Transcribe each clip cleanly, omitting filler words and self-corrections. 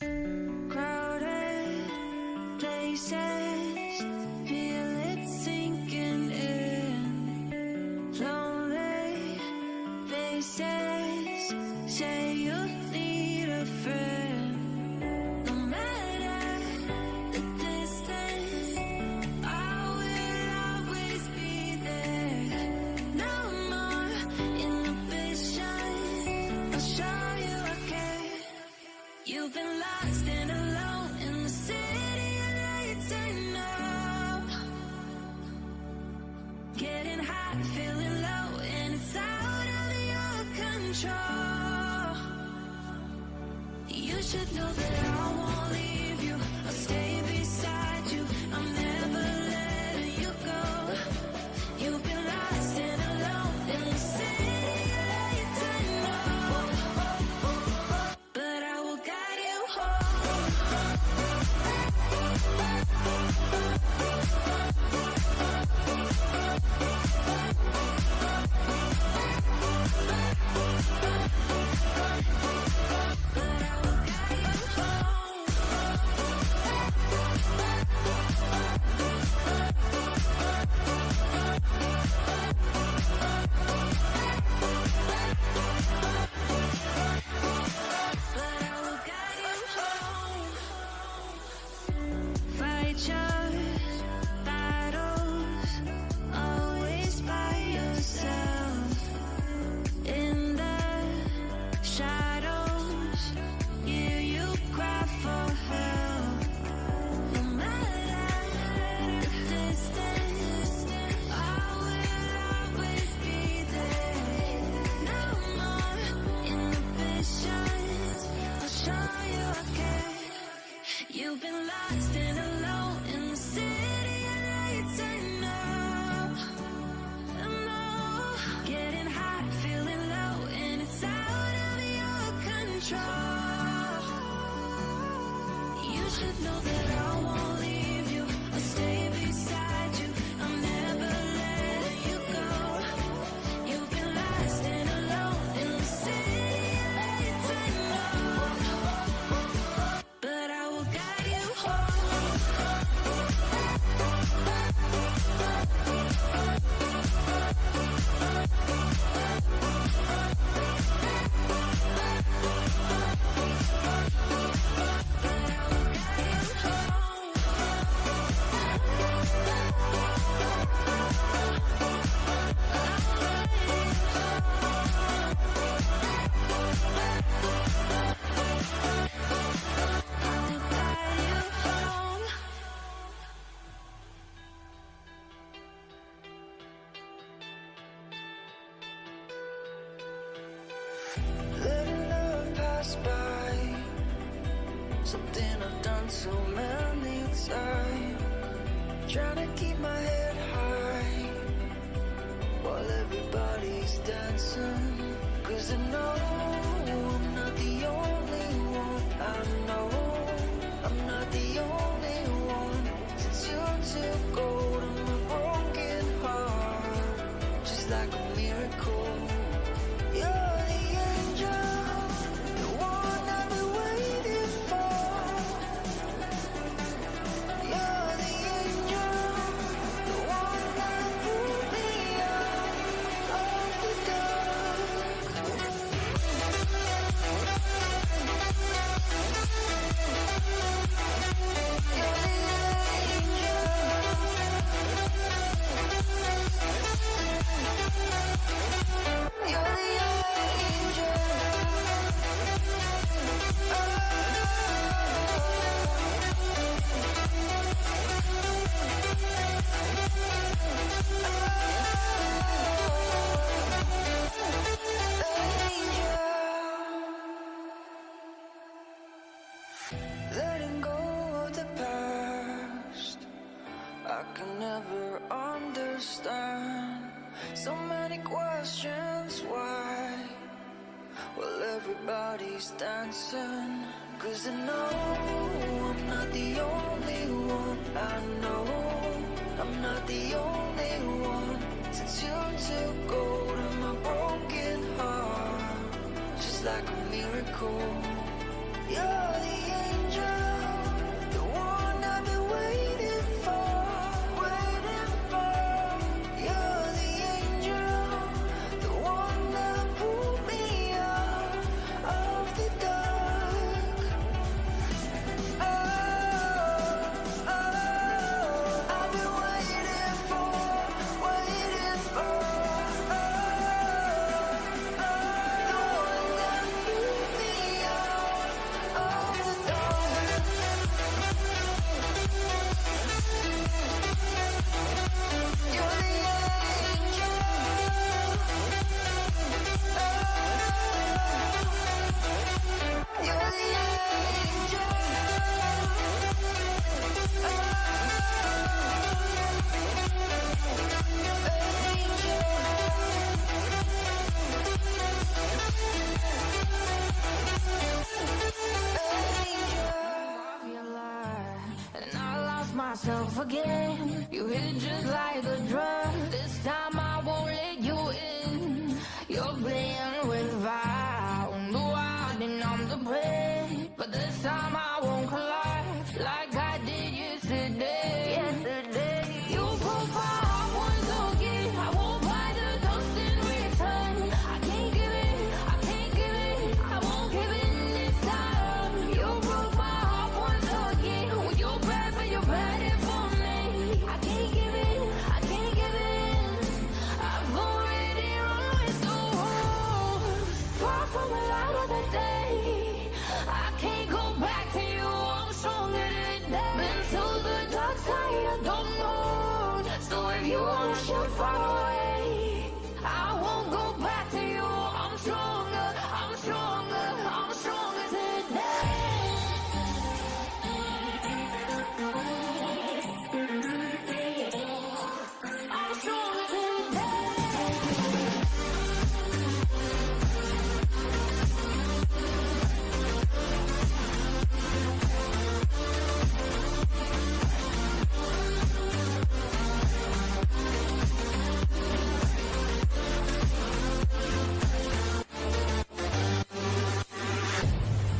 Crowded places, feel it sinking in. Lonely faces, say you need a friend. No matter the distance, I will always be there. No more inhibition, I'll show you I care. You've been lost and alone in the city of lights, I know. Getting high, feeling low, and it's out of your control. You should know that I won't leave you. I'll stay beside you. I'm never letting you go. You've been lost and alone in the city of lights, I know. But I will guide you home. But I will guide you home. But I will guide you home. Fight your battles, always by yourself. In the shadows, hear you cry for help. No matter the distance, I will always be there. No more inhibitions, I'll show you I care. You've been lost and alone in the city of lights, I know. I know. Getting high, feeling low, and it's out of your control. You should know that I won't leave you. I'll stay beside you. I'm never letting you go. You've been lost and alone in the city of lights, I know. But I will guide you home. Letting love pass by, something I've done so many times. Trying to keep my head high while everybody's dancing. 'Cause I know I'm not the only one. I know I'm not the only one. Since you took hold of my broken heart, just like a miracle. You're the angel, the one I've been waiting for. You're the angel, the one that pulled me out of the dark. Letting go of the past, I can never understand. So many questions, why? Well, everybody's dancing. 'Cause I know I'm not the only one. I know I'm not the only one. Since you took hold of my broken heart, just like a miracle. You're the angel. forget. You hit just like a drug. This time I won't let you in. You're playing with fire. No, I didn't, I'm the prey. But this time I won't collide like I did yesterday. You broke my heart once again. I won't buy the dust in return. I can't give it, I can't give it, I won't give it this time. You broke my heart once again. When you're bad, but you're bad it for me. I can't give it, I can't give it. I've already run with the wolves. Far from the light of the day. I can't go back to you, I'm stronger today. Been to the dark side, I don't know. So if you wanna shoot far away, I won't go back to you. I'm stronger, I'm stronger, I'm stronger today. I'm stronger today.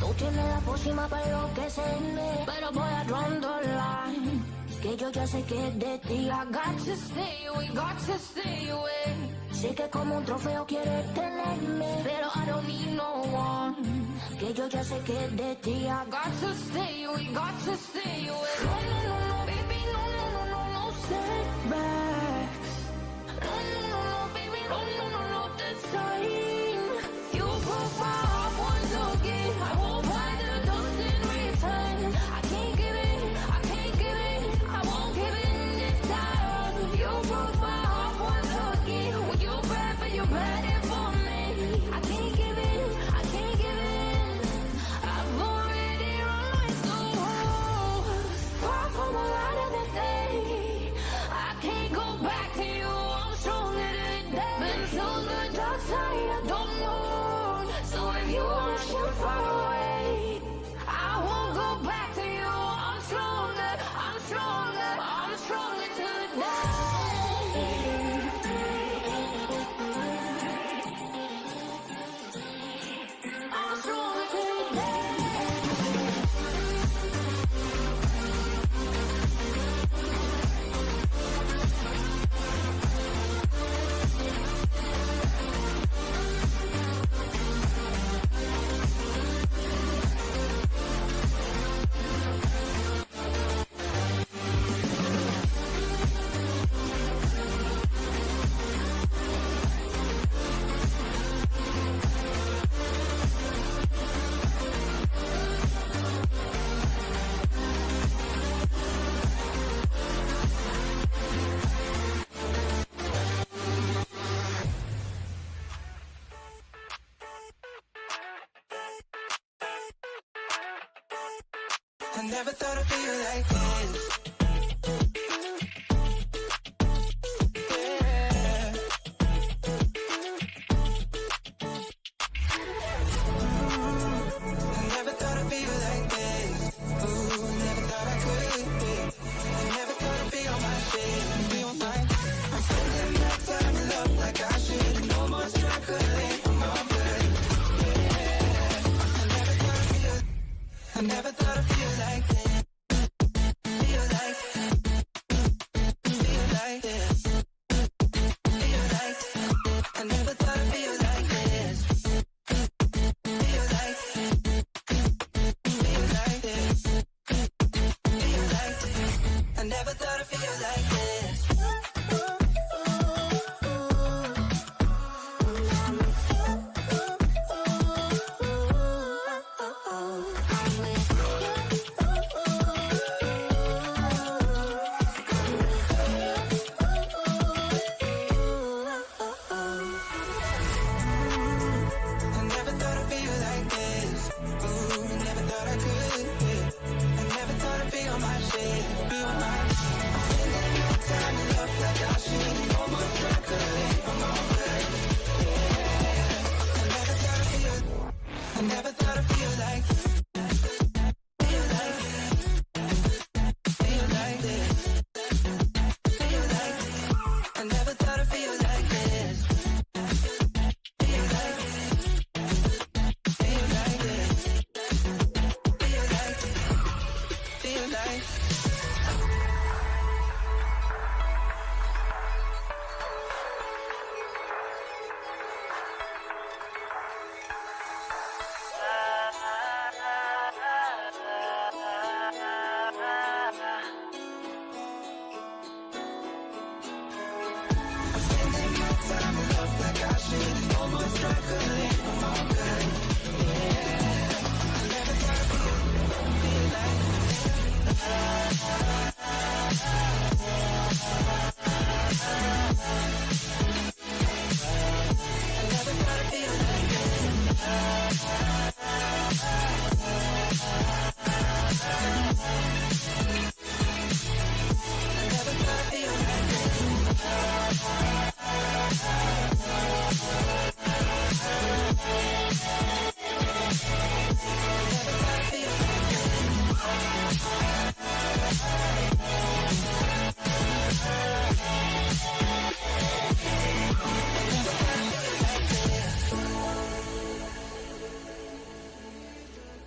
Tú tienes la pócima para enloquecerme, pero voy a draw the line. Que yo ya sé que es de ti. I got to stay away, got to stay away. Sé que como un trofeo quieres tenerme, pero I don't need no one. Que yo ya sé que es de ti. I got to stay away, got to stay away. No, no, no, no, baby, no, no, no, no, no setbacks. No, no, no, no, baby, no, no, no, no, this time. You broke my heart once again. I won't buy the dust in return. I can't give it, I can't give it, I won't give it this time. You broke my heart once again. When you're bad, but you're bad it for me. I can't give it, I can't give it. I've already run with the wolves. Far from the light of the day. I can't go back to you, I'm stronger today. Been to the dark side, I don't know. So if you wanna shoot far away, I won't go back to you. I'm stronger, I'm stronger, I'm stronger today. I'm stronger today. I never thought I'd feel like this. Yeah. I never thought I'd feel like this. Ooh, never thought I could. I never thought I'd be on my shit and be on mine. I'm spending my time in love like I should. No more struggling for my good. Yeah. I never thought I'd feel like this. Feel like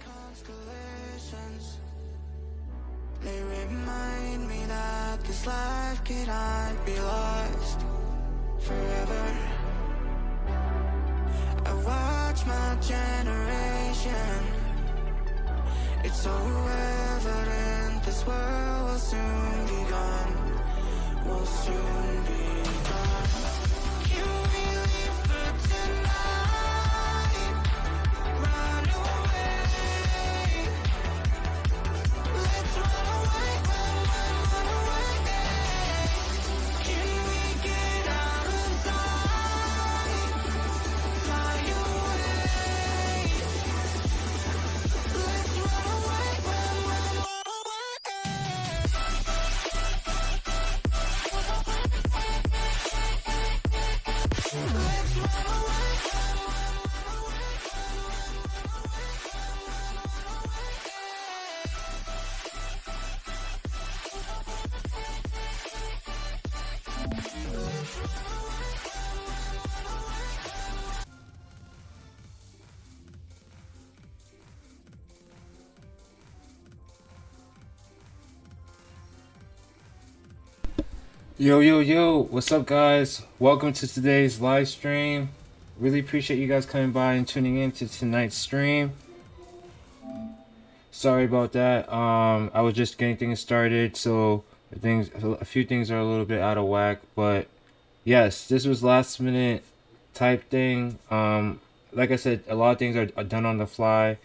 Constellations, they remind me that this life cannot be lost forever. I watch my generation, it's so evident this world will soon be gone, will soon be gone. Can we leave for tonight? Run away. Let's run away, run away. Can we get out of sight? Fly away. Let's run away, run away. Let's run away. Yo, what's up, guys? Welcome to today's live stream. Really appreciate you guys coming by and tuning in to tonight's stream. Sorry about that. I was just getting things started, so a few things are a little bit out of whack, but yes, this was last minute type thing. Like I said, a lot of things are done on the fly.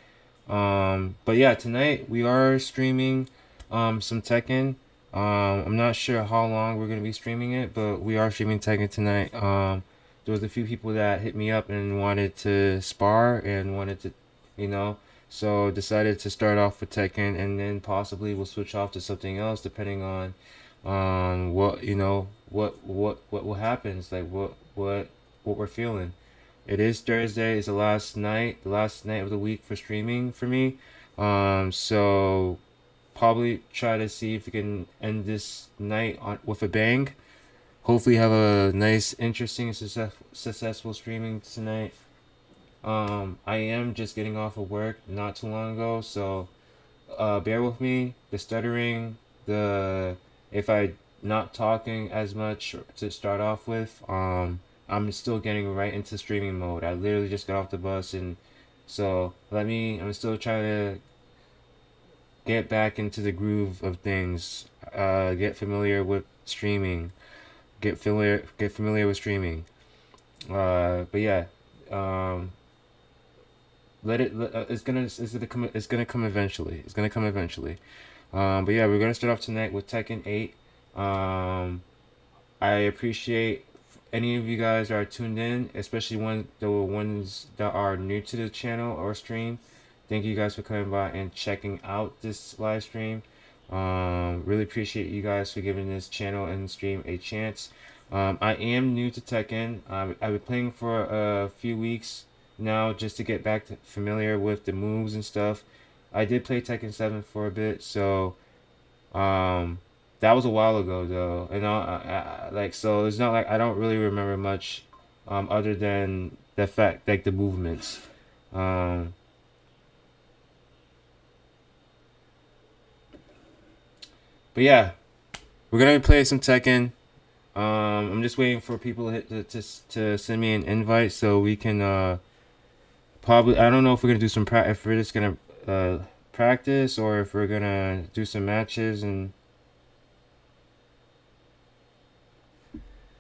But yeah, tonight we are streaming some Tekken. I'm not sure how long we're gonna be streaming it, but we are streaming Tekken tonight. There was a few people that hit me up and wanted to spar and wanted to, so decided to start off with Tekken, and then possibly we'll switch off to something else depending on what what happens, like what we're feeling. It is Thursday. It's the last night of the week for streaming for me. So probably try to see if we can end this night with a bang. Hopefully have a nice, interesting, successful streaming tonight. I am just getting off of work not too long ago, so bear with me. The stuttering, if I not talking as much to start off with, I'm still getting right into streaming mode. I literally just got off the bus, and so I'm still trying to get back into the groove of things. Get familiar with streaming. Get familiar with streaming. But yeah, it's gonna come eventually. It's gonna come eventually. But yeah, we're gonna start off tonight with Tekken 8. I appreciate any of you guys that are tuned in, especially the ones that are new to the channel or stream. Thank you guys for coming by and checking out this live stream. Really appreciate you guys for giving this channel and stream a chance. I am new to Tekken. I've been playing for a few weeks now just to get back familiar with the moves and stuff. I did play Tekken 7 for a bit, so that was a while ago though, and so it's not like I don't really remember much other than the fact, like, the movements. But yeah, we're gonna play some Tekken. I'm just waiting for people to send me an invite so we can probably, I don't know if we're gonna do some if we're just gonna practice or if we're gonna do some matches. And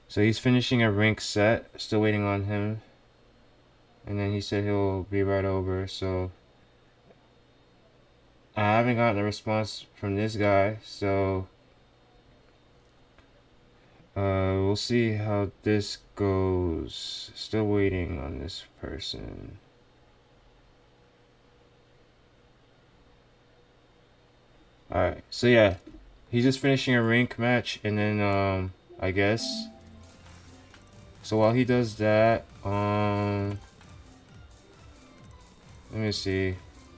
so he's finishing a rank set. Still waiting on him. and then he said he'll be right over. So I haven't gotten a response from this guy, so we'll see how this goes. Still waiting on this person. Alright, so yeah, he's just finishing a rank match, and then I guess. So while he does that, let me see.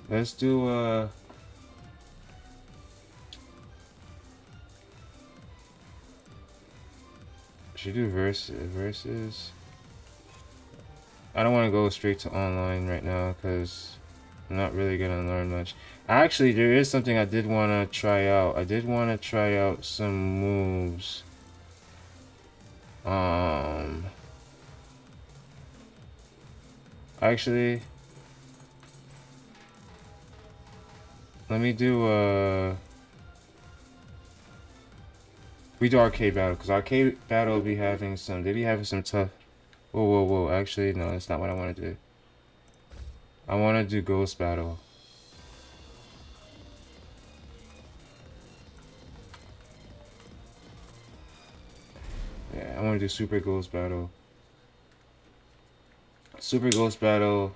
Let's do should do versus. I don't want to go straight to online right now because I'm not really gonna learn much. Actually, there is something I did want to try out. I did want to try out some moves. Actually, let me do we do arcade battle, because arcade battle will be having some, they be having some tough. Whoa, actually no, that's not what I want to do. I want to do ghost battle. Yeah, I want to do super ghost battle. Super ghost battle.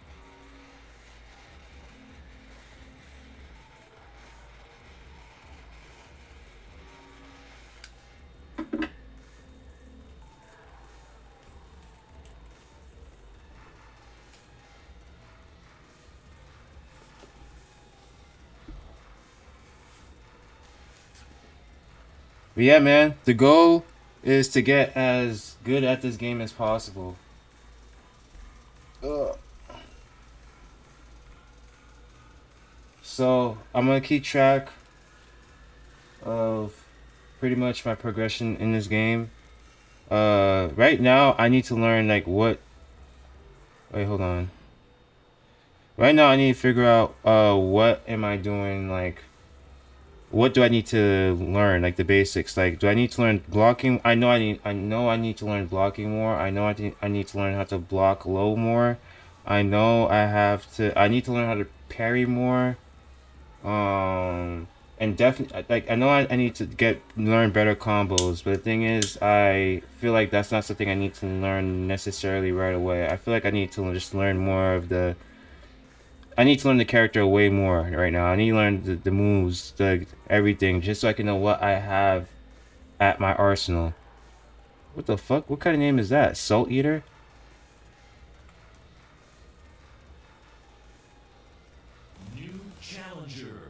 But yeah, man, the goal is to get as good at this game as possible. So I'm gonna keep track of pretty much my progression in this game. Right now I need to learn like what. Wait, hold on. Right now I need to figure out what am I doing, like what do I need to learn, like the basics. Like, do I need to learn blocking? I know I need to learn blocking more. I know I need to learn how to block low more. I know I need to learn how to parry more. And definitely, like, I know I need to learn better combos, but the thing is, I feel like that's not something I need to learn necessarily right away. I feel like I need to just learn more of I need to learn the character way more right now. I need to learn the moves, everything, just so I can know what I have at my arsenal. What the fuck? What kind of name is that? Salt Eater? New challenger.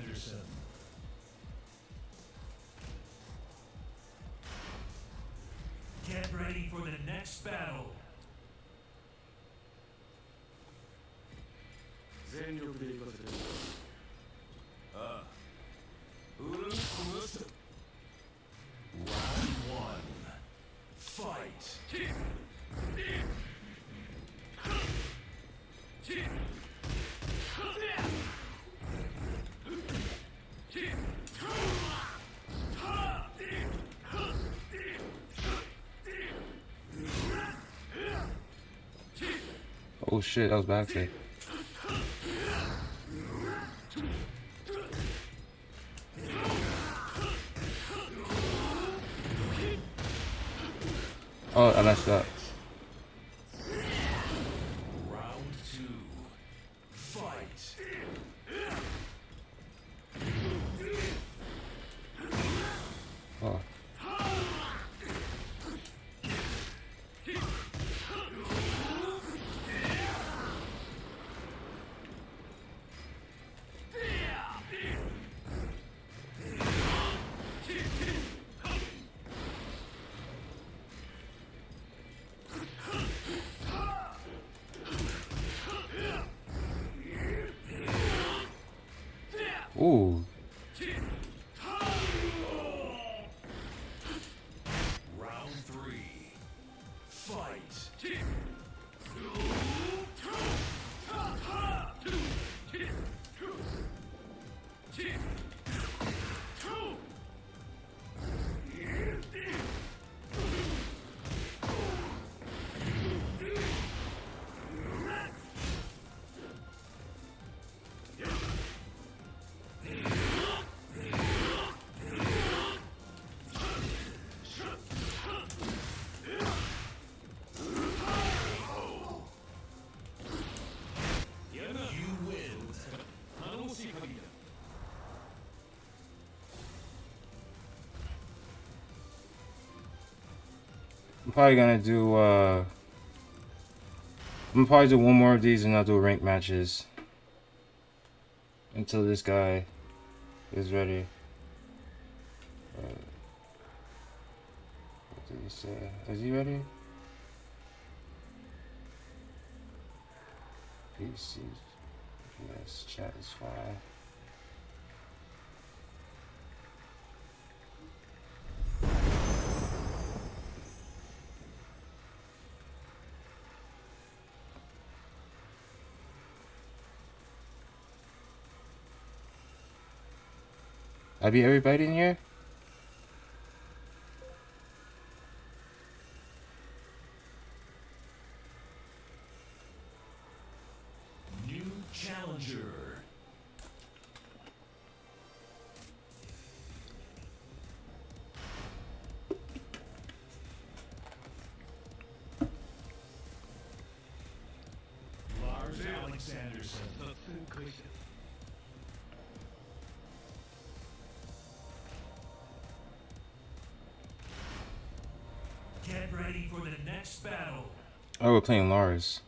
Anderson. Get ready for the next battle. Round one. Fight. Oh shit, that was backside. Oh, I messed up. Round two. Fight. Oh. Ooh. Round three. Fight. I'm probably gonna do I'm gonna probably do one more of these and I'll do rank matches until this guy is ready. What did he say? Is he ready? PC. Yes, chat is fine. I be everybody in here? New challenger. Lars Alexanderson. Get ready for the next battle. Oh, we're playing Lars.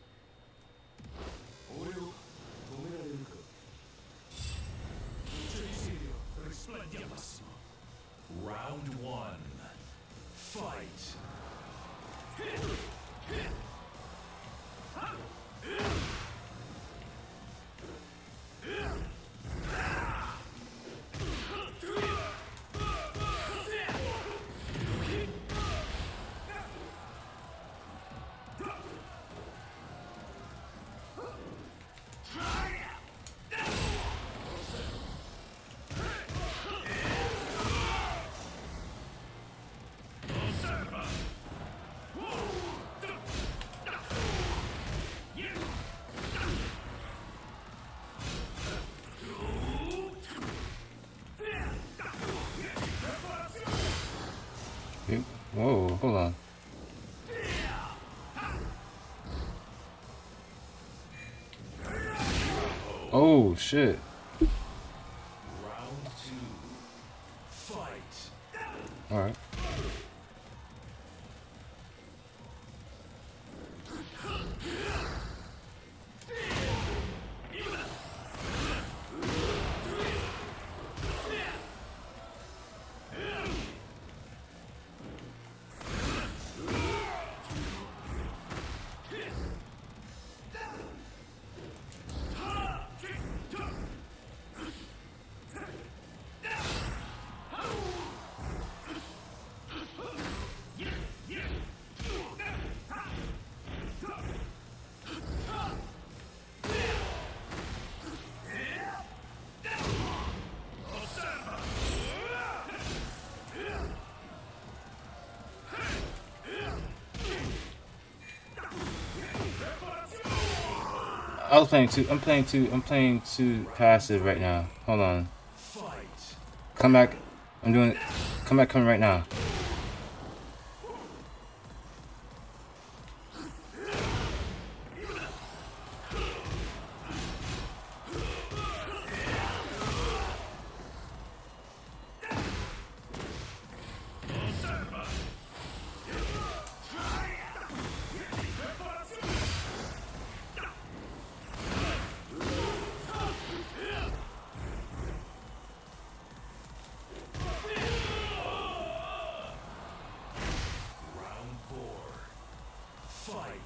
Round one. Fight. Whoa, hold on. Oh, shit. Round two. Fight. Alright. I'm playing too passive right now. Hold on. Fight. Come back. I'm doing it. Come back, coming right now. Round four. Fight.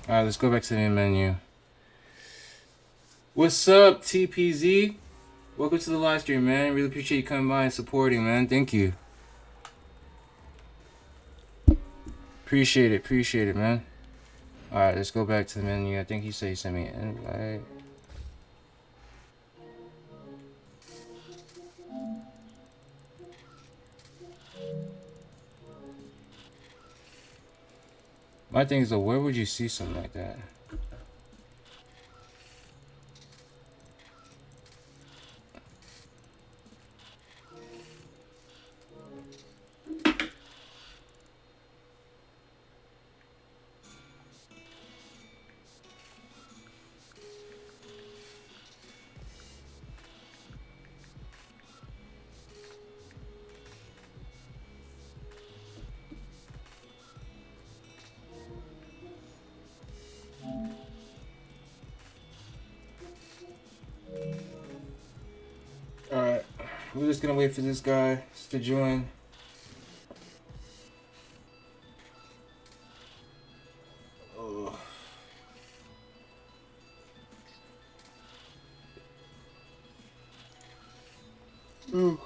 Alright, let's go back to the main menu. What's up, TPZ? Welcome to the live stream, man. Really appreciate you coming by and supporting, man. Thank you. Appreciate it, man. Alright, let's go back to the menu. I think he said he sent me an invite. My thing is though, where would you see something like that? Alright, we're just gonna wait for this guy to join. Oh. Ooh.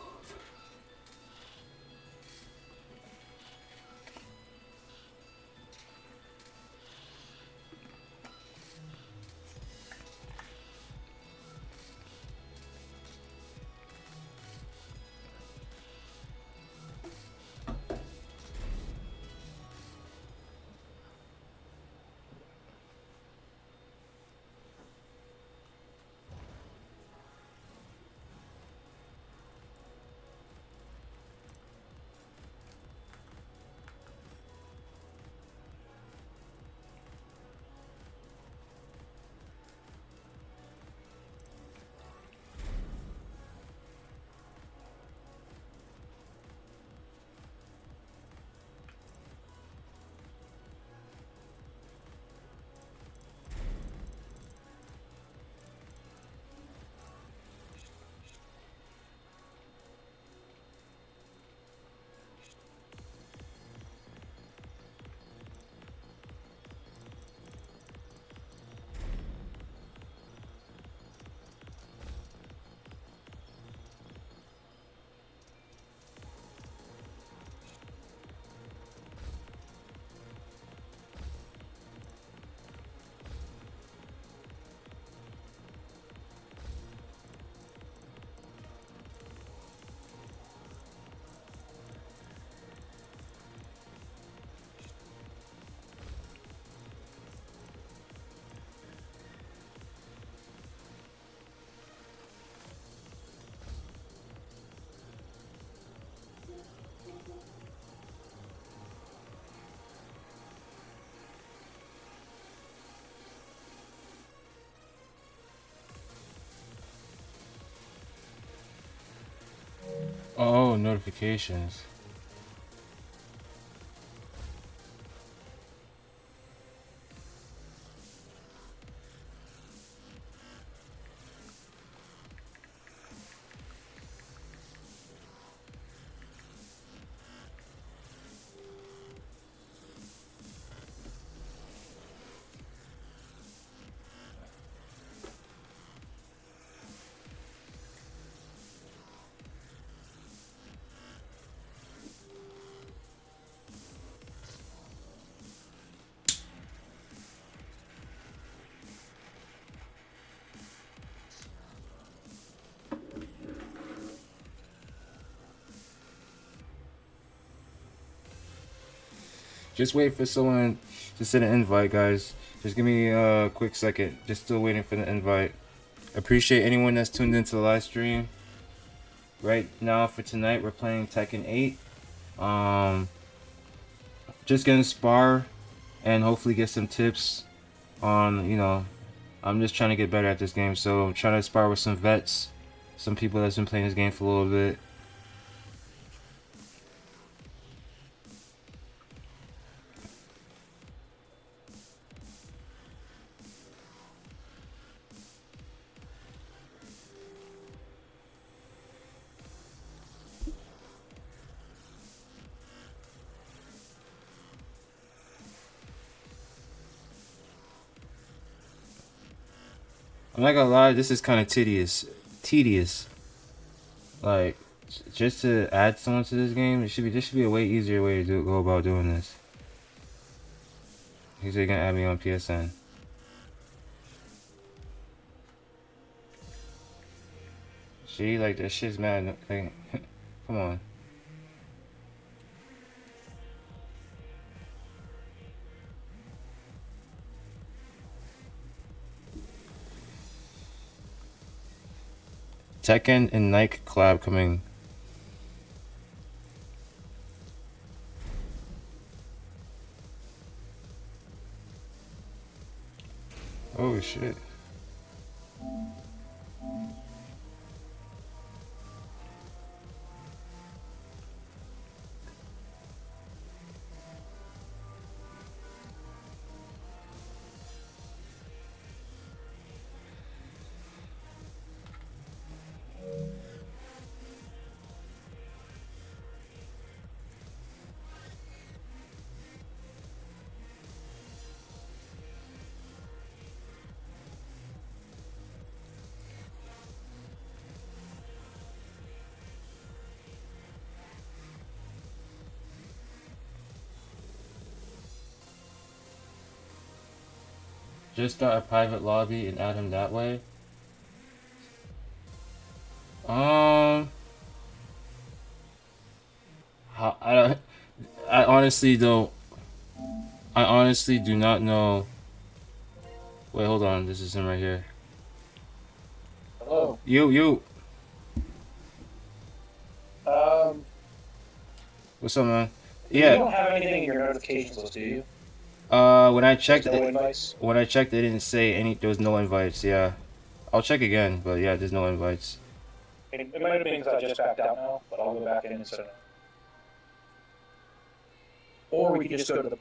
Oh, notifications. Just wait for someone to send an invite, guys. Just give me a quick second. Just still waiting for the invite. Appreciate anyone that's tuned into the live stream. Right now for tonight, we're playing Tekken 8. Just gonna spar and hopefully get some tips on, you know, I'm just trying to get better at this game. So I'm trying to spar with some vets, some people that's been playing this game for a little bit. I'm not gonna lie, this is kind of tedious. Like, just to add someone to this game, this should be a way easier way to go about doing this. He's gonna add me on PSN. See, like that shit's mad. Like, come on. Tekken and Nike collab coming. Oh shit. Just start a private lobby and add him that way. Um, I don't. I honestly don't. I honestly do not know. Wait, hold on. This is him right here. Hello. You. Um, What's up, man? You Yeah. don't have anything in your notifications list, do you? When I checked, No invites? when I checked, it didn't say any. There was no invites. Yeah. I'll check again, but yeah, there's no invites. It might have been because I just backed out now, but I'll go back in and set it up. Or we can just go to the.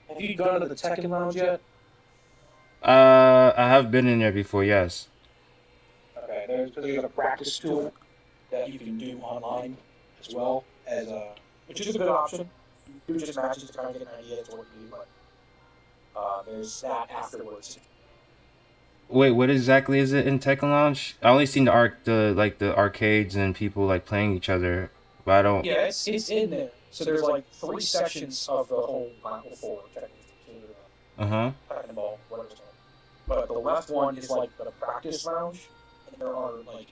Have you gone to the Tekken lounge yet? I have been in there before. Yes. Okay, there's a practice tool that you can do online as well as which is a good option. You do just matches to kind of get an idea as to what you do, but there's that afterwards. Wait, what exactly is it in Tekken Lounge? I only seen the arcades and people like playing each other, but I don't. Yeah, it's in there. So there's like 3 sections of the whole level 4 technically. Uh-huh. Tekken ball, whatever it's called. But the left one is like the practice lounge, and there are like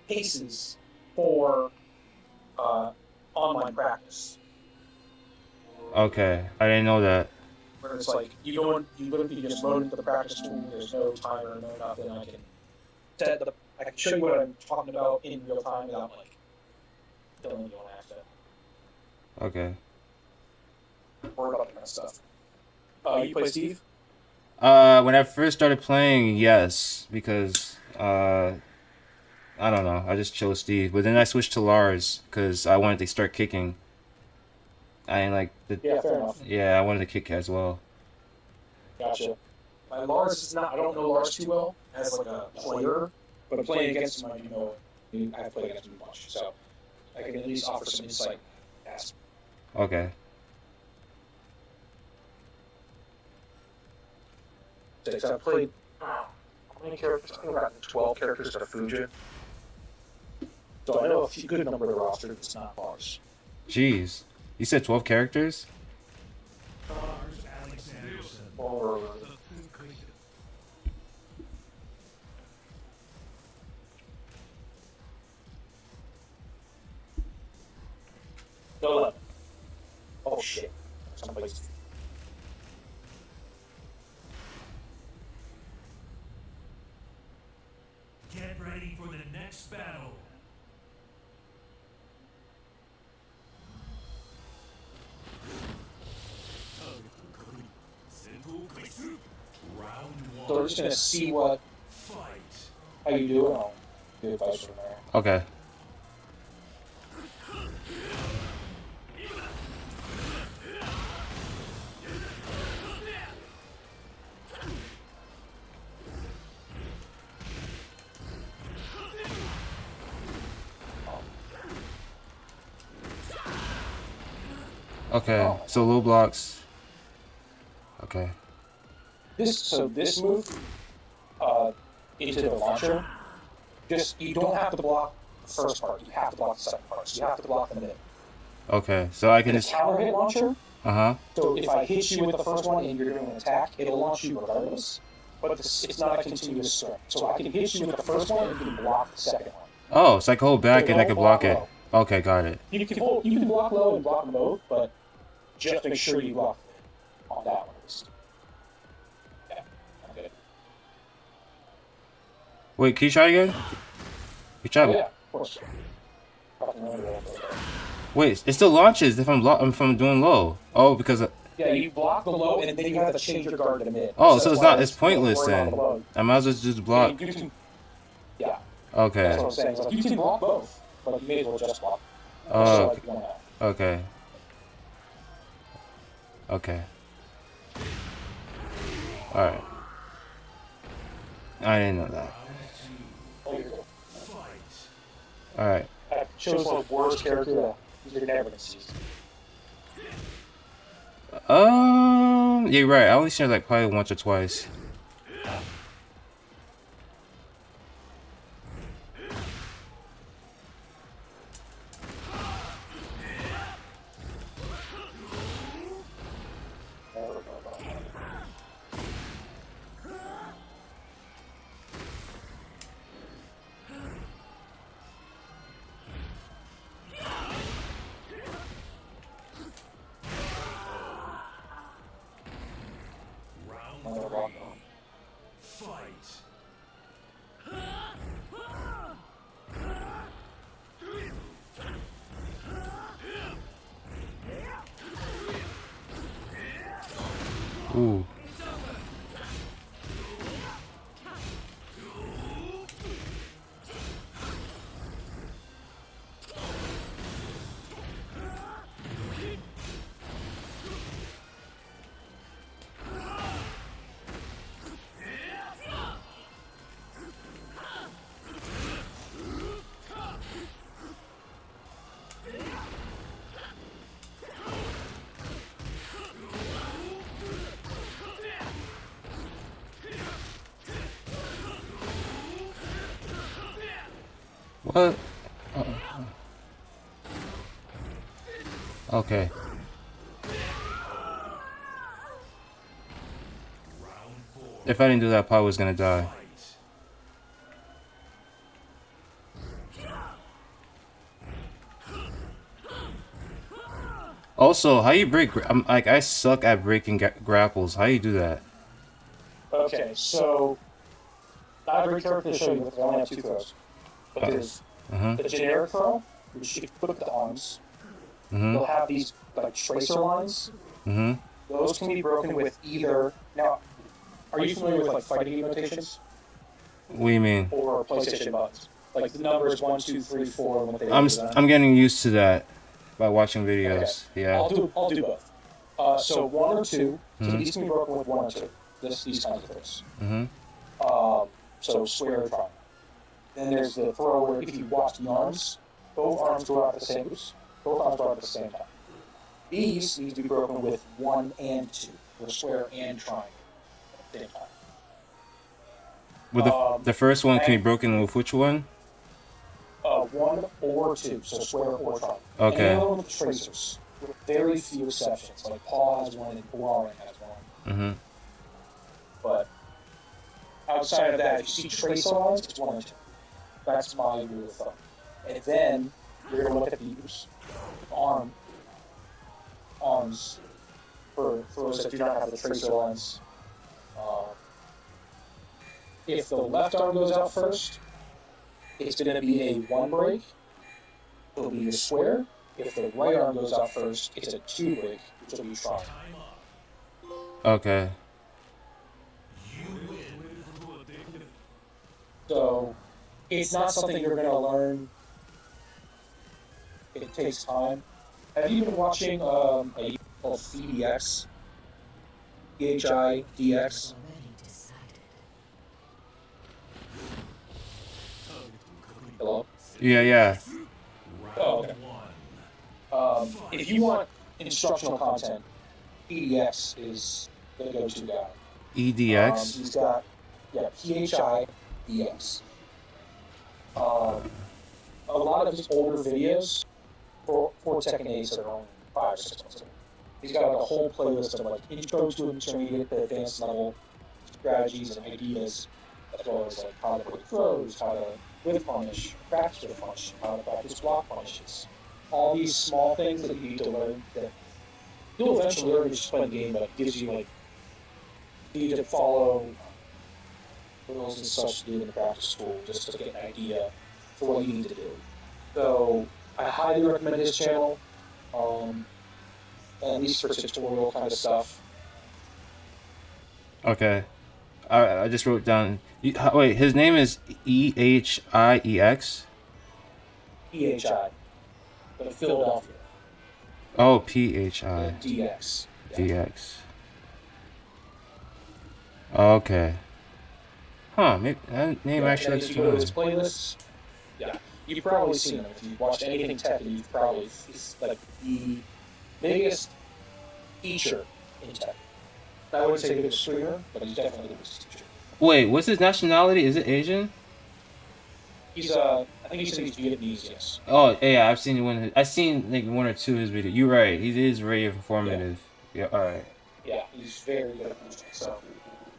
paces for online practice. Okay, I didn't know that. Where it's like you literally just load into the practice tool. There's no timer, no nothing. I can show you what I'm talking about in real time without like killing you on accident. Okay. Or about that kind of stuff. You play Steve? When I first started playing, yes, because I don't know, I just chose Steve, but then I switched to Lars because I wanted to start kicking. I ain't like the. Yeah, fair enough. Yeah, I wanted to kick as well. Gotcha. My Lars is not. I don't know Lars too well as like a player, but playing against him, I do know. I've played against him a bunch, so I can at least offer some insight. Yes. Okay. So I've played. How many characters? I think I've gotten 12 characters to Fuja. So I know a good number of the roster that's not Lars. Jeez, you said 12 characters? Lars Alexanderson. Or no. Oh shit! Somebody's. Get ready for the next battle. Round one. So we're just gonna see what Fight. how you do, and I'll give advice from there. Okay. Okay, so low blocks. Okay. This move into the launcher. Just you don't have to block the first part. You have to block the second part. So you have to block the middle. Okay, so I can It's a just. counter hit launcher. Uh-huh. So if I hit you with the first one and you're doing an attack, it'll launch you regardless. But it's not a continuous string. So I can hit you with the first one and you can block the second one. Oh, so I can hold back So and I don't can block it. low. Okay, got it. You can block low and block them both, but just make sure you block on that one at least. Yeah, okay. Wait, can you try again? You try. Oh, yeah, of course. Wait, it still launches if I'm doing low. Oh, because. Yeah, you block the low and then you have to change your guard to the mid. Oh, So so that's it's why not. It's pointless worrying then. on the low. I might as well just Yeah, block. you can, yeah, Okay. that's what I'm saying. It's like, you can block both, but you may as well just block. Oh, Like one out. okay. Okay. Alright. I didn't know that. Oh, you're good. Alright. I chose one of the worst character that you're never gonna see. Yeah, you're right. I only seen it like probably once or twice. Fight. Ooh. What? Okay. If I didn't do that, I probably was gonna die. Also, how you break? I'm like I suck at breaking grapples. How you do that? Okay, so I have a character to show you, but I only have two throws. But there's the generic throw, which if you put up the arms, they'll have these like tracer lines. Those can be broken with either. Now, are you familiar with like fighting notations What do you mean? or PlayStation buttons? Like the numbers 1, 2, 3, 4, and what they I'm represent? I'm getting used to that by watching videos. Okay. Yeah. I'll do both. So 1 or 2. So these can be broken with 1 or 2. These kinds of throws. So square or triangle. Then there's the throw where if you watch the arms, both arms go out at the same time. These need to be broken with 1 and 2, or square and triangle at the same time. With the first one can be broken with which one? 1 or 2, so square or triangle. Okay. And one with tracers, with very few exceptions. Like Paul has one and Warren has one. But outside of that, if you see tracer lines, it's 1 and 2. That's my rule of thumb. And then you're going to look at these arms for those that do not have the tracer lines. If the left arm goes out first, it's going to be a 1 break. It'll be a square. If the right arm goes out first, it's a 2 break, which will be triangle. Okay. So it's not something you're going to learn. It takes time. Have you been watching a YouTube called PHIDX? PHIDX? Hello? Yeah. Oh, okay. If you want instructional content, PDX is the go-to guy. EDX. He's got Yeah, PHIDX. A lot of his older videos for Tekken 8 that are only 5 or 6 months old. He's got like a whole playlist of like intro to intermediate to advanced level strategies and ideas, as well as like how to break throws, how to whiff punish, practice with punish, how to practice block punishes. All these small things that you need to learn that you'll eventually learn as you play the game, but it gives you like you need to follow rules and such to do in the practice tool just to get an idea for what you need to do. So I highly recommend his channel, at least for tutorial kind of stuff. Okay. I just wrote down. Wait, his name is EHIEX. PHI, but Philadelphia, Oh, PHI and DX. Yeah. DX. Okay. Huh? Maybe that name Yeah, actually and looks if you go to his familiar. playlists, yeah, you've probably seen him. If you've watched anything Tekken, you've probably he's like the biggest teacher in Tekken. I wouldn't say the biggest streamer, but he's definitely the biggest teacher. Wait, what's his nationality? Is it Asian? He's I think he said he's Vietnamese. Yes. Oh, yeah, I've seen one. I've seen like one or two of his videos. You're right. He is very informative. Yeah. All right. Yeah, he's very good at teaching. So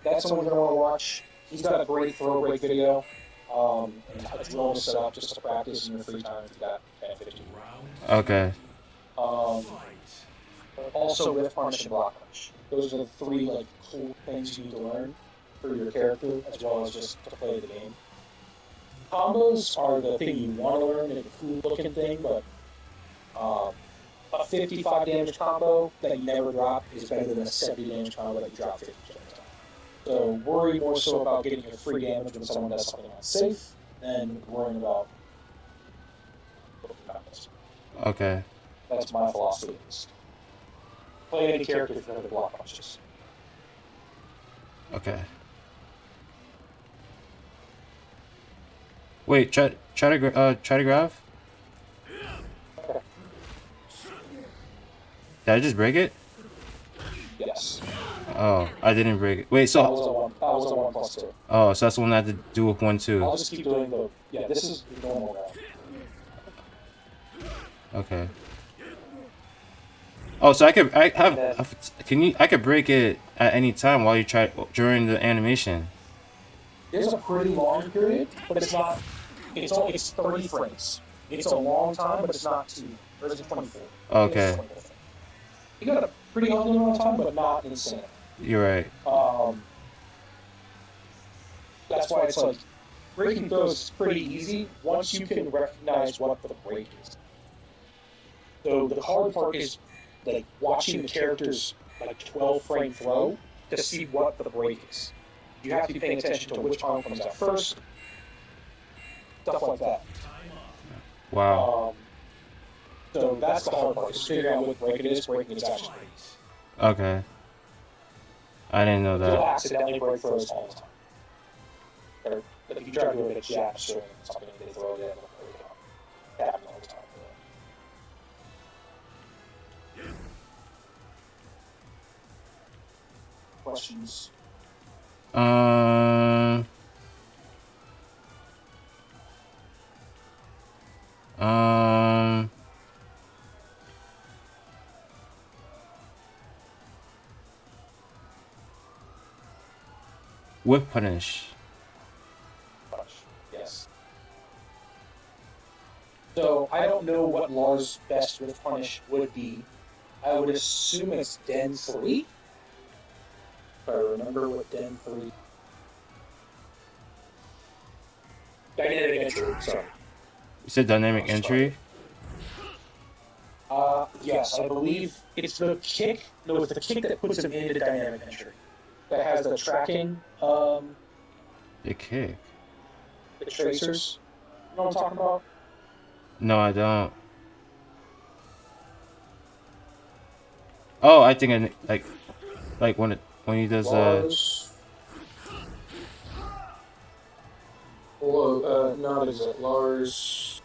that's someone you're gonna want to watch. He's got a great throw break video. And a drill to set up just to practice in your free time if you got 10, 15. Okay. Um, also with punish and block punish. Those are the three like cool things you need to learn for your character as well as just to play the game. Combos are the thing you want to learn and a cool looking thing, but a 55 damage combo that you never drop is better than a 70 damage combo that you drop 50 damage. So worry more so about getting your free damage when someone does something unsafe than worrying about combos. Okay. That's my philosophy at least. Play any character if you know the block punches. Okay. Wait. Try to grab. Okay. Did I just break it? Yes. Oh, I didn't break it. Wait. That So. was a one. That was a 1+2. Oh, so that's the one I had to do with 1-2. I'll just keep doing the. Yeah, this is the normal round. Okay. Oh, so I have. Can you? I could break it at any time while you try during the animation. There's a pretty long period, but it's not. It's 30 frames. It's a long time, but it's not too. Or is it 24? Okay. It's 24. You got a pretty healthy amount of time, but not insane. You're right. That's why it's like breaking throws is pretty easy once you can recognize what the break is. So the hard part is like watching the character's like 12 frame throw to see what the break is. You have to be paying attention to which arm comes out first, stuff like that. Wow. So that's the hard part, is figuring out what break it is. Breaking is actually pretty easy. Okay. I didn't know You'll that. accidentally break throws all the time. Or if you try to do a bit of jab string or something, they throw it in. It happens all the time. Questions? Um. Um. Whip punish. Yes. So I don't know what Lars' best with punish would be. I would assume it's Den 3. If I remember what Den 3. Dynamic entry, sorry. You said dynamic entry? Yes, I believe it's the kick. No, it's the kick that puts him into dynamic entry. That has the tracking, The kick. the tracers. You know what I'm talking about? No, I don't. Oh, I think like when he does Lars. Hello, not exact. Lars.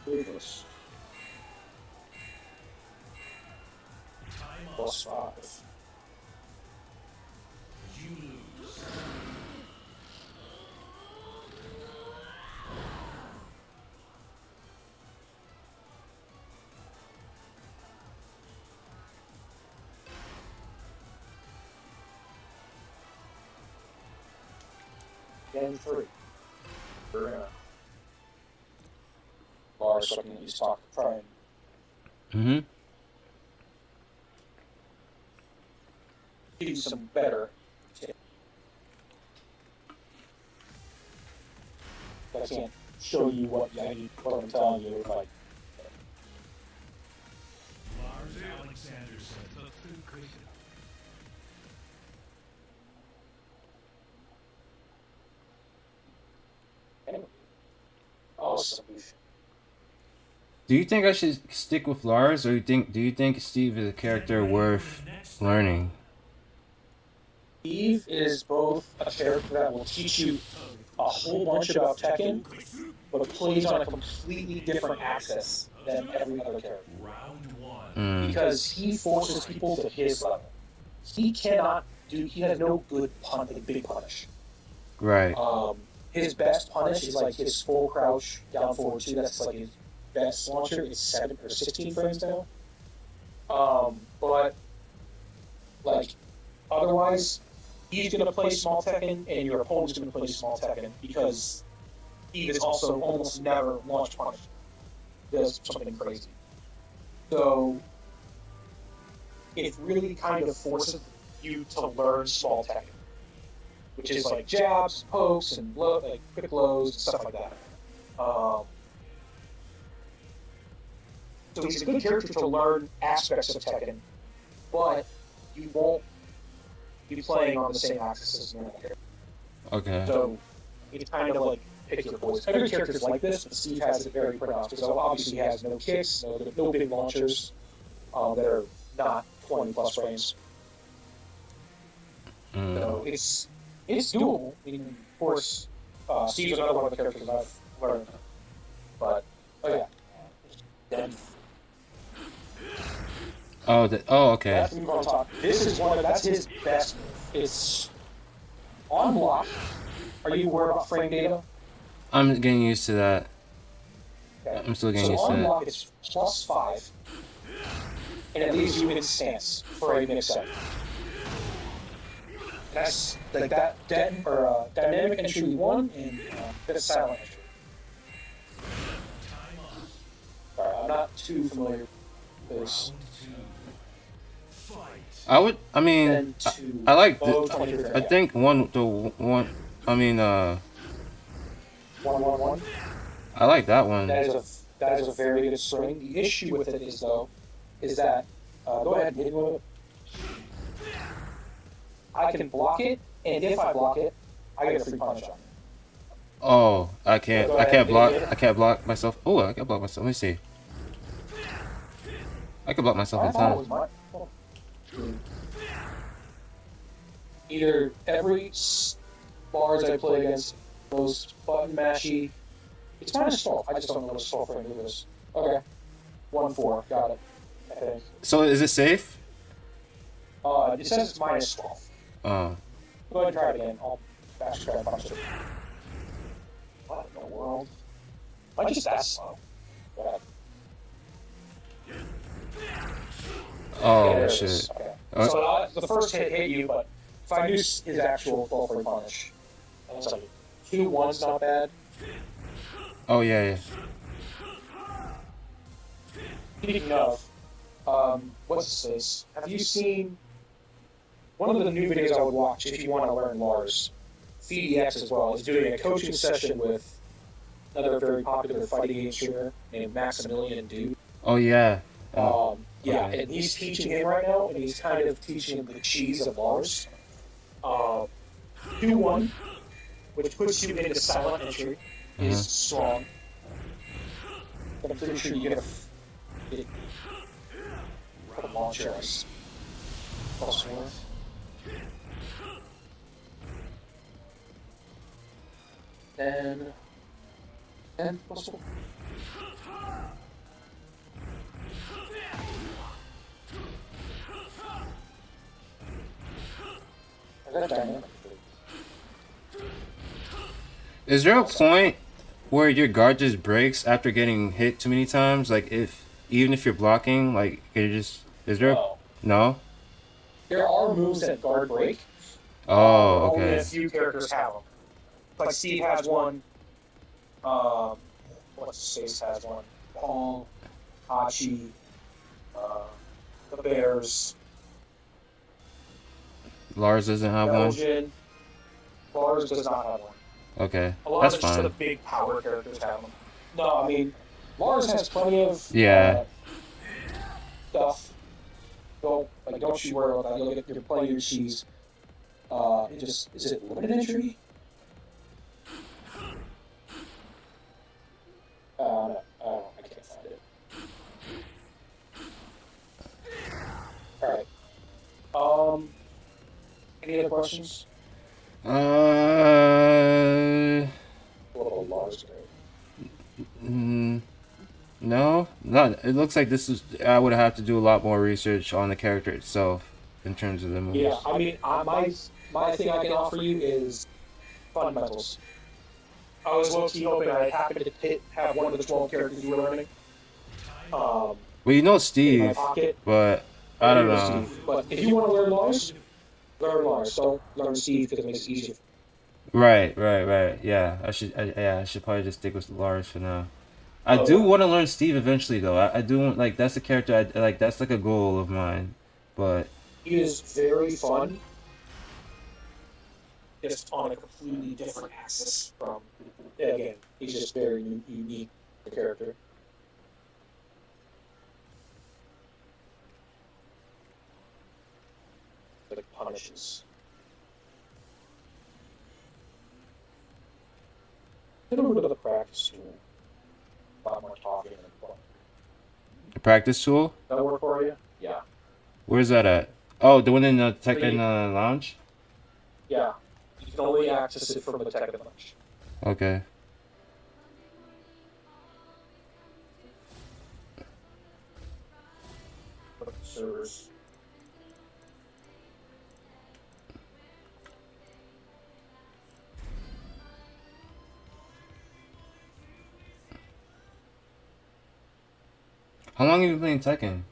Ruthless. Time up. +5. You lose. Game 3. We're gonna Lars looking at you talk try and Mm-hmm. do some better. I can't show you what I'm telling you if I Lars Alexander said the food critic. anyway. Oh, solution. Do you think I should stick with Lars, or do you think Steve is a character worth learning? Eve is both a character that will teach you a whole bunch about Tekken, but plays on a completely different axis than every other character. Round 1. Mm. Because he forces people to his level. He cannot do. He has no good big punish. Right. His best punish is like his full crouch down forward 2. That's like his best launcher. It's 7 or 16 frames now. But like otherwise, he's gonna play small Tekken, and your opponent's gonna play small Tekken because he is also almost never launch punish. Does something crazy. So it really kind of forces you to learn small Tekken, which is like jabs, pokes, and like quick lows and stuff like that. So he's a good character to learn aspects of Tekken, but you won't be playing on the same axis as normal character. Okay. So it's kind of like pick your poison. Every character's like this, but Steve has it very pronounced. So obviously he has no kicks, no big launchers that are not 20 plus frames. So it's doable. I mean, of course, Steve's another one of the characters I've learned. But oh yeah, then okay. that's move on top. This is that's his best move. It's on block. Are you worried about frame data? I'm getting used to that. Okay. I'm still getting used So to on that. block it's +5, and it leaves you in stance for a mix-up. That's like that dynamic entry 1 and bit of silent entry. Alright, I'm not too familiar with this. I mean, Then two. I like Both the, 23, I yeah. think I mean, 1-1-1. I like that one. That is a very good swing. The issue with it is that go ahead and hit me with it. I can block it, and if I block it, I get a free punish on it. Oh, I can't Go ahead, block. hit it. I can't block myself. Oh, I can block myself. Let me see. I can block myself I in thought it time. was mine. Either every bars I play against those button mashy. It's -12. I just don't know what a 12 frame move is. Okay. 1-4. Got it. I think. So is it safe? It says it's -12. Oh. Go ahead and try it again. I'll fast try and punch it. What in the world? Am I just that slow? Go ahead. Oh There it shit. is. Okay. Oh. So the first hit you, but if I do his actual 12 frame punish, it's like 2-1's not bad. Oh yeah. Speaking of, what's his face? Have you seen one of the new videos I would watch if you want to learn Lars? FeedEX as well is doing a coaching session with another very popular fighting game streamer named Maximilian Dude. Oh yeah. Yeah, and he's teaching him right now, and he's kind of teaching him the cheese of Lars. 2-1, which puts you into silent entry, is strong. But I'm pretty sure you get a launcher +1. Then +1. I got dynamic. Is there a point where your guard just breaks after getting hit too many times? Like even if you're blocking, like it just is there? No. No. There are moves that guard break. Oh, Only a okay. few characters have them. Like Steve has one. Um, what's his face has one. Paul, Hachi, uh, the Bears, Lars doesn't have one. Belgian. Lars does not have one. Okay, A lot that's of just the fine. big power characters have them. No, I mean, Lars has plenty of Yeah. stuff. Don't you worry about that. You'll get your plenty of your cheese. It just is it limited entry? No, I can't find it. All right. Any other questions? Uh. Oh, Lars great. No, not. It looks like this is. I would have to do a lot more research on the character itself in terms of the moves. Yeah, I mean, my thing I can offer you is fundamentals. I was low-key hoping I happened to have one of the 12 characters you were learning. Well, you know In my Steve, pocket. but I don't know. Steve. But if you want to learn Lars, learn Lars. Don't learn Steve because it makes it easier. Right. Yeah, I should probably just stick with Lars for now. I Oh, do yeah. want to learn Steve eventually, though. I do want like that's a character I like. That's like a goal of mine. But He is very fun. Just on a completely different axis from. Yeah, again, he's just very unique character. Like punishes. Hit over to the practice tool. A lot more talking and fun. a practice tool. That work for you? Yeah. Where's that at? Oh, the one in the So Tekken lounge. Yeah. You can only access it from the Tekken launch. Okay. Servers. How long have you been playing Tekken?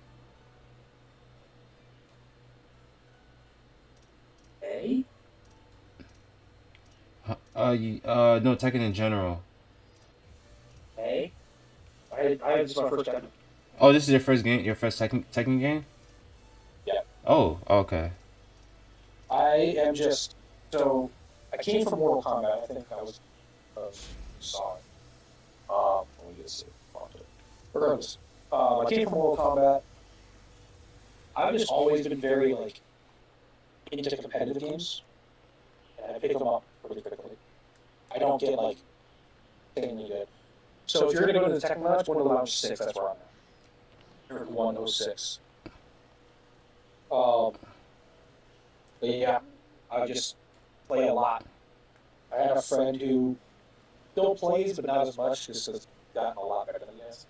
A? No, Tekken in general. A? I this is my first Tekken. Oh, this is your first game, your first Tekken game? Yeah. Oh, okay. I am just so I came from Mortal Kombat. I think I was saw it. Let me just see. Regardless, I came from Mortal Kombat. I've just always been very like into competitive games, and I pick them up really quickly. I don't get like insanely good. So if you're gonna go to the Tekken Lounge, go to Lounge 6. That's where I'm at. Or 106. But yeah, I just play a lot. I had a friend who still plays, but not as much, just has gotten a lot better than he has.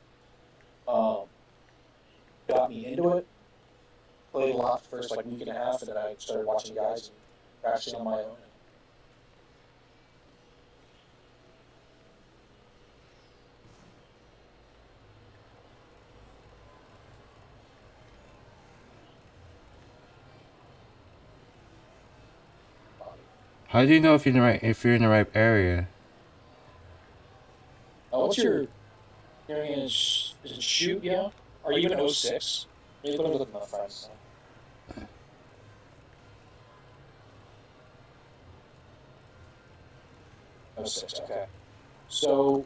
Got me into it. Played a lot the first like week and a half, and then I started watching guys and practicing on my own. How do you know if you're in the right area? What's your is it shoot? Yeah. Are you in 06? Maybe let me look at my friends. 06. Okay. So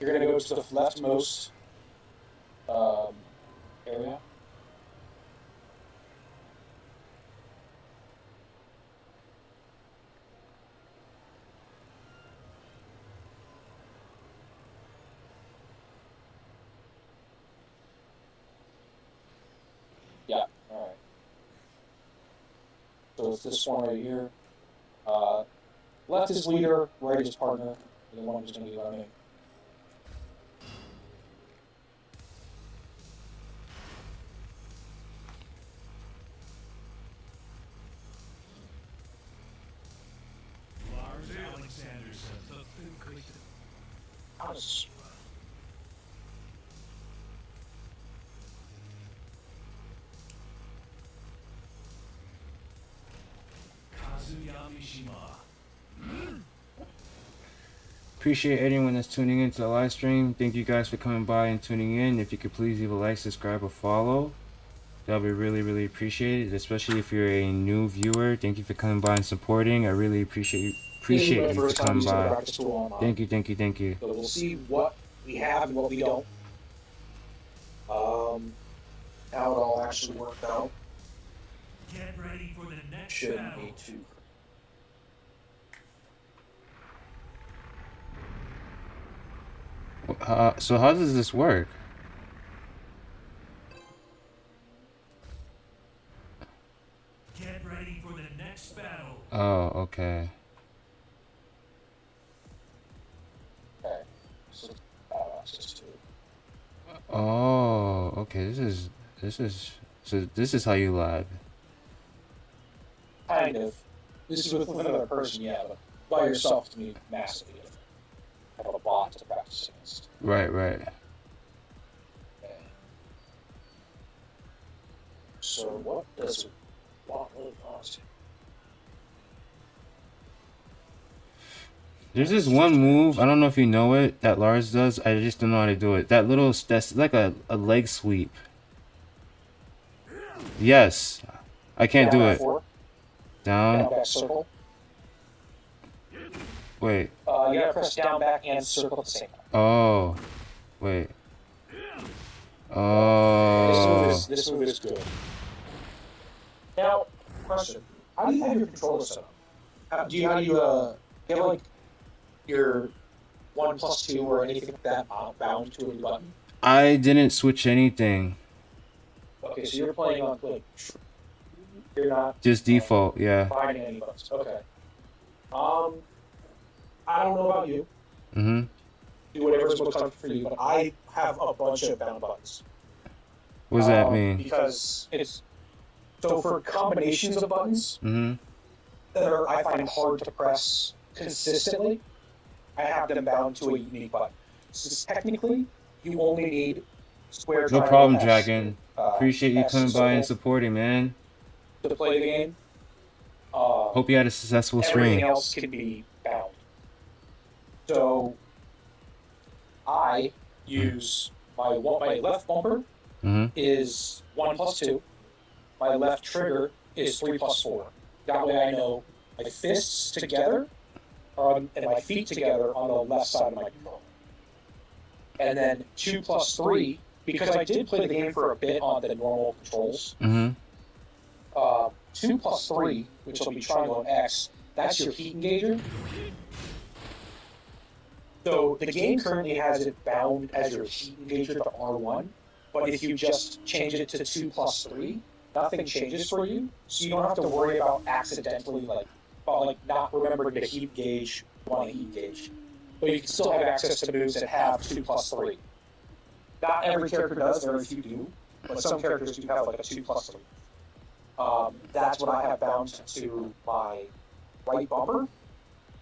you're gonna go to the leftmost area. Yeah. All right. So it's this one right here. Left is leader, right is partner, the one who's going to be learning. honest. Appreciate anyone that's tuning into the live stream. Thank you guys for coming by and tuning in. If you could please leave a like, subscribe, or follow, that would be really appreciated. Especially if you're a new viewer. Thank you for coming by and supporting. I really appreciate you for coming by. Thank you. So we'll see what we have and what we don't. How it all actually worked out. Get ready for the next Shouldn't battle. be too. So how does this work? Get ready for the next battle. Oh, okay. Okay. So, access to it. Oh, okay. This is how you lab. Kind of. This is with another person, yeah, but by yourself to be massively different. I have a bot to practice against. Right. Okay. So what does a bot really cost? There's this one move, I don't know if you know it, that Lars does. I just don't know how to do it. That's like a leg sweep. Yes. I can't do it. Down, Down. back, circle. Wait. You gotta press down, back, and circle at the same time. Oh. Wait. Oh. This move is good. Now, question: how do you have your controller set up? Do you have like your 1+2 or anything like that bound to a button? I didn't switch anything. Okay, so you're playing on like you're not Just default, yeah. finding any buttons. Okay. I don't know about you. Mm-hmm. Do whatever's most comfortable for you, but I have a bunch of bound buttons. What does that mean? Because it's so for combinations of buttons Mm-hmm. that are I find hard to press consistently, I have them bound to a unique button. So technically, you only need square. No triangle, problem, S, Dragon. Appreciate you S, coming by and circle supporting, man. to play the game. Hope you had a successful Everything stream. else can be bound. So I use my left bumper Mm-hmm. is 1+2. My left trigger is 3+4. That way I know my fists together and my feet together on the left side of my controller. And then 2+3, because I did play the game for a bit on the normal controls. Mm-hmm. 2+3, which will be triangle and X, that's your heat engager. So the game currently has it bound as your heat engager to R1, but if you just change it to 2+3, nothing changes for you, so you don't have to worry about accidentally not remembering to heat gauge one heat gauge. But you can still have access to moves that have 2+3. Not every character does, very few do, but some characters do have like a 2+3. That's what I have bound to my right bumper,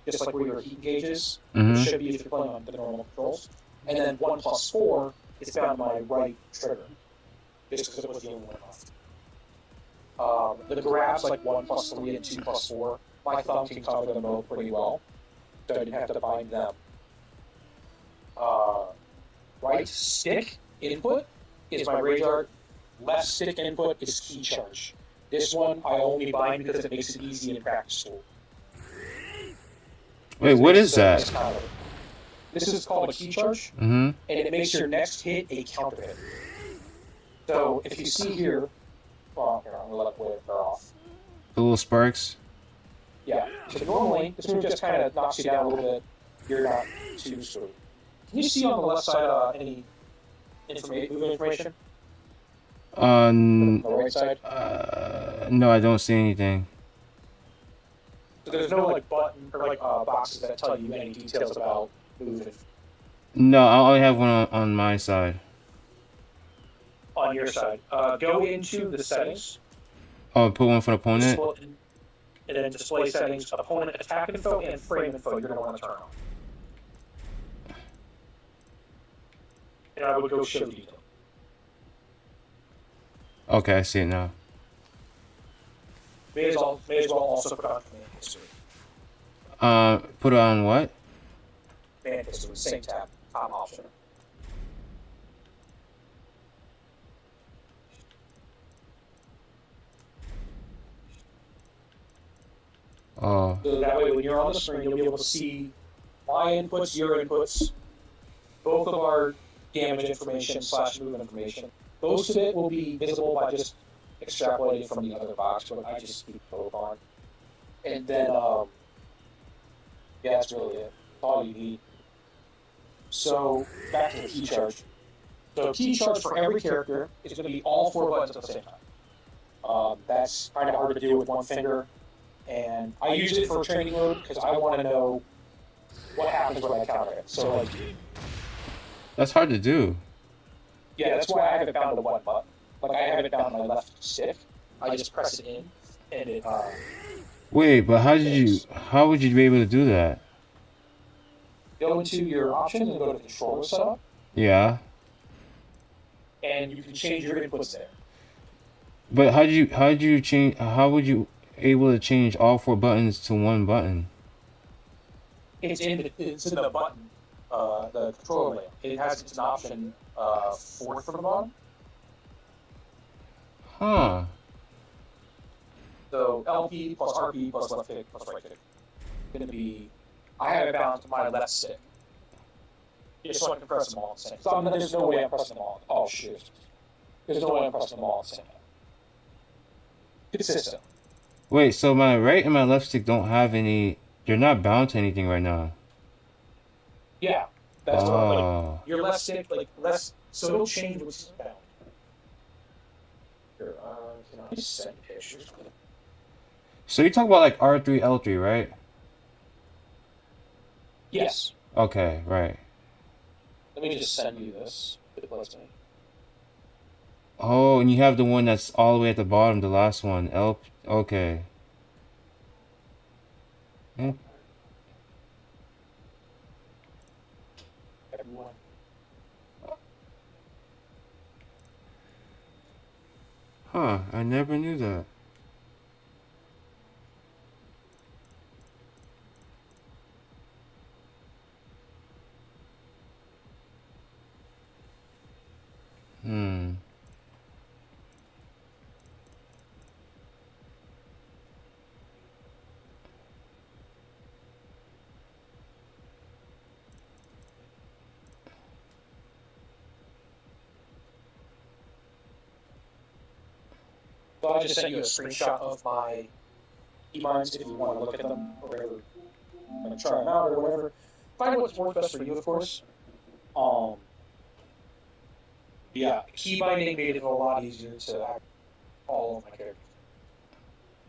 just like where your heat gauges Mm-hmm. should be if you're playing on the normal controls. And then 1+4 is bound to my right trigger, just because it was the only one left. The grabs like 1+3 and 2+4, my thumb can cover them both pretty well, so I didn't have to bind them. Right stick input is my rage art. Left stick input is key charge. This one I only bind because it makes it easy in practice tool. Wait, what is that? This is called a key charge, Mm-hmm. and it makes your next hit a counter hit. So if you see here, well, here, I'm gonna let it wear off. The little sparks. Yeah. So normally this move just kind of knocks you down a little bit. You're not too screwed. Can you see on the left side any movement information? On the right side? No, I don't see anything. So there's no like button or like boxes that tell you any details about movement No, I only have one on my side. on your side. Go into the settings. Oh, put one for the opponent? And then display settings, opponent attack info, and frame info you're going to want to turn on. and I would go show detail. Okay, I see it now. May as well also put on command history. Put it on what? Command history, same tab, top option. Oh. So that way, when you're on the screen, you'll be able to see my inputs, your inputs, both of our damage information / movement information. Most of it will be visible by just extrapolating from the other box, but I just keep both on. And then, yeah, that's really it. That's all you need. So, back to the key charge. So, key charge for every character is going to be all 4 buttons at the same time. That's kind of hard to do with one finger. And I use it for training mode because I want to know what happens when I counter it. So, like, That's hard to do. yeah, that's why I have it bound to one button. Like, I have it bound to my left stick. I just press it in, and it, Wait, but how would you be able to do that? go into your options and go to controller setup, Yeah. and you can change your inputs there. But how would you able to change all 4 buttons to one button? It's in the button, the controller layout. It's an option, 4th from the bottom. Huh. So LP plus RP plus left click plus right click. It's gonna be, I have it bound to my left stick. Just so I can press them all at the same time. So there's no way I'm pressing them all. Oh shit. There's no way I'm pressing them all at the same time. Consistent. Wait, so my right and my left stick don't have any. They're not bound to anything right now. Yeah. That's what I'm like. Oh. Your left stick, like less, so it'll change what's bound. Here, can I send pictures? So you talk about like R3, L3, right? Yes. Okay, right. Let me just send you this. It lets me. Oh, and you have the one that's all the way at the bottom, the last one. Okay. Hmm. Everyone. Huh, I never knew that. Hmm. So I just sent you a screenshot of my keybinds if you want to look at them or whatever. Like try them out or whatever. Find what's works best for you, of course. Yeah, key binding made it a lot easier to act all of my characters.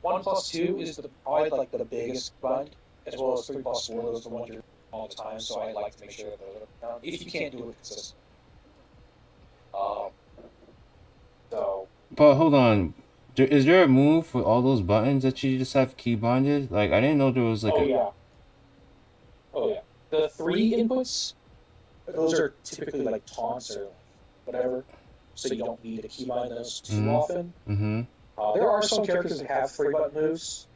1+2 is probably like the biggest bind, as well as 3+4. Those are the ones you're all the time. So I like to make sure that those are down if you can't do it consistently. So. But hold on. Is there a move for all those buttons that you just have key binded? Like, I didn't know there was like Oh yeah. The 3 inputs, those are typically like taunts or whatever, so you don't need to keybind those too often. Mm-hmm. There are some characters that have 3-button moves.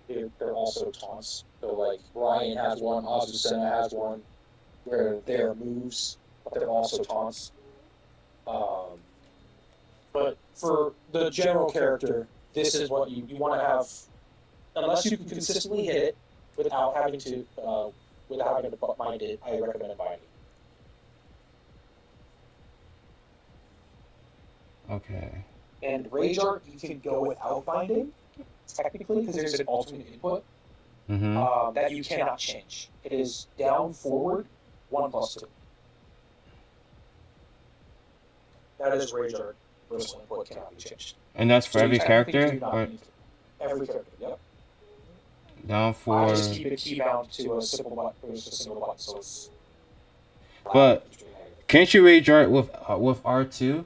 They're also taunts. So like Ryan has one, Azucena has one, where they're moves, but they're also taunts. But for the general character, this is what you want to have. Unless you can consistently hit it without having to bind it, I recommend binding. Okay. And Rage Art, you can go without binding, technically, because there's an alternate input that you cannot change. It is down, forward, 1+2. That is Rage Art. Personal input cannot be changed. And that's for So every you technically character? do not Or need to. Every character, yep. down I for. just keep it key bound to a simple button, or just a single button, so it's. But can't you rage art with R2?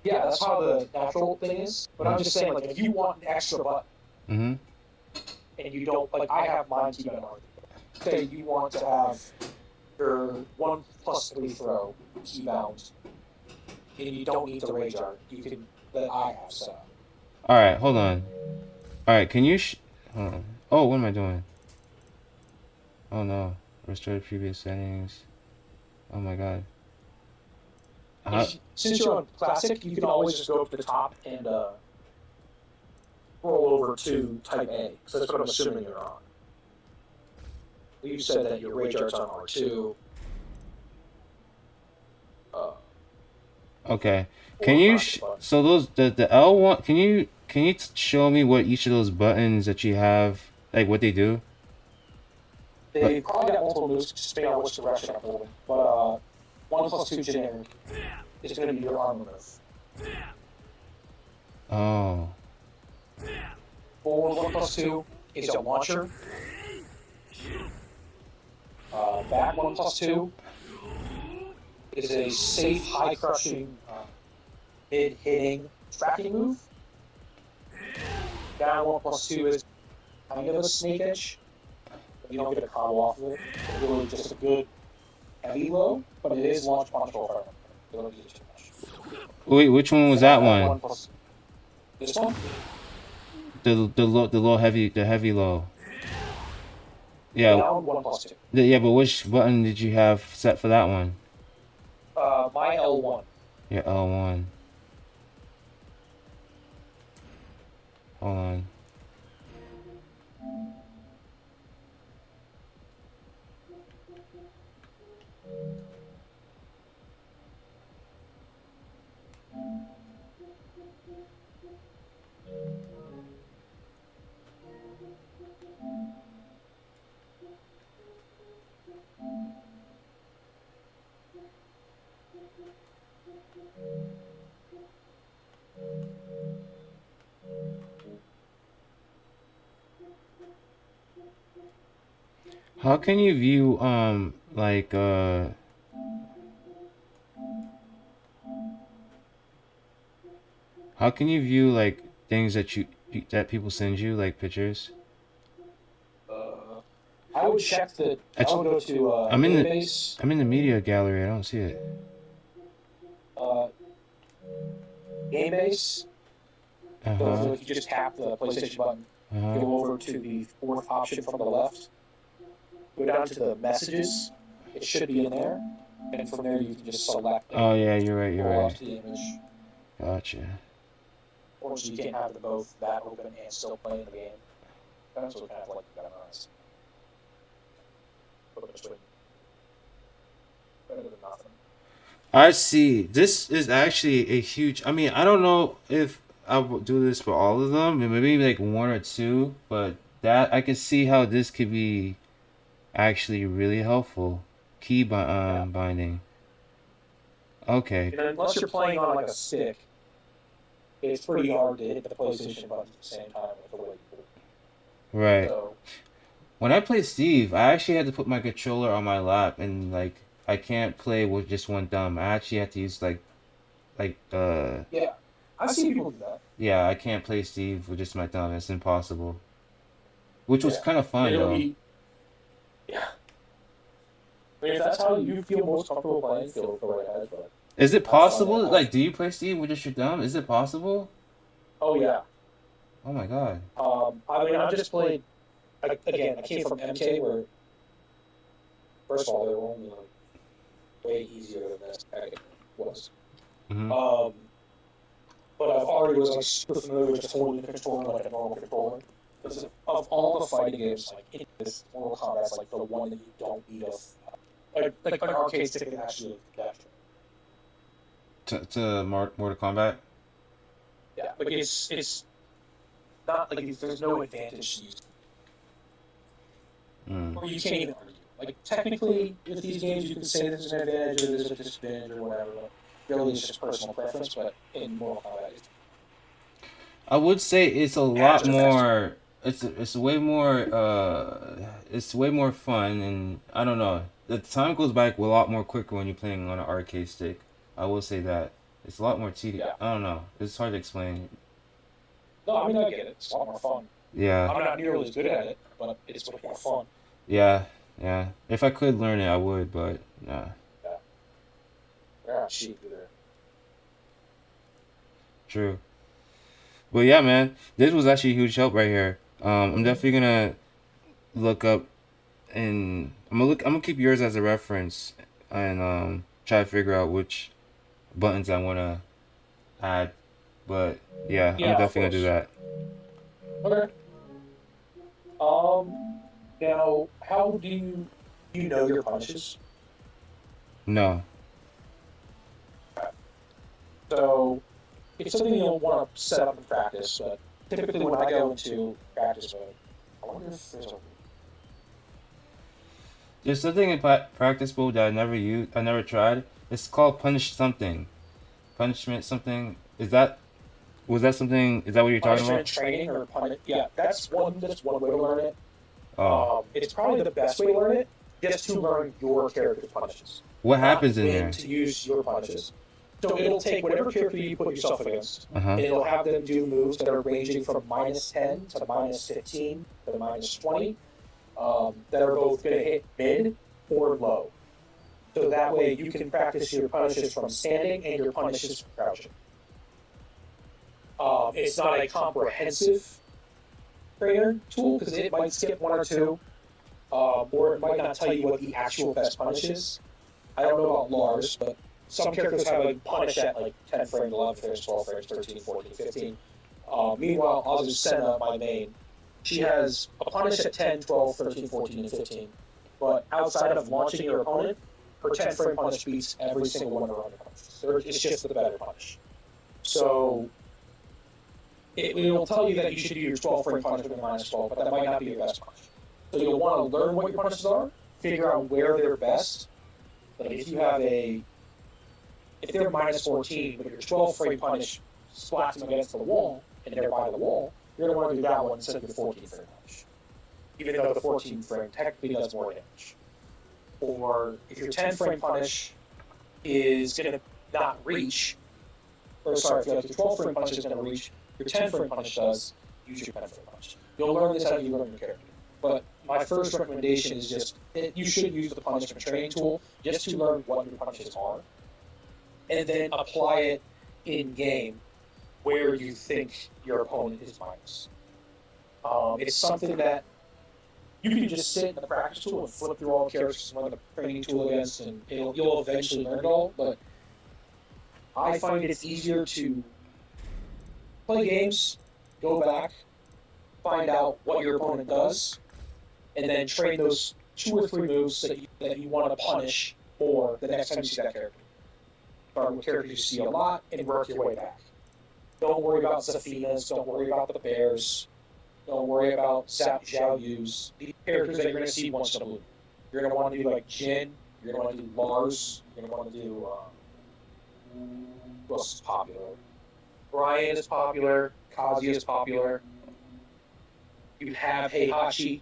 Yeah, that's how the natural thing is. But I'm just saying, like, if you want an extra button, and you don't, like, I have mine keybound R. Say you want to have your 1+3 throw keybound, and you don't need the rage art. You can that I have set up. All right, hold on. All right, can you? Hold on. Oh, what am I doing? Oh no, restore the previous settings. Oh my god. Since you're on classic, you can always just go up to the top and roll over to type A. So that's what I'm assuming you're on. You said that your rage art's on R2. Okay. Can you? So those the L1. Can you show me what each of those buttons that you have, like what they do? They probably got multiple moves depending on which direction I'm holding. But 1+2 generic is going to be your armor move. Oh. Forward 1+2 is a launcher. Back 1+2 is a safe, high crushing, mid hitting tracking move. Down 1+2 is kind of a snake edge. You don't get a combo off of it. It's really just a good heavy low, but it is launch punchable. You don't use it too much. Wait, which one was that one? This one? The heavy low. Yeah. Down 1+2. Yeah, but which button did you have set for that one? My L1. Yeah, L1. Hold on. How can you view like how can you view like things that that people send you, like pictures? I would check the. I would go to I'm in database. I'm in the media gallery. I don't see it. Game base. So if you just tap the PlayStation button, go over to the fourth option from the left. Go down to the messages. It should be in there, and from there you can just select. Oh yeah, you're right. You're right. The image. Gotcha. Or so you can't have both that open and still playing the game. That's what kind of like you got nice. Better than nothing. I see. This is actually a huge. I mean, I don't know if I will do this for all of them. Maybe like one or two, but that I can see how this could be actually really helpful. Key binding. Okay. And unless you're playing on like a stick, it's pretty hard to hit the PlayStation button at the same time with the way you do. Right. So, when I played Steve, I actually had to put my controller on my lap, and like I can't play with just one thumb. I actually have to use like yeah, I've seen people do that. Yeah, I can't play Steve with just my thumb. It's impossible. Which was kind of fun though. Yeah. I mean, if that's how you feel most comfortable playing, go right ahead. But is it possible? Like, do you play Steve with just your thumb? Is it possible? Oh yeah. Oh my god. I mean, I just played. Again, I came from MK where, first of all, they were only like way easier than this Tekken was. Mm-hmm. But I've already was like super familiar with just holding the controller like a normal controller. Because of all the fighting games, like in this Mortal Kombat's like the one that you don't need like an arcade stick can actually capture. To Mortal Kombat. Yeah, like it's not like there's no advantage to use. Or you can't even argue. Like technically, with these games, you can say this is an advantage or this is a disadvantage or whatever. But really, it's just personal preference. But in Mortal Kombat, I would say it's a lot more. It's way more. It's way more fun, and I don't know. The time goes by a lot more quicker when you're playing on an arcade stick. I will say that it's a lot more tedious. Yeah. I don't know. It's hard to explain. No, I mean I get it. It's a lot more fun. Yeah. I'm not nearly as good at it, but it's much more fun. Yeah, yeah. If I could learn it, I would, but nah. Yeah. not cheap either. True. But yeah, man, this was actually a huge help right here. I'm definitely gonna look up and I'm gonna keep yours as a reference and try to figure out which buttons I wanna add. But yeah, I'm Yeah, of definitely gonna do course. that. Okay. Now, how do you know your punishes? No. So it's something you'll want to set up in practice, but typically when I go into practice mode, I wonder if there's a There's something in practice mode that I never tried. It's called punish something. Punishment something. Is that what you're talking punishment about? training or punish. Yeah, that's one way to learn it. Oh. It's probably the best way to learn it, just to learn your character's punishes, What not happens in when there? to use your punishes. So it'll take whatever character you put yourself against, Uh-huh. and it'll have them do moves that are ranging from -10 to -15 to -20, that are both going to hit mid or low. So that way you can practice your punishes from standing and your punishes from crouching. It's not a comprehensive trainer tool because it might skip one or two, or it might not tell you what the actual best punish is. I don't know about Lars, but some characters have a punish at like 10 frames, 11 frames, 12 frames, 13, 14, 15. Meanwhile, Azucena, my main, she has a punish at 10, 12, 13, 14, and 15. But outside of launching your opponent, her 10 frame punish beats every single one of her other punishes. It's just the better punish. So it'll tell you that you should do your 12 frame punish with a -12, but that might not be your best punish. So you'll want to learn what your punishes are, figure out where they're best. Like if you have if they're -14, but your 12 frame punish splats them against the wall, and they're by the wall, you're going to want to do that one instead of your 14 frame punish. Even though the 14 frame technically does more damage. Or if your 10 frame punish is going to not reach, or sorry, if your 12 frame punish is going to reach, your 10 frame punish does, use your 10 frame punish. You'll learn this as you learn your character. But my first recommendation is just you should use the punishment training tool just to learn what your punishes are, and then apply it in game where you think your opponent is minus. It's something that you can just sit in the practice tool and flip through all the characters and run the training tool against, and you'll eventually learn it all. But I find it's easier to play games, go back, find out what your opponent does, and then train those 2 or 3 moves that you want to punish for the next time you see that character. Start with characters you see a lot and work your way back. Don't worry about Zafinas, don't worry about the Bears, don't worry about Xiao Yu's. These characters that you're going to see once in a blue. You're going to want to do like Jin, you're going to want to do Lars, you're going to want to do, who else is popular? Brian is popular, Kazuya is popular. You have Heihachi.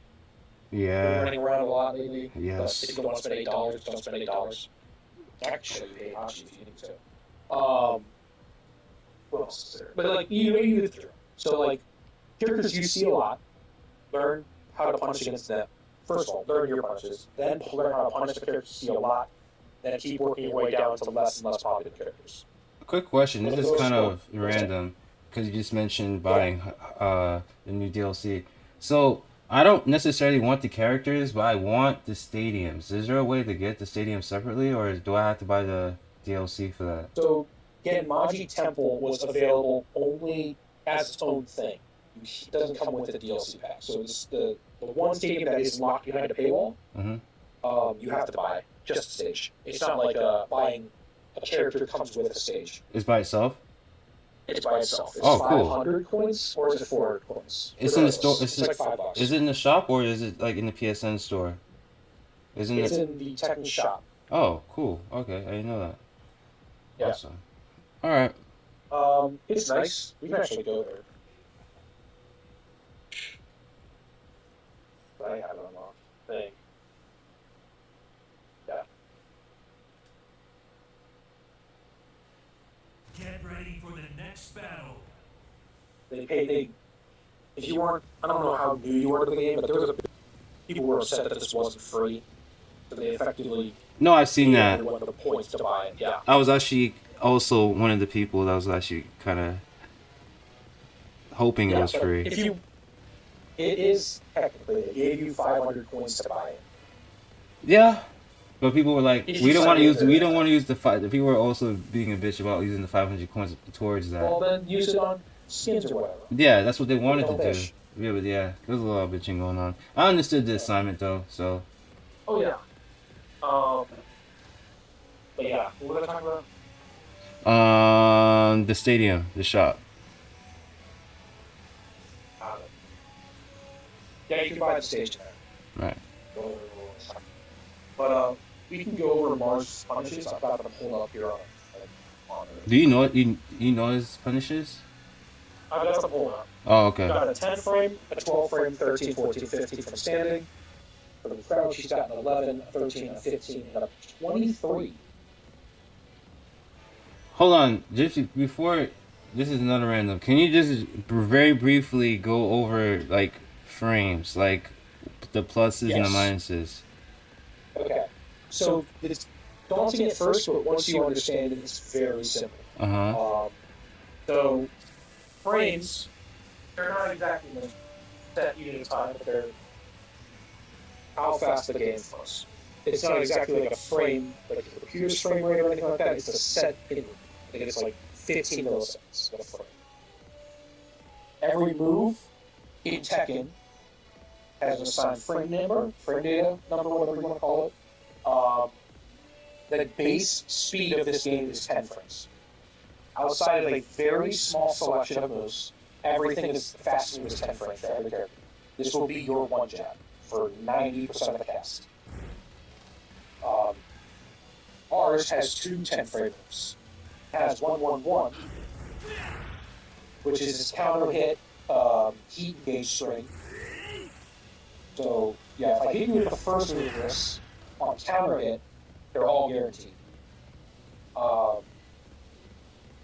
Been Yeah. running around a lot lately. Yes. But if you don't want to spend $8, don't spend $8. I can show you Heihachi if you need to. What else is there? But like you through. So like characters you see a lot, learn how to punish against them. First of all, learn your punishes. Then learn how to punish the characters you see a lot. Then keep working your way down to less and less popular characters. Quick question. This is kind of random because you just mentioned buying the new DLC. So I don't necessarily want the characters, but I want the stadiums. Is there a way to get the stadiums separately, or do I have to buy the DLC for that? So Genmaji Temple was available only as its own thing. It doesn't come with the DLC pack. So it's the one stadium that is locked behind a paywall. Mm-hmm. You have to buy just a stage. It's not like buying a character that comes with a stage. It's by itself? It's by itself. It's Oh, cool. 500 coins, or is it 400 coins? It's in the store. It's like $5. Is it in the shop, or is it like in the PSN store? It's in the Tekken shop. Oh, cool. Okay, I didn't know that. Yeah. Awesome. All right. It's nice. We can actually go there. I have it unlocked. Thing. Yeah. Get ready for the next battle. If you weren't, I don't know how new you were to the game, but there was people were upset that this wasn't free. So they effectively No, I've seen You that. only want the points to buy it. Yeah. I was actually also one of the people that was actually kind of hoping it Yeah, was but free. if you, it is technically, they gave you 500 coins to buy it. Yeah, but people were like, If we you don't sign want to use, with we it, don't want to use the five. The people were also being a bitch about using the 500 coins towards that. well, then use it on skins or whatever. Yeah, that's what they wanted to Don't do. fish. Yeah, but yeah, there was a lot of bitching going on. I understood the assignment though, so. Oh, yeah. Um, but yeah, what was I talking about? The stadium, the shop. Uh, yeah, you can buy the stage there. Right. But we can go over Mars punishes. I've got them pulled up here on Do you know it? You know his punishes? I've got them pulled up. Oh, I've okay. got a 10 frame, a 12 frame, 13, 14, 15 from standing. For the crouch, she's got an 11, a 13, a 15, and a 23. Hold on, just before. This is another random. Can you just very briefly go over like frames, like the pluses and the Yes. minuses? Okay. So it's daunting at first, but once you understand it, it's very simple. Uh huh. So frames, they're not exactly the set unit of time, but they're how fast the game flows. It's not exactly like a frame, like a computer's frame rate or anything like that. It's a set in. I think it's like 15 milliseconds of a frame. Every move in Tekken has an assigned frame number, frame data number, whatever you want to call it. The base speed of this game is 10 frames. Outside of a very small selection of moves, everything is the fastest move is 10 frames for every character. This will be your one jab for 90% of the cast. Ours has two 10 frame moves. It has 1-1-1, which is its counter hit, heat gauge string. So, yeah, if I hit you with the first move of this on counter hit, they're all guaranteed.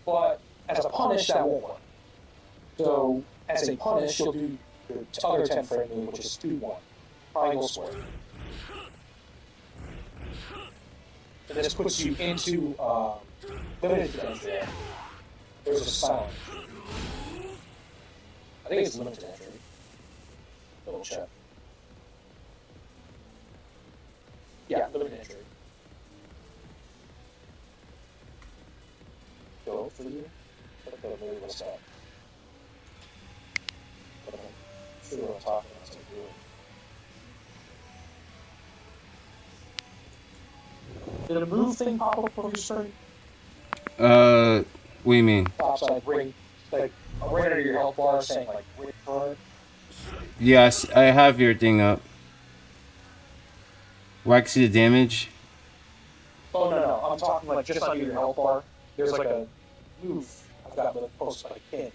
But as a punish, that won't work. So, as a punish, you'll do the other 10 frame move, which is 2-1, triangle square. And this puts you into limited entry. There's a silent. I think it's limited entry. Double check. Yeah, limited entry. Go for you. What the movie was that? See what I'm talking about. Did a move thing pop up on your screen? What do you mean? Pops like ring, like a ring under your health bar saying like ring card. Yes, I have your thing up. Where I can see the damage. Oh no, I'm talking like just under your health bar. There's like a move I've got with a post like pinned.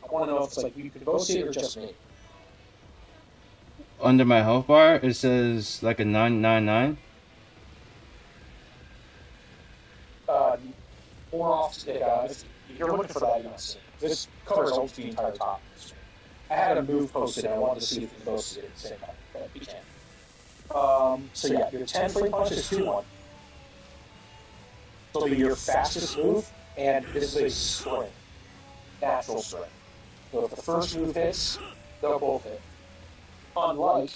I want to know if it's like you can both see it or just me. Under my health bar, it says like a 999. More off stick. If you're looking for that, you must see. This covers almost the entire top. I had a move posted and I wanted to see if you can both see it at the same time, but you can. So yeah, your 10 frame punch is 2-1. So it'll be your fastest move, and this is a string. Natural string. So if the first move hits, they'll both hit. Unlike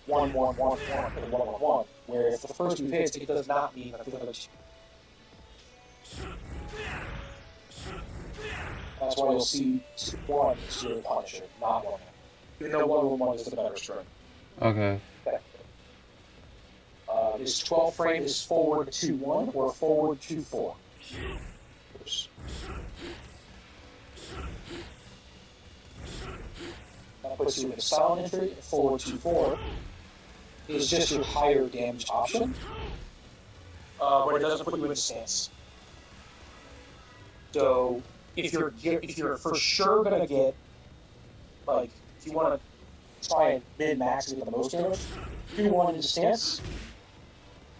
1-1-1-1 and 1-1-1, where if the first move hits, it does not mean that the other two. That's why you'll see 1 is your Punisher, not 1. Even though 1-1-1 is the better string. Okay. This 12 frame is forward 2-1 or forward 2-4. That puts you in a silent entry. Forward 2-4 is just your higher damage option, but it doesn't put you in a stance. So if you're for sure gonna get, like, if you want to try and min max and get the most damage, 2-1 in stance.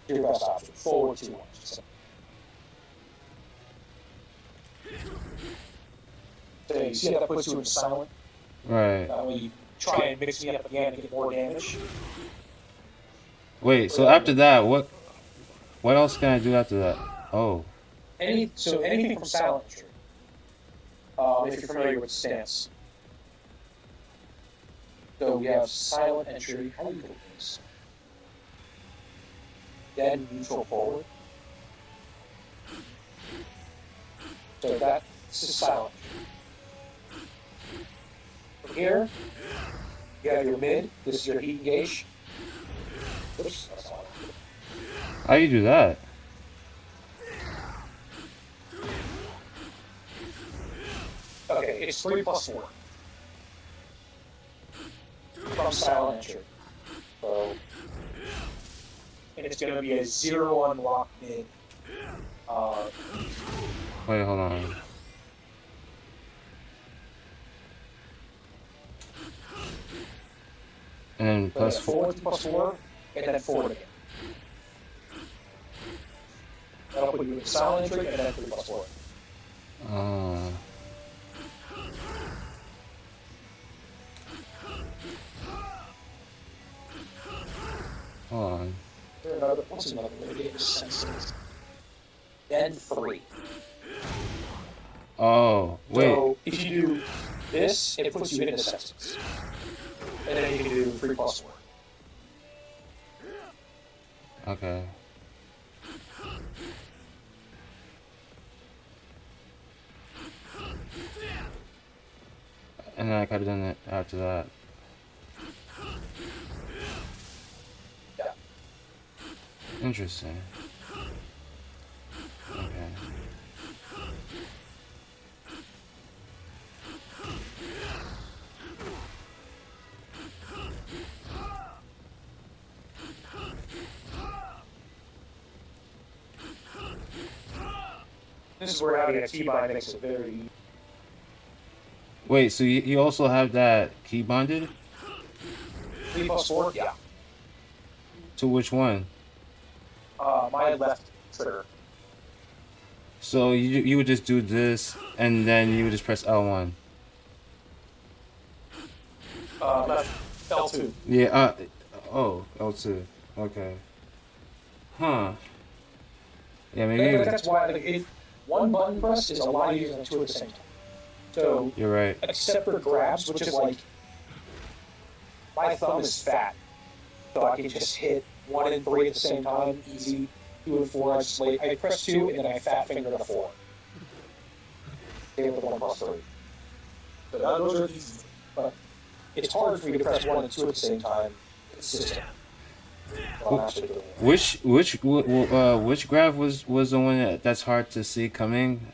Your best option. Forward 2-1. So you see how that puts you in silent? Right. That way you try and mix me up again and get more damage. Wait, so after that, what? What else can I do after that? Oh, Anything from silent entry. If you're familiar with stance. So we have silent entry. How do you put this? Then neutral forward. So that's silent. From here, you have your mid. This is your heat gauge. Oops, that's not it. how do you do that? Okay, it's 3+4. From silent entry. So, and it's going to be a 0 unlock mid. Wait, hold on. And then plus forward 4, and then forward again. That'll put you in silent entry, and then 3+4. Hold on. What's another way to get senses? Then 3. Oh, wait. So if you do this, it puts you into senses. And then you can do 3+4. Okay. And then I could have done it after that. Yeah. Interesting. Okay. This is where having a keybind makes it very easy. Wait, so you also have that key bonded? 3+4? Yeah. To which one? My left trigger. So you would just do this, and then you would just press L1. Left L2. Yeah. Oh, L2. Okay. Huh. Yeah, maybe. That's why one button press is a lot easier than 2 at the same time. So You're right. except for grabs, which is like my thumb is fat, so I can just hit 1 and 3 at the same time, easy. 2 and 4, I press 2 and then I fat finger the 4. Same with the 1+3. So those are easy, but it's hard for you to press 1 and 2 at the same time. Consistent. Which graph was the one that's hard to see coming?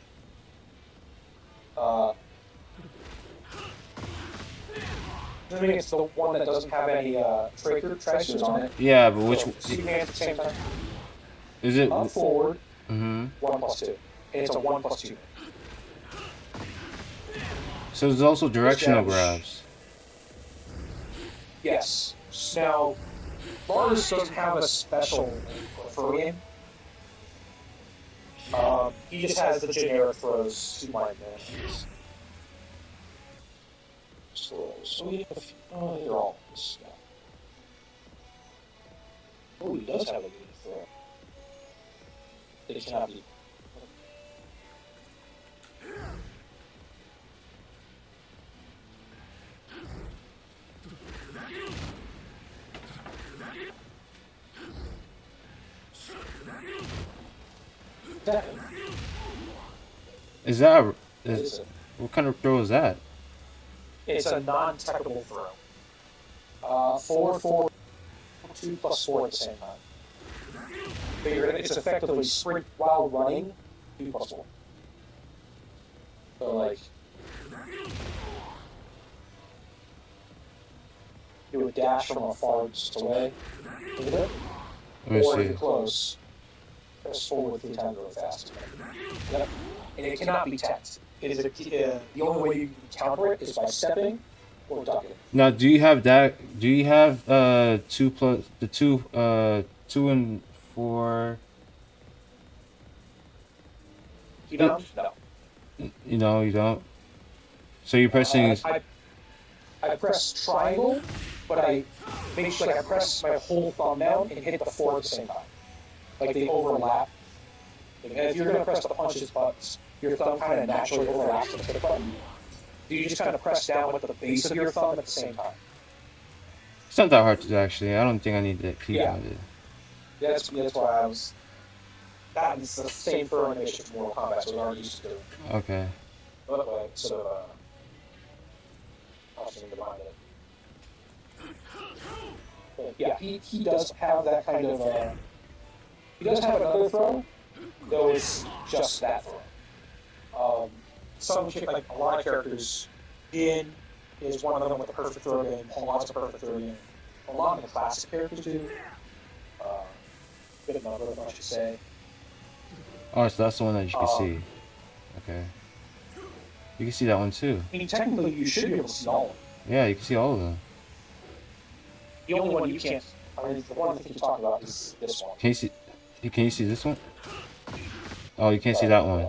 I mean, it's the one that doesn't have any tracers on it. Yeah, but which? So, see hands at the same time. Is it? Up forward. 1+2. 1+2. And it's a 1+2. So there's also directional grabs. Yes. Now, Mars doesn't have a special for him. He just has the generic throws to my advantage. So we have a few. Oh, they're all this stuff. Oh, he does have a good throw. It cannot be. Is that what kind of throw is that? It's a non-technical throw. 4, 4, 2+4 at the same time. But it's effectively sprint while running, 2+4. So like, you would dash from a far distance away, or if you're close, press forward 3 times really fast. Yep. And it cannot be text. It is the only way you can counter it is by stepping or ducking. Now, do you have that? Do you have 2 plus the 2 and 4? You don't? No. You don't. So you're pressing. I press triangle, but I make sure I press my whole thumb down and hit the 4 at the same time. like they overlap. Like, if you're gonna press the punches buttons, your thumb kind of naturally overlaps with the hit button. You just kind of press down with the base of your thumb at the same time. It's not that hard to do, actually. I don't think I need that key Yeah. on it. That's why I was. That is the same throw animation from Mortal Kombat, so we already used to do. Okay. But like, sort of, option to mind it. But yeah, he does have that kind of. He does have another throw, though it's just that throw. Like a lot of characters, Jin is one of them with the perfect throw game. Honla's a perfect throw game. A lot of the classic characters do. Good number of them, I should say. Oh, so that's the one that you can see. Okay. You can see that one too. I mean, technically, you should be able to see all of them. Yeah, you can see all of them. The only one you can't. I mean, the one I think you're talking about is this one. Can you see? Can you see this one? Oh, you can't see that one.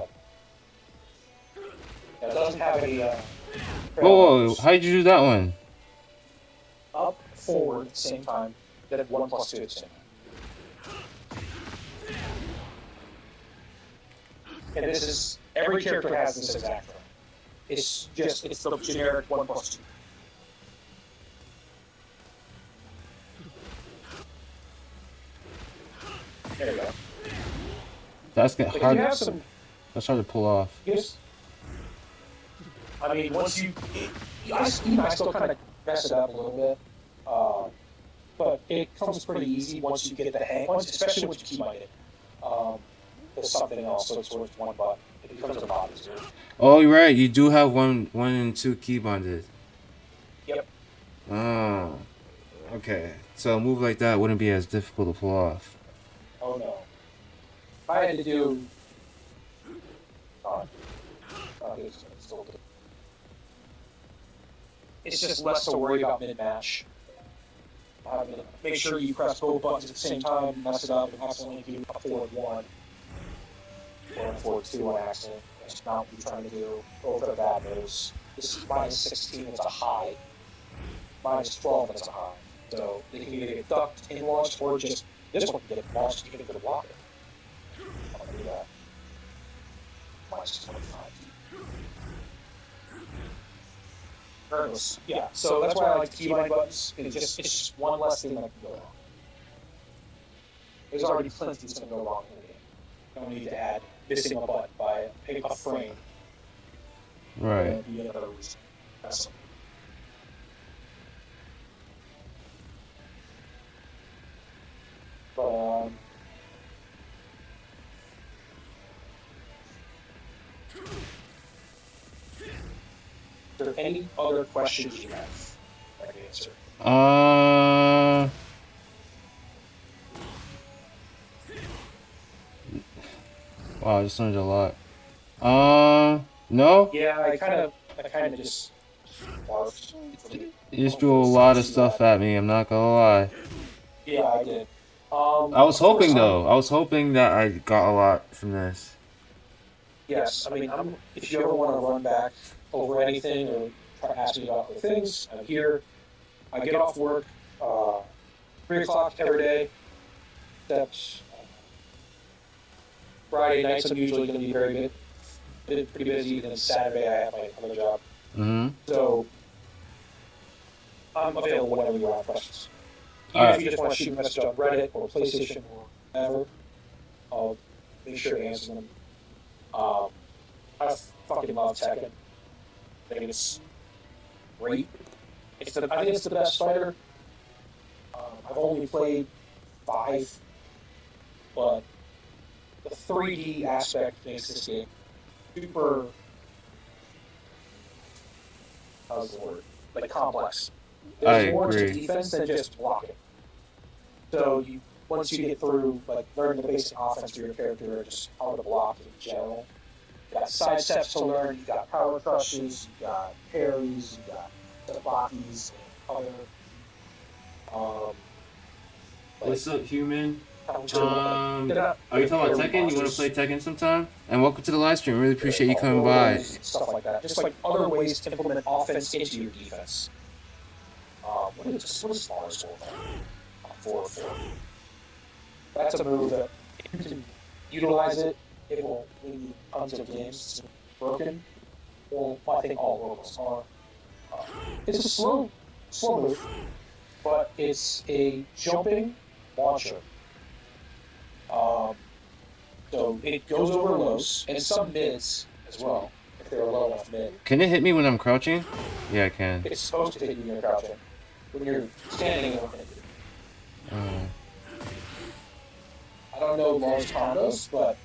Yeah, it doesn't have any. Whoa! How did you do that one? Up, forward at the same time. Then 1 plus 2 at the same time. And this is every character has this exact thing. It's the generic 1 plus 2. There you go. That's Like, hard. you have some. That's hard to pull off. Yes. I mean, once I still kind of mess it up a little bit, but it comes pretty easy once you get the hang. Especially once you keep on it. There's something else, so it's worth one button. It becomes a lot easier. Oh, you're right. You do have one and two key bonded. Yep. Oh. Okay. So a move like that wouldn't be as difficult to pull off. Oh no. If I had to do. It's just less to worry about mid-match. Make sure you press both buttons at the same time, mess it up, and accidentally do a forward 1 or a forward 2 on accident. That's not what you're trying to do. Both are bad moves. This is minus 16, it's a high. Minus 12, it's a high. So they can either get ducked in launched or just this one can get launched even if it block it. I'll do that. Minus 25. Regardless, yeah. So that's why I like the keybind buttons. It's just one less thing that can go wrong. There's already plenty that's going to go wrong in the game. I don't need to add missing a button by a frame. Right. Be another reason. That's but are there any other questions you have I can answer? Wow, I just learned a lot. No? Yeah, I kind of just barfed. You just threw a lot of stuff at me, I'm not gonna lie. Yeah, I did. I was hoping though. I was hoping that I got a lot from this. Yes, I mean, if you ever want to run back over anything or try to ask me about other things, I'm here. I get off work 3 o'clock every day. That's Friday nights. I'm usually going to be pretty busy. Then Saturday I have my other job. Mm-hmm. So I'm available whenever you have questions. Even if you just want to shoot a message on Reddit or PlayStation or whatever, I'll make sure to answer them. I fucking love Tekken. I think it's great. I think it's the best fighter. I've only played 5, but the 3D aspect makes this game super. How's the word? Like complex. There's more to defense than just blocking. So once you get through like learning the basic offense for your character, or just how to block in general, you got side steps to learn. You got power crushes. You got parries. You got tabakis and other. What's up, human? Are you talking They're about Tekken? You want to play Tekken sometime? And welcome to the live stream. Really appreciate you coming by. Stuff like that. Just like other ways to implement offense into your defense. What is smaller sword? 4-4. That's a move that If you can utilize it, it will win you tons of games. It's broken. Well, I think all robots are. It's a slow move, but it's a jumping launcher. Um, so it goes over lows and some mids as well, if they're low enough mid. Can it hit me when I'm crouching? Yeah, I can. It's supposed to hit you when you're crouching. When you're standing, it won't hit you. I don't know large combos, but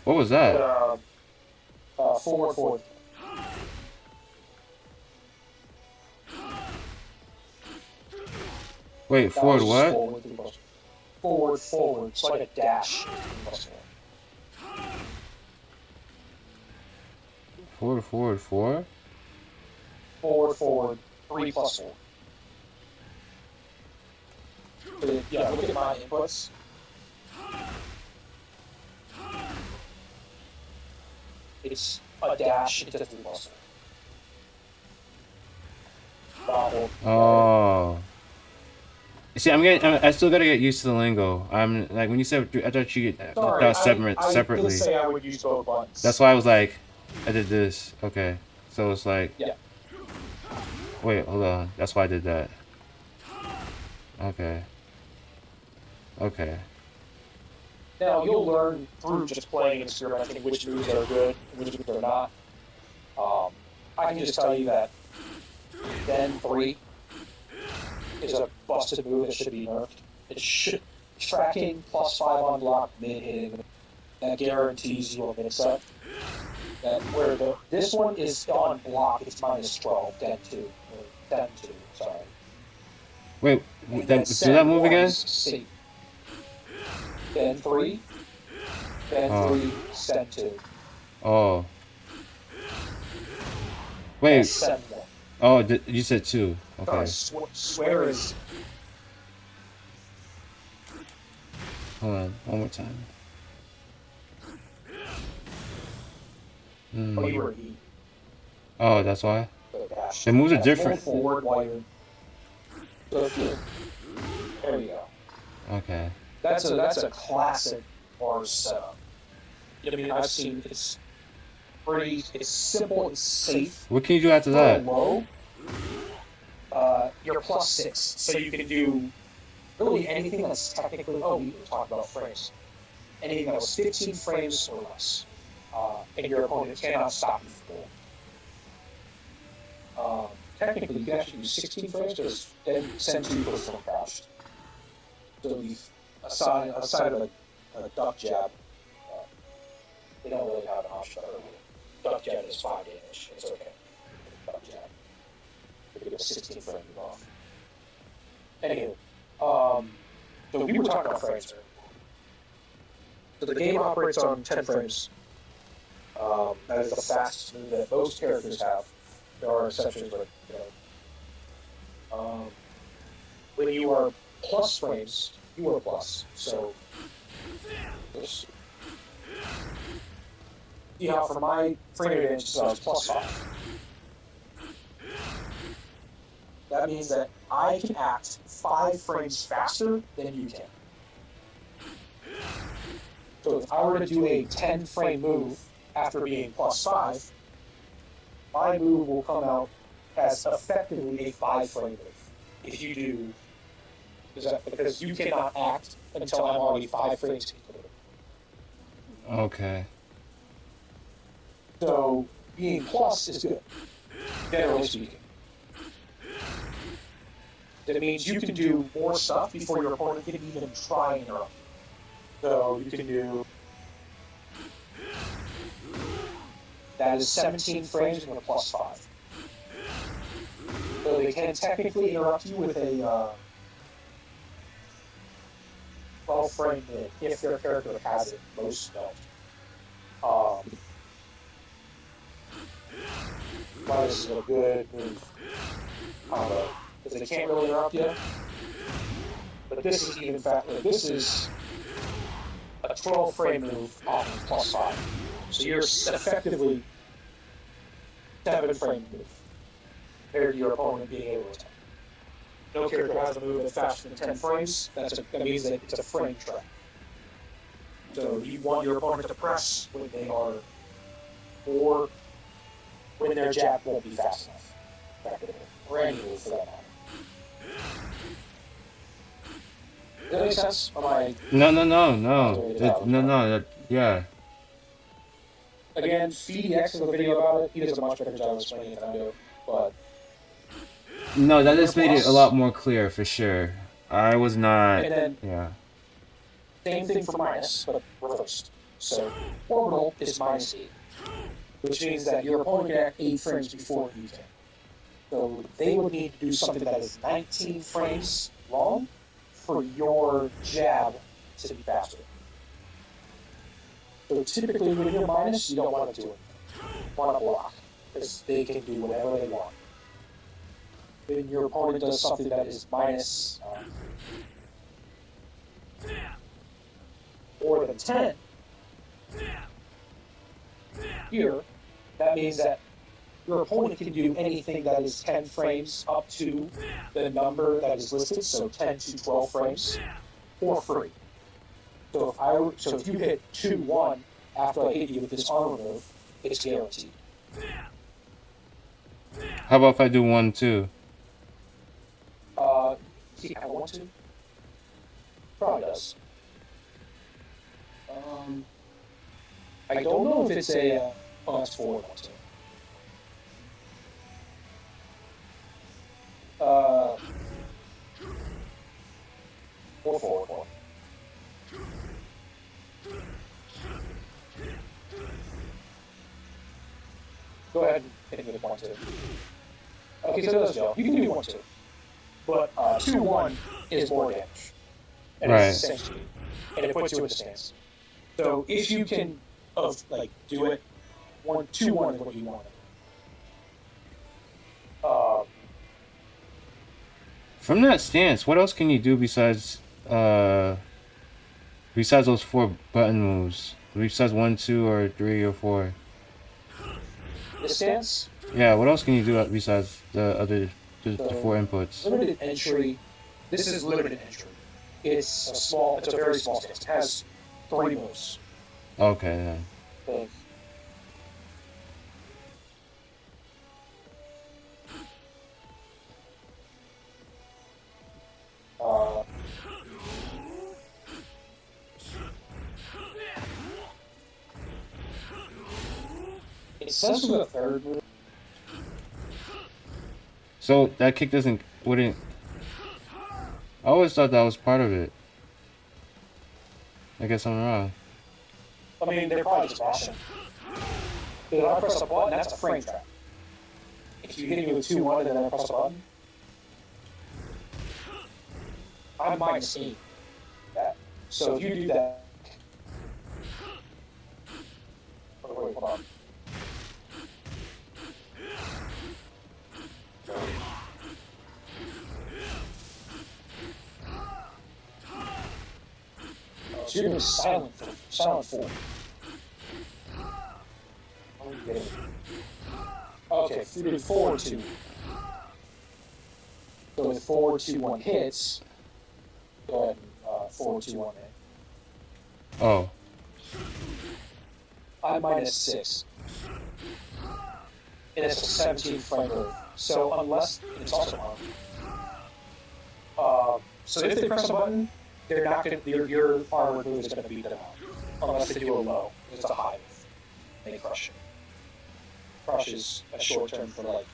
What was that? forward. Wait, forward what? Forward. It's like a dash. Forward, 4? Forward. 3+4. Yeah, look at my inputs. It's a dash into 3+4. Oh. See, I still gotta get used to the lingo. I'm like when you said I thought you separately. I did say I would use both buttons. That's why I was like, I did this. Okay, so it's like. Yeah. Wait, hold on. That's why I did that. Okay. Now you'll learn through just playing and experimenting which moves are good and which moves are not. I can just tell you that then 3 is a busted move that should be nerfed. It should tracking +5 on block, mid hitting. That guarantees you a mix-up. This one is on block, it's -12, then 2. Or then 2, sorry. Wait, do that move again? Safe. Then 3, then 3, send 2. Oh. Wait. Send 1. Oh, you said 2. Okay. Swear is. Hold on, one more time. Oh, you were E. Oh, that's why? Dash. The moves are different. Forward while you're. There you go. Okay. That's a classic bars setup. I mean, I've seen it's simple, it's safe. What can you do after that? Low, you're +6, so you can do really anything that's technically. Oh, we talked about frames. Anything that was 15 frames or less, and your opponent cannot stop you from going. Technically, you can actually use 16 frames, just then send 2 goes from crouched. So the aside of a duck jab, they don't really have an option earlier. Duck jab is 5 damage. It's okay. Duck jab. You get a 16 frame off. Anywho, so we were talking about frames earlier. So the game operates on 10 frames. That is the fastest move that most characters have. There are exceptions, but when you are plus frames, you are plus. So, for my frame advantage, so I was +5. That means that I can act 5 frames faster than you can. So if I were to do a 10 frame move after being +5, my move will come out as effectively a 5 frame move. If you do, because you cannot act until I'm already 5 frames completed. Okay. So being plus is good, generally speaking. That means you can do more stuff before your opponent can even try and interrupt. So you can do. That is 17 frames and a +5. So they can technically interrupt you with a 12 frame mid if their character has it. Most don't. But this is a good move combo because they can't really interrupt you. But this is even faster. This is a 12 frame move off of +5. So you're effectively 7 frame move compared to your opponent being able to attack. no character has a move that's faster than 10 frames, that means that it's a frame trap. So you want your opponent to press when they are, or when their jab won't be fast enough, effectively, or any move for that matter. Does that make sense? Am I? No, no, no, No. yeah. Again, FDX has a video about it. He does a much better job of explaining it than I do. But No, that your just made it a plus, lot more clear for sure. I was not. and then Yeah. same thing for minus, but reversed. So orbital is -8, which means that your opponent can act 8 frames before you can. So they would need to do something that is 19 frames long for your jab to be faster. So typically when you're minus, you don't want to do it. You want to block, because they can do whatever they want. When your opponent does something that is minus more than 10, here, that means that your opponent can do anything that is 10 frames up to the number that is listed, so 10 to 12 frames, for free. So if you hit 2-1 after I hit you with this armor move, it's guaranteed. How about if I do 1-2? See, I want to. Probably does. I don't know if it's a. Oh, that's 4 1 2. Or 4. Go ahead and hit me with 1 2. Okay, so it does go. You can do 1 2. But 2-1 is more damage. And Right. it's the same speed. And it puts you in a stance. So if you can do it, 2-1 is what you want. From that stance, what else can you do besides those 4 button moves? Besides 1, 2, or 3 or 4? The stance? Yeah, what else can you do besides the 4 inputs? Limited entry. This is limited entry. It's a very small stance. It has 3 moves. Okay, then. It says for the 3rd move. So that kick wouldn't. I always thought that was part of it. I guess I'm wrong. I mean, they're probably just mashing. If I press a button, that's a frame trap. If you hit me with 2-1 and then I press a button, I'm -8. That. So if you do that. Oh, wait, hold on. So you're doing silent 4. Okay, if you're doing 4-2. So with 4-2-1 hits, go ahead and 4-2-1 hit. Oh. I'm -6. And it's a 17 frame move. So unless it's also on. So if they press a button, they're not going to. Your armor move is going to beat them out, unless they do a low. It's a high move. They crush it. Crush is a short term for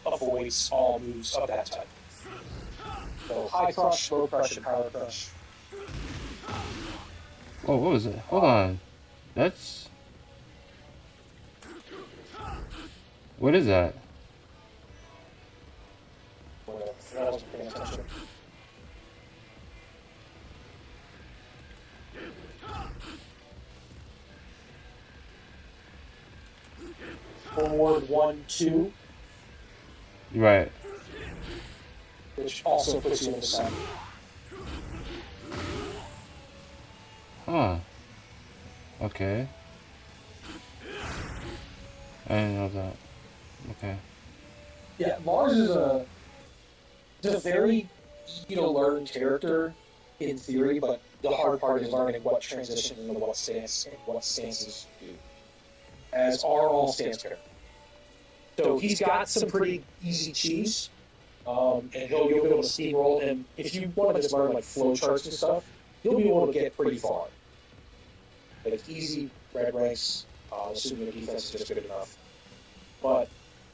avoids all moves of that type. So high crush, low crush, and power crush. Oh, what was it? Hold on. That's. What is that? I wasn't paying attention. Forward 1-2. Right. Which also puts you in the center. Huh. Okay. I didn't know that. Okay. Yeah, Mars is a very easy to learn character in theory, but the hard part is learning what transition into what stance and what stances do, as are all stance characters. So he's got some pretty easy cheese, and you'll be able to steamroll him. If you want to just learn like flow charts and stuff, you'll be able to get pretty far. Like easy red ranks, assuming your defense is just good enough. But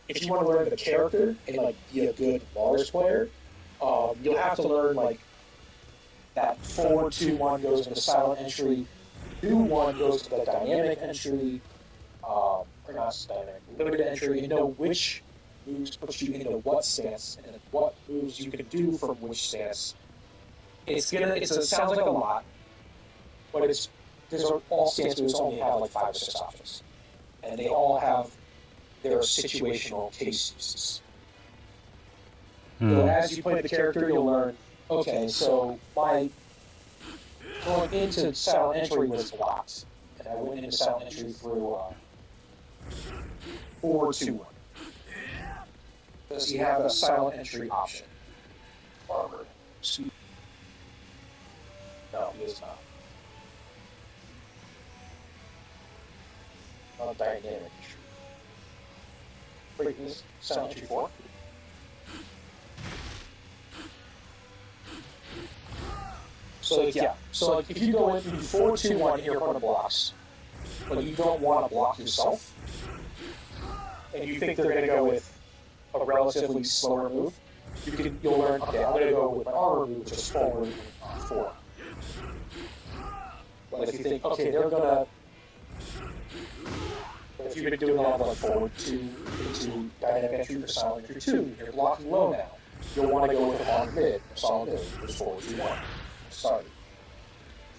if you want to learn the character and like be a good Mars player, you'll have to learn like that 4-2-1 goes into silent entry, 2-1 goes to the dynamic entry, or not dynamic, limited entry, and know which moves put you into what stance and what moves you can do from which stance. It sounds like a lot, but all stance moves only have like 5 or 6 options, and they all have their situational case uses. So as you play the character, you'll learn, okay, so my going into silent entry was blocked, and I went into silent entry through 4-2-1. Does he have a silent entry option? Armor. No, he does not. Dynamic. Wait, is silent entry 4? So yeah, so like if you go in and do 4-2-1 and your opponent blocks, but you don't want to block yourself, and you think they're going to go with a relatively slower move, you'll learn, okay, I'm going to go with my armor move, which is forward 4. But if you think, okay, they're going to, if you've been doing that like forward 2 into dynamic entry or silent entry 2, you're blocking low now, you'll want to go with a on mid, or solid mid, which is 4-2-1. Sorry.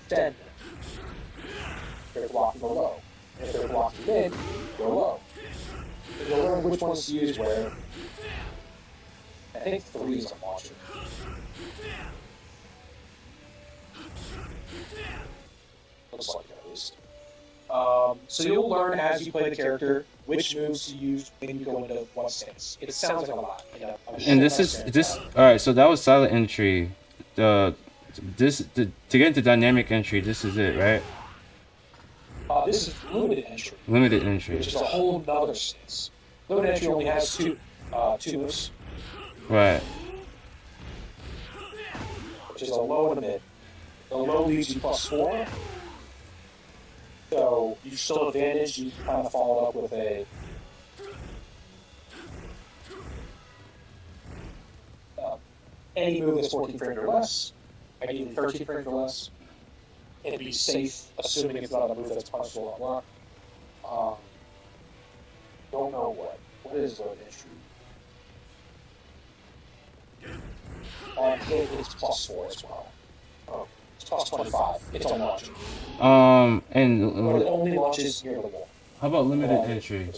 10. They're blocking the low. If they're blocking mid, go low. And you'll learn which ones to use where. I think 3 is a launcher. Looks like it at least. So you'll learn as you play the character which moves to use when you go into one stance. It sounds like a lot. You know, And this. All right, so that was silent entry. To get into dynamic entry, this is it, right? This is limited entry. Limited entry. Which is a whole nother stance. Limited entry only has two moves. Right. Which is a low and a mid. The low leaves you +4. So you still advantage, you kind of follow up with a any move that's 14 frames or less, ideally 13 frames or less, and be safe, assuming it's not a move that's punishable on block. Don't know what is low entry. It's +4 as well. Oh, it's +25. It's on launch. And But it only launches near the wall. how about limited entry?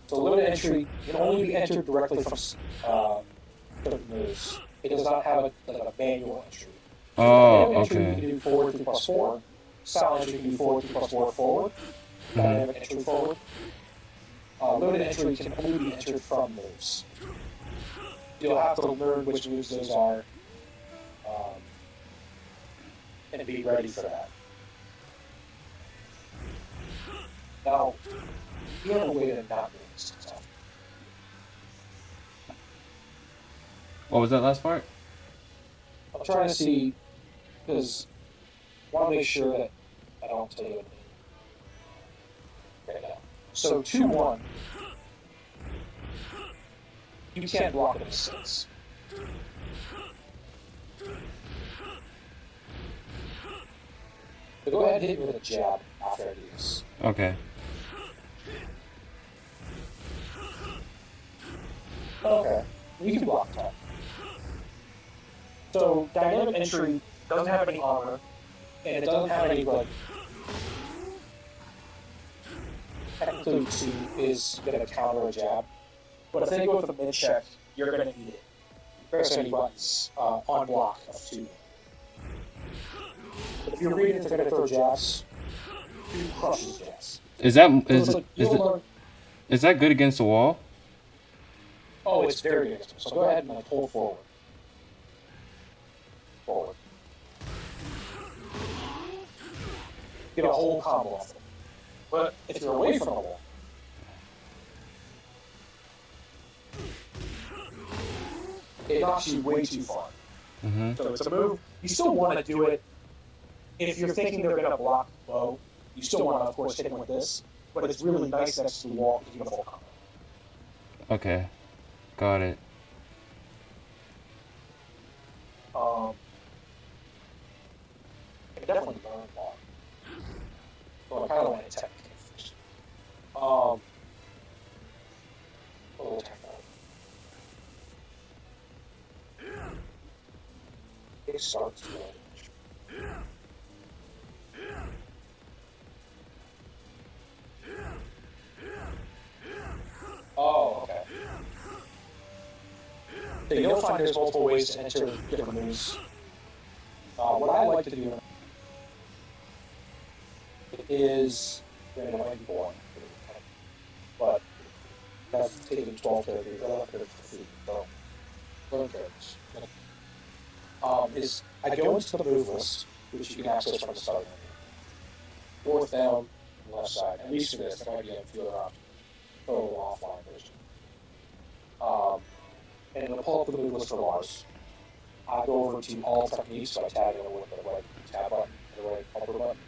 So limited entry can only be entered directly from certain moves. It does not have a manual entry. Oh, Entry you okay. can do forward 3 +4. Silent entry you can do forward 3 +4 forward. Dynamic entry forward. Limited entry can only be entered from moves. You'll have to learn which moves those are, and be ready for that. Now, you have a way to not do this stuff. What was that last part? I'm trying to see, because I want to make sure that I don't tell you anything right now. So 2-1, you can't block it in 6. So go ahead and hit me with a jab after I do this. Okay. Okay, you can block that. So dynamic entry doesn't have any armor, and it doesn't have any like. Technically, C is gonna counter a jab, but if they go with a mid check, you're gonna eat it. Press any buttons on block of 2. But if you're reading they're gonna throw jabs, you crush these jabs. Is that So it's like, is you'll learn, Is that good against the wall? Oh, it's very good. So go ahead and like pull forward. Forward. Get a whole combo off it. But if you're away from the wall, it knocks you way too far. Mm-hmm. So it's a move. You still want to do it. If you're thinking they're going to block low, you still want to, of course, hit them with this. But it's really nice next to the wall to get a full combo. Okay. Got it. It definitely burn long. So I kind of want to attack first. We'll attack that. It starts to damage. Oh, okay. So you'll find there's multiple ways to enter different moves. What I like to do is, it might be boring, but that's taking 12 characters, 11 characters to see, so 11 characters. Is I go into the move list, which you can access from the start menu. Fourth down, left side. At least for this, there might be a few other options. Total offline version. And it'll pull up the move list for Lars. I go over to all techniques, so I tab it with the right tab button, the right upper button.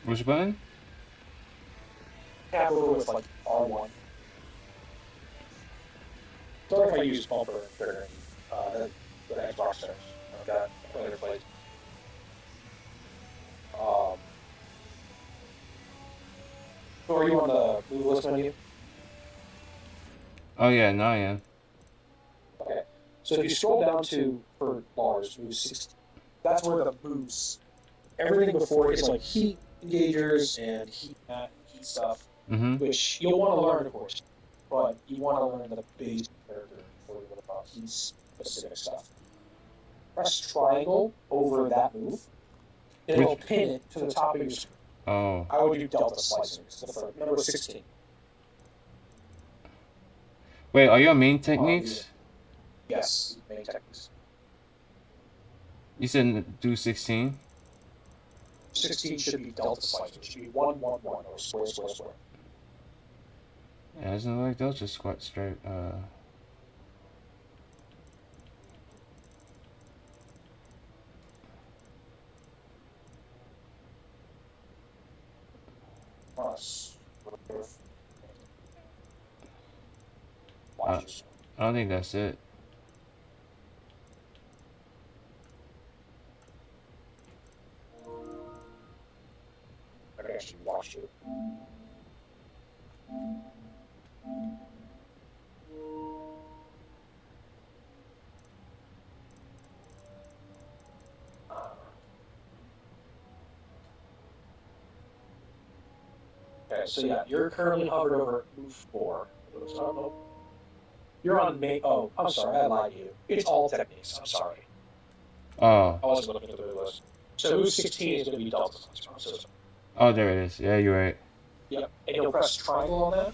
Which button? Tab over with like R1. Sorry if I use bumper and trigger the Xbox search. I've got other plays. So are you on the move list menu? Oh yeah, now I am. Okay. So if you scroll down to, for Lars, move 16, that's where the moves, everything before is like heat engagers and heat stuff, Mm-hmm. which you'll want to learn, of course, but you want to learn the base character before you learn about heat specific stuff. Press triangle over that move, and it'll pin it to the top of your screen. Oh. I would do delta slicing, so the number 16. Wait, are you on main techniques? Yes, main techniques. You said do 16? 16 should be delta slicing. It should be 1, 1, 1, or square, square, square. Yeah, isn't it like they'll just squat straight? Plus. I don't think that's it. I can actually watch it. Okay, so yeah, you're currently hovered over move 4. You're on main. Oh, I'm sorry, I lied to you. It's all techniques. I'm sorry. Oh. I wasn't looking at the move list. So move 16 is going to be delta. Oh, there it is. Yeah, you're right. Yep, and you'll press triangle on that,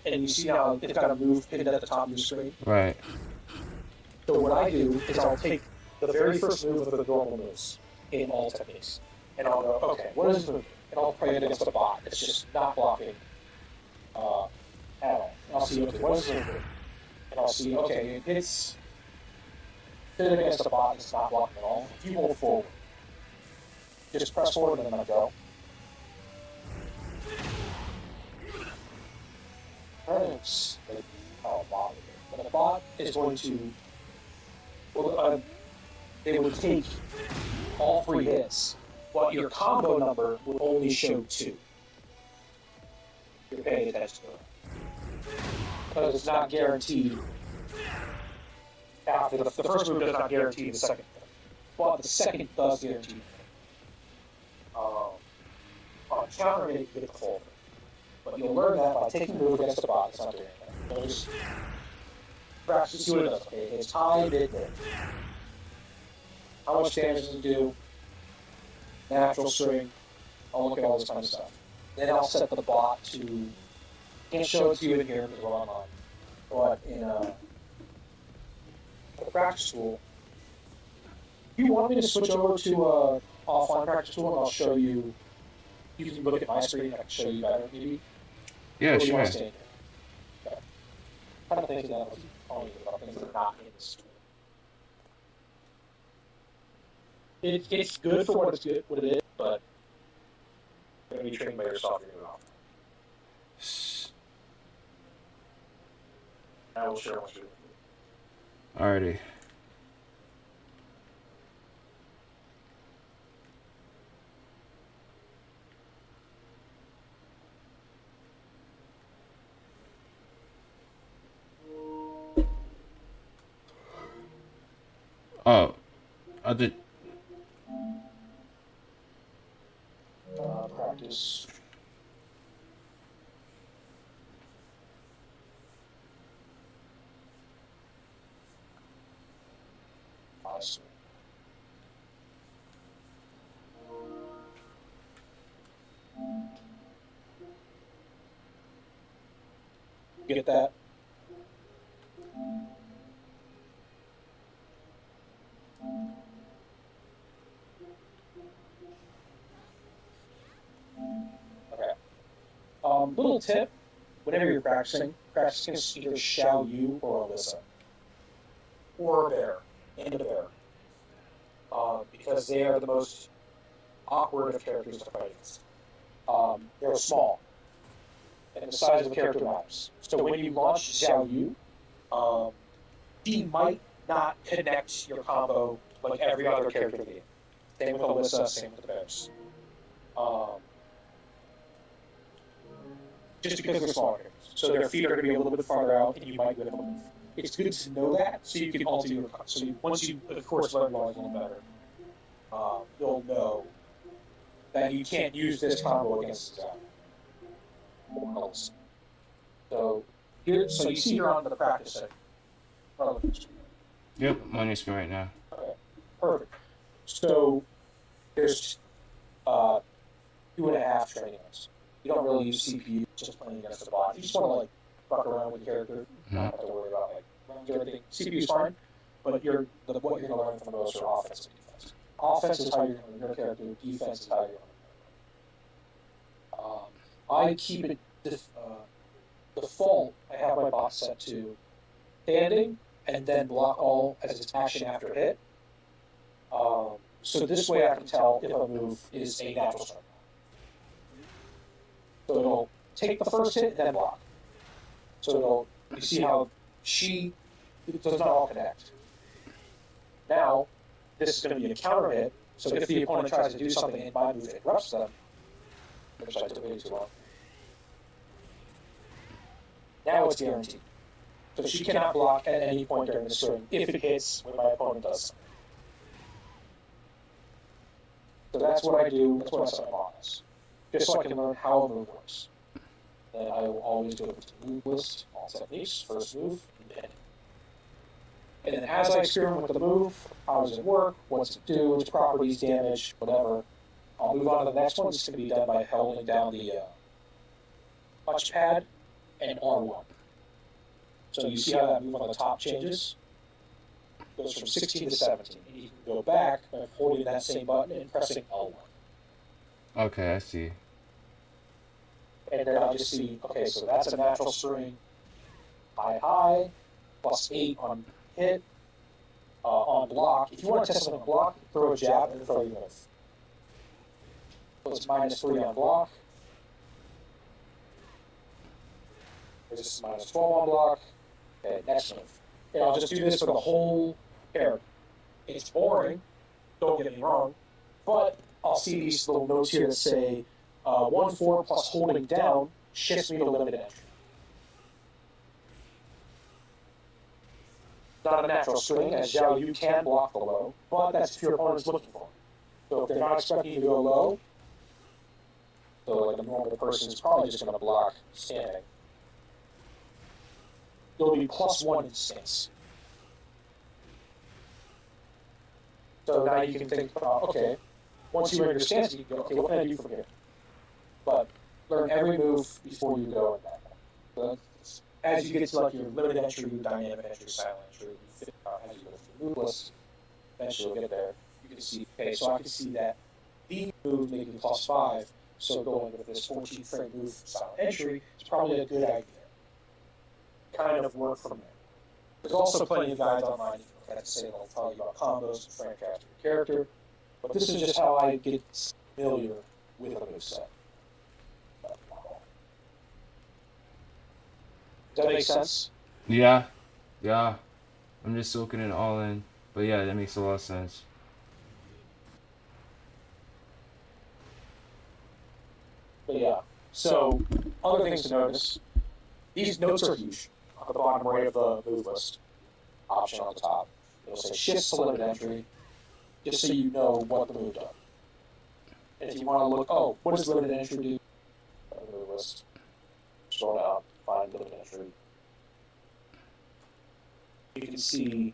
and you see how it's got a move pinned at the top of your screen. Right. So what I do is I'll take the very first move of the normal moves in all techniques, and I'll go, okay, what is this move? And I'll play it against a bot. It's just not blocking at all. And I'll see, okay, what is this move? And I'll see, okay, it's hit it against a bot. It's not blocking at all. If you hold forward, just press forward and then let go. Turns how a bot would do. But a bot is going to, well, they would take all 3 hits, but your combo number would only show 2. You're paying attention to it. Because it's not guaranteed. After the first move does not guarantee the second thing. But the second does guarantee it. On counter, you get the full thing. But you'll learn that by taking the move against the bot. It's not doing anything. You'll just practice, see what it does. Okay, it's high, mid, mid. How much damage does it do? Natural string. I'll look at all this kind of stuff. Then I'll set the bot to. Can't show it to you in here because we're online, but in the practice tool, if you want me to switch over to offline practice tool, and I'll show you. You can look at my screen. I can show you better, maybe. Yeah, Or you want sure. to stay in here? Okay. Kind of thinking that was only about things that are not in this tool. It's good for what it is, but you're gonna be trained by yourself. You're gonna S- I will share my screen. Alrighty. Oh, I did. Practice. Awesome. Get that? Okay. Little tip: whenever you're practicing either Xiao Yu or Alyssa, or a bear, and a bear, because they are the most awkward of characters to fight against. They're small, and the size of the character matters. So when you launch Xiao Yu, he might not connect your combo like every other character in the game. Same with Alyssa, same with the bears. Um, just because they're smaller characters. So their feet are going to be a little bit farther out, and you might be able to move. It's good to know that, so you can alter your. So once you, of course, learn Lars a little better, you'll know that you can't use this combo against Zach or else. So so you see here on the practice setting. Yep, I'm on your screen right now. Okay, perfect. So there's 2.5 training modes. You don't really use CPU just playing against the bot. You just want to like fuck around with the character, not have to worry about like runs or anything. CPU is fine, but what you're going to learn from those are offense and defense. Offense is how you're going to learn your character. Defense is how you're going to learn. I keep it default. I have my bot set to standing and then block all as its action after hit. So this way I can tell if a move is a natural start. So it'll take the first hit and then block. So you see how it does not all connect. Now, this is going to be a counter hit, so if the opponent tries to do something and my move interrupts them, which I took way too long, now it's guaranteed. So she cannot block at any point during the string if it hits when my opponent does something. So that's what I do, that's what I set my bot as. Just so I can learn how a move works. Then I will always go to the move list, all techniques, first move, and pin. And then as I experiment with the move, how does it work, what's it do, its properties, damage, whatever, I'll move on to the next one. It's going to be done by holding down the touchpad and R1. So you see how that move on the top changes? It goes from 16 to 17. And you can go back by holding that same button and pressing L1. Okay, I see. And then I'll just see, okay, so that's a natural string, high, +8 on hit, on block. If you want to test something on block, throw a jab and throw your move. So it's -3 on block. This is -12 on block. Okay, next move. And I'll just do this for the whole character. It's boring, don't get me wrong, but I'll see these little notes here that say 1-4 plus holding down shifts me to limited entry. Not a natural string, as Xiao Yu can block the low, but that's if your opponent's looking for it. So if they're not expecting you to go low, so like a normal person is probably just going to block standing, it'll be +1 in stance. So now you can think, okay, once you understand it, you can go, okay, what can I do from here? But learn every move before you go in that. So as you get to like your limited entry, dynamic entry, silent entry, as you go through the move list, eventually you'll get there. You can see, okay, so I can see that these moves make me +5, so going with this 14 frame move silent entry is probably a good idea. Kind of work from there. There's also plenty of guides online you can look at to say they'll tell you about combos and frame traps for your character, but this is just how I get familiar with a moveset. Does that make sense? Yeah, yeah. I'm just soaking it all in. But yeah, that makes a lot of sense. But yeah. So other things to notice. These notes are huge. On the bottom right of the move list option on the top. It'll say shifts to limited entry, just so you know what the move does. And if you want to look, oh, what does limited entry do? On the move list. Scroll down, find limited entry. You can see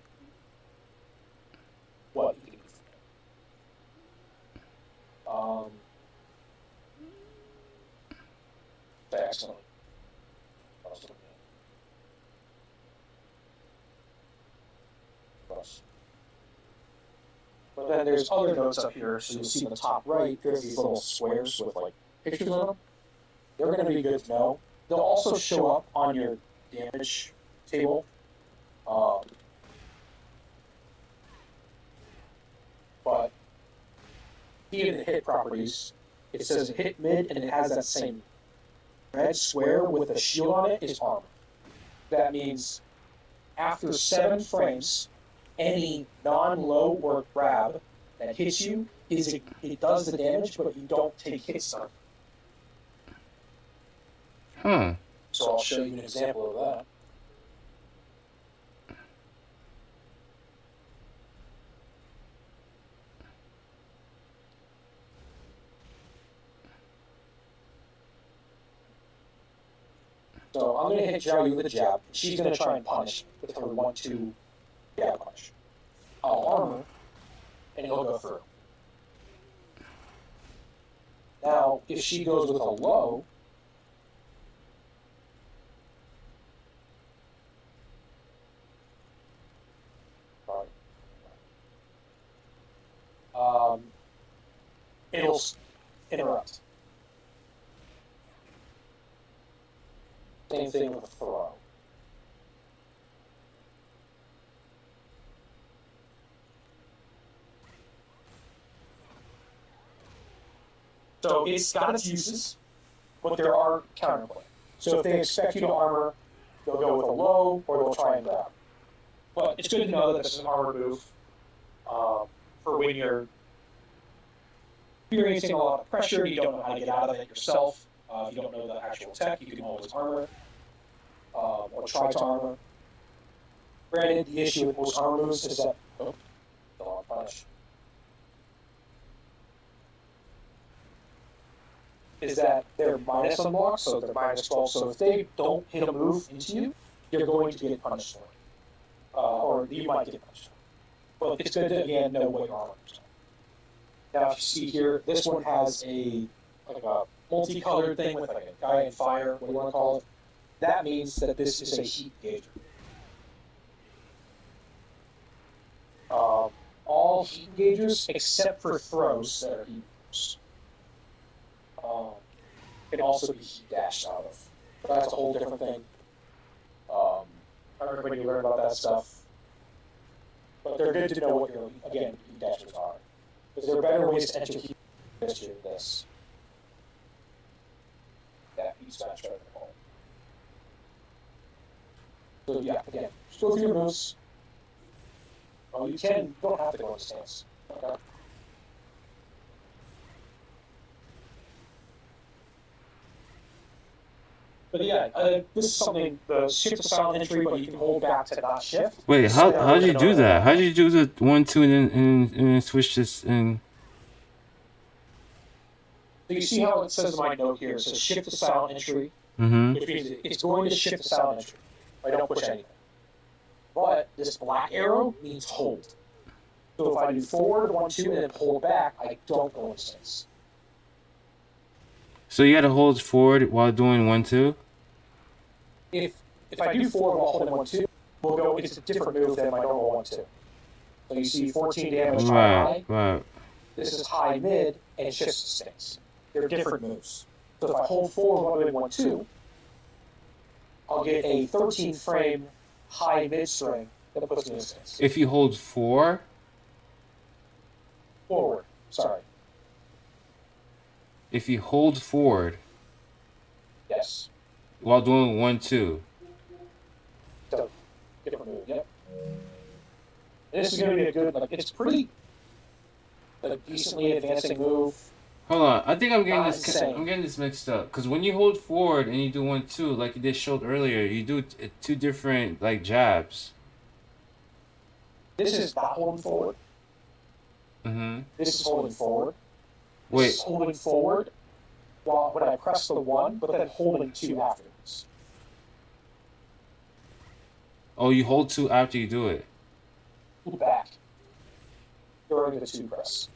what you can do. Excellent. But then there's other notes up here, so you'll see in the top right, there's these little squares with like pictures on them. They're going to be good to know. They'll also show up on your damage table. But even the hit properties, it says hit mid, and it has that same red square with a shield on it is armor. That means after 7 frames, any non-low or grab that hits you it does the damage, but you don't take hits on it. So I'll show you an example of that. So I'm going to hit Jiayu with a jab. She's going to try and punish with her 1-2 jab punch. I'll armor, and he'll go through. Now, if she goes with a low, it'll interrupt. Same thing with a throw. So it's got its uses, but there are counterplay. So if they expect you to armor, they'll go with a low, or they'll try and grab. But it's good to know that this is an armor move for when you're experiencing a lot of pressure, you don't know how to get out of it yourself. If you don't know the actual tech, you can always armor, or try to armor. Granted, the issue with most armor moves is that, they'll punish. Is that they're minus on blocks, so they're minus 12. So if they don't hit a move into you, you're going to get punished for it. Or you might get punished. But it's good to, again, know what your armor is. Now, if you see here, this one has a multicolored thing with like a guy in fire, what do you want to call it? That means that this is a heat gauger. All heat gaugers, except for throws that are heat gaugers, can also be heat dashed out of. But that's a whole different thing. I remember when you learn about that stuff. But they're good to know what your, again, heat dashers are. Because there are better ways to enter heat history than this. That heat smash right in the ball. So yeah, again, just go through your moves. Well, you don't have to go in stance. Okay. But yeah, this is something, the shift to silent entry, but you can hold back to not shift. Wait, how did you do that? How did you do the 1-2 and then switch this and? So you see how it says in my note here, it says shift to silent entry, which means it's going to shift to silent entry. I don't push anything. But this black arrow means hold. So if I do forward 1-2 and then hold back, I don't go in stance. So you gotta hold forward while doing 1-2. If I do forward while holding 1-2, we'll go. It's a different move than my normal 1-2. So you see 14 damage Right, high. right. This is high mid and shifts to stance. They're different moves. So if I hold forward while doing 1-2, I'll get a 13 frame high mid string that puts me in stance. If you hold 4, Forward. Sorry. if you hold forward Yes. while doing 1-2. So different move. Yep. And this is going to be a good. Like it's pretty. Like decently advancing move. Hold on, I think I'm getting this. Insane. I'm getting this mixed up. Cause when you hold forward and you do 1-2, like you did showed earlier, you do two different like jabs. This is not holding forward. Mm-hmm. This is holding forward. This Wait. is holding forward while when I press the 1, but then holding 2 afterwards. Oh, you hold 2 after you do it. Back during the 2 press.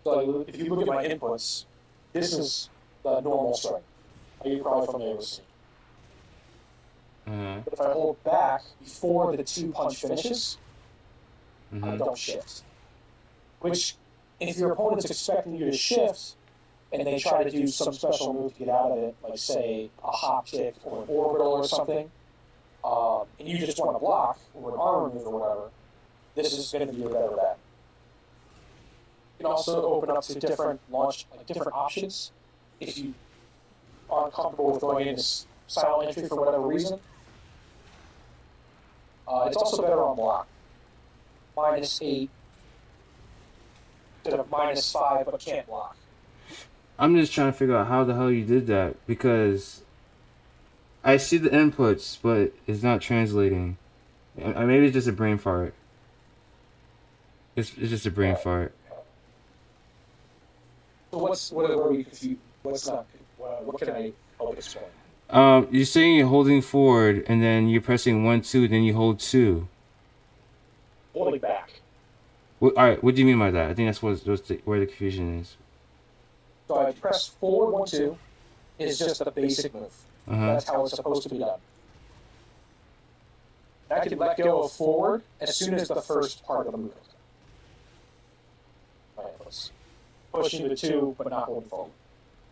So if you look at my inputs, this is the normal string. You're probably familiar with it. Uh-huh. But if I hold back before the 2 punch finishes, I don't shift. Which, if your opponent's expecting you to shift, and they try to do some special move to get out of it, like say a hop kick or an orbital or something, and you just want to block or an armor move or whatever, this is going to be your better bet. You can also open up to different launch, like different options. If you aren't comfortable with going into silent entry for whatever reason, it's also better on block. -8 instead of -5, but can't block. I'm just trying to figure out how the hell you did that because I see the inputs, but it's not translating. Maybe it's just a brain fart. It's just a brain fart. So what are we confused? What's not? What can I help explain? You're saying you're holding forward and then you're pressing 1-2, then you hold 2. Holding back. All right, what do you mean by that? I think that's where the confusion is. So I press forward 1-2 is just a basic move. Uh-huh. That's how it's supposed to be done. I can let go of forward as soon as the first part of the move is done. Right, pushing the 2, but not holding forward.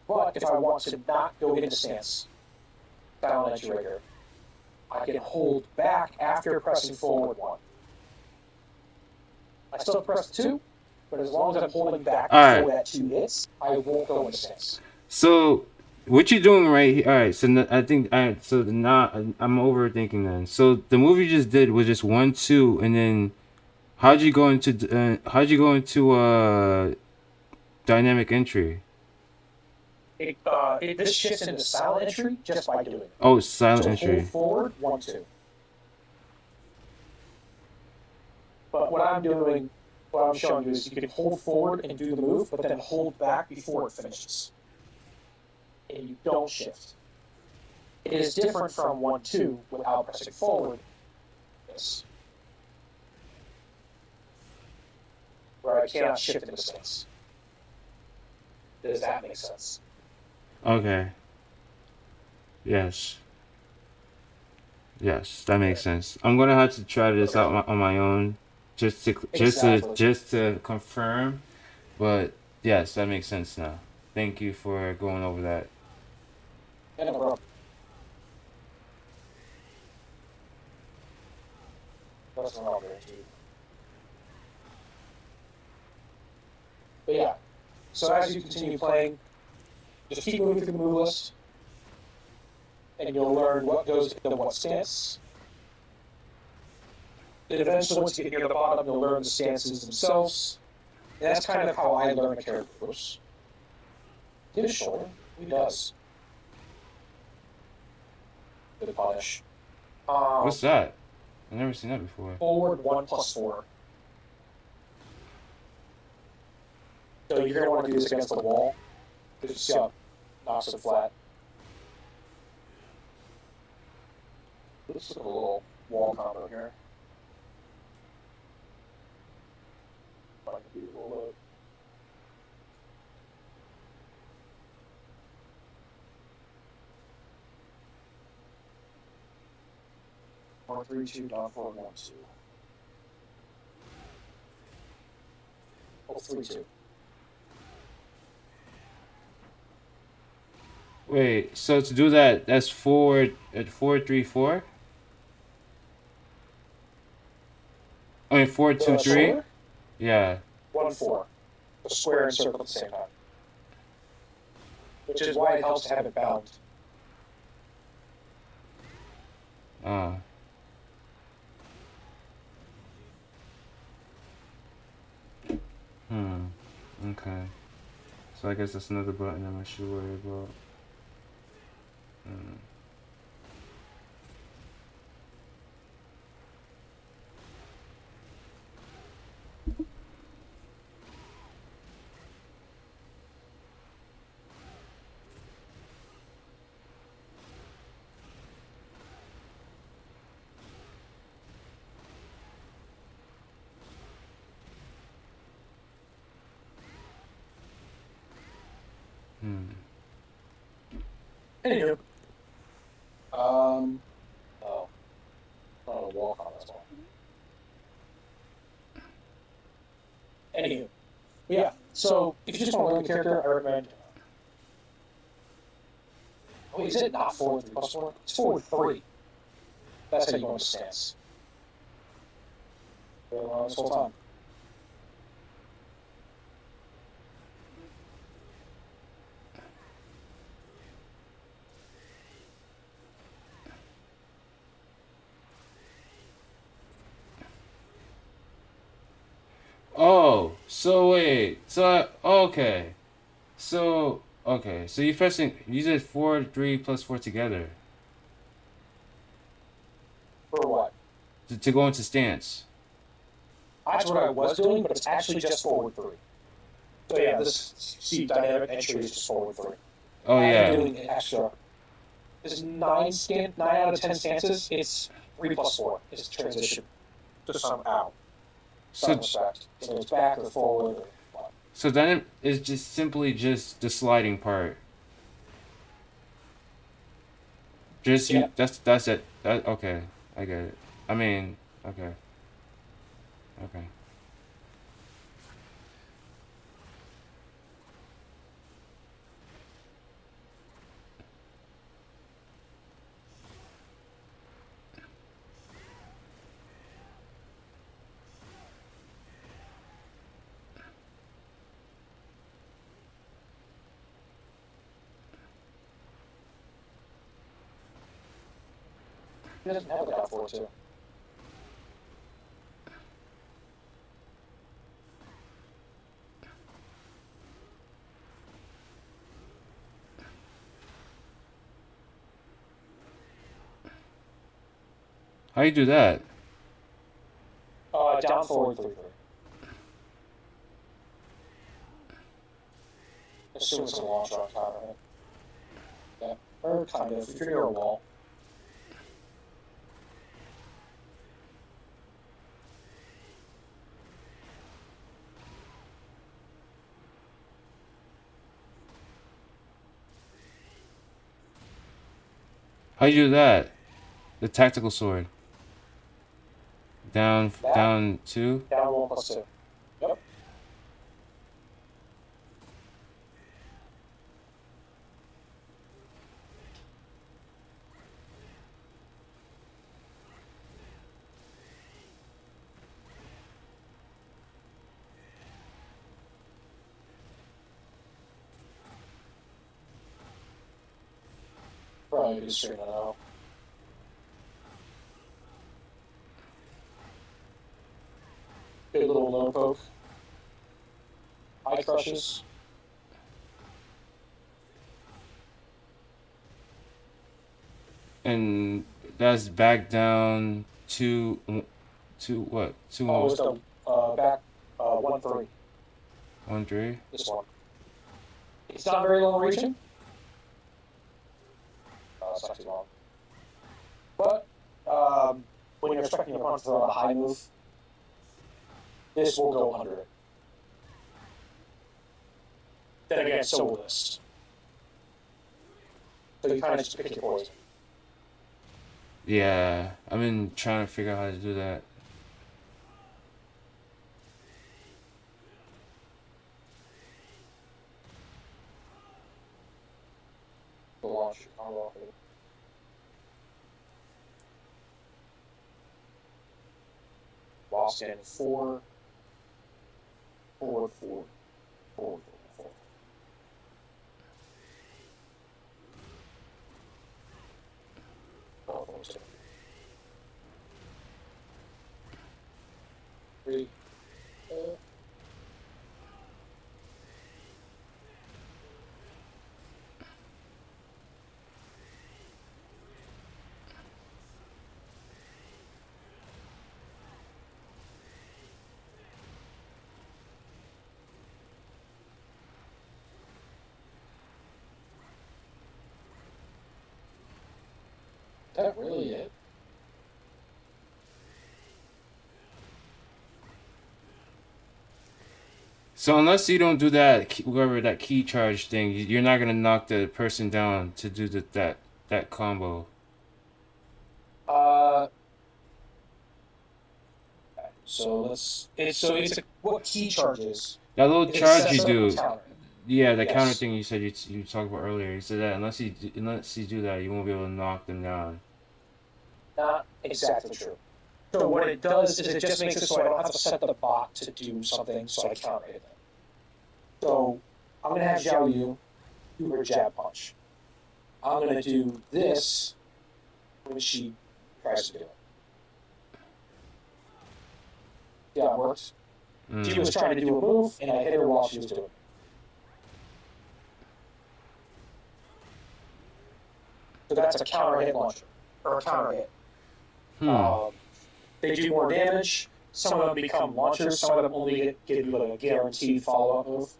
But if I want to not go into stance, silent entry right here, I can hold back after pressing forward 1. I still press 2, but as long as I'm holding back before that 2 hits, I won't go into stance. So what you're doing right here? All right. So I think so now I'm overthinking then. So the move you just did was just 1-2, and then how'd you go into dynamic entry? This shifts into silent entry just by doing it. Oh, silent so entry. Hold forward 1-2. But what I'm showing you is you can hold forward and do the move, but then hold back before it finishes. And you don't shift. It is different from 1-2 without pressing forward. This. Where I cannot shift into stance. Does that make sense? Okay. Yes, that makes sense. I'm gonna have to try this out on my own, just to confirm. But yes, that makes sense now. Thank you for going over that. Yeah, no problem. That's not all guaranteed. But yeah, so as you continue playing, just keep moving through the move list, and you'll learn what goes in what stance. And eventually, once you get near the bottom, you'll learn the stances themselves. And that's kind of how I learn a character moves. Get a shoulder. He does. Good punish. What's that? I've never seen that before. Forward 1+4. So you're gonna want to do this against the wall. Because you see how it knocks it flat. Let's look at a little wall combo here. My computer will load. 432, down 412. Oh, 32. Wait, so to do that, that's 4 3 4. I mean 4 2 3. Square? Yeah. 1 4. The square and circle at the same time. Which is why it helps to have it balanced. Uh. Okay. So I guess that's another button I should worry about. Anywho. Oh. Not a walk on this one. Anywho. Yeah, so if you just want to learn the character, I recommend. Oh, is it not forward 3 plus 4? It's forward 3. That's how you go into stance. Been on this whole time. Oh, so wait. Okay. So okay. So you pressing you did 4 3 plus 4 together For what? to go into stance. That's what I was doing, but it's actually just forward 3. So yeah, this dynamic entry is just forward 3. Oh yeah. Doing extra. There's 9 out of 10 stances. It's 3 plus 4. It's transition to some out. So Respect. So it's back or forward or what. so then it's just simply just the sliding part. Just you. Yeah. That's it. That okay. I get it. I mean, okay. Okay. He doesn't have a down 4 too. How you do that? Down forward 3 3. Assume it's a launch on top of it. Yeah. Or kind of. If you're near a wall. How you do that? The tactical sword. Down 2. Down 1 plus 2. Yep. Probably be straight out. Good little low poke. Eye crushes. And that's back down to what? 2 Oh, it's the back 1 3. 1 3. This one. It's not very long reaching. It's not too long. But when you're expecting your opponent to throw a high move, this will go under it. Then again, so will this. So you kind of just pick your poison. Yeah, I've been trying to figure out how to do that. The launch combo. Lost in 4, 4, 4, 4, 4. Oh, 4, 2. 3, 4. Is that really it? So unless you don't do that, whoever that key charge thing, you're not gonna knock the person down to do that combo. Uh, so it's a what key charges? That little It charge you sets up a do, counter. yeah, the counter Yes. thing you said you talked about earlier. You said that unless you do that, you won't be able to knock them down. Not exactly true. So what it does is it just makes it so I don't have to set the bot to do something so I counter hit them. So I'm gonna have Xiao Yu do her jab punch. I'm gonna do this when she tries to do it. Yeah, it works. She was trying to do a move, and I hit her while she was doing it. So that's a counter hit launcher, or a counter hit. They do more damage. Some of them become launchers. Some of them only give you like a guaranteed follow-up move.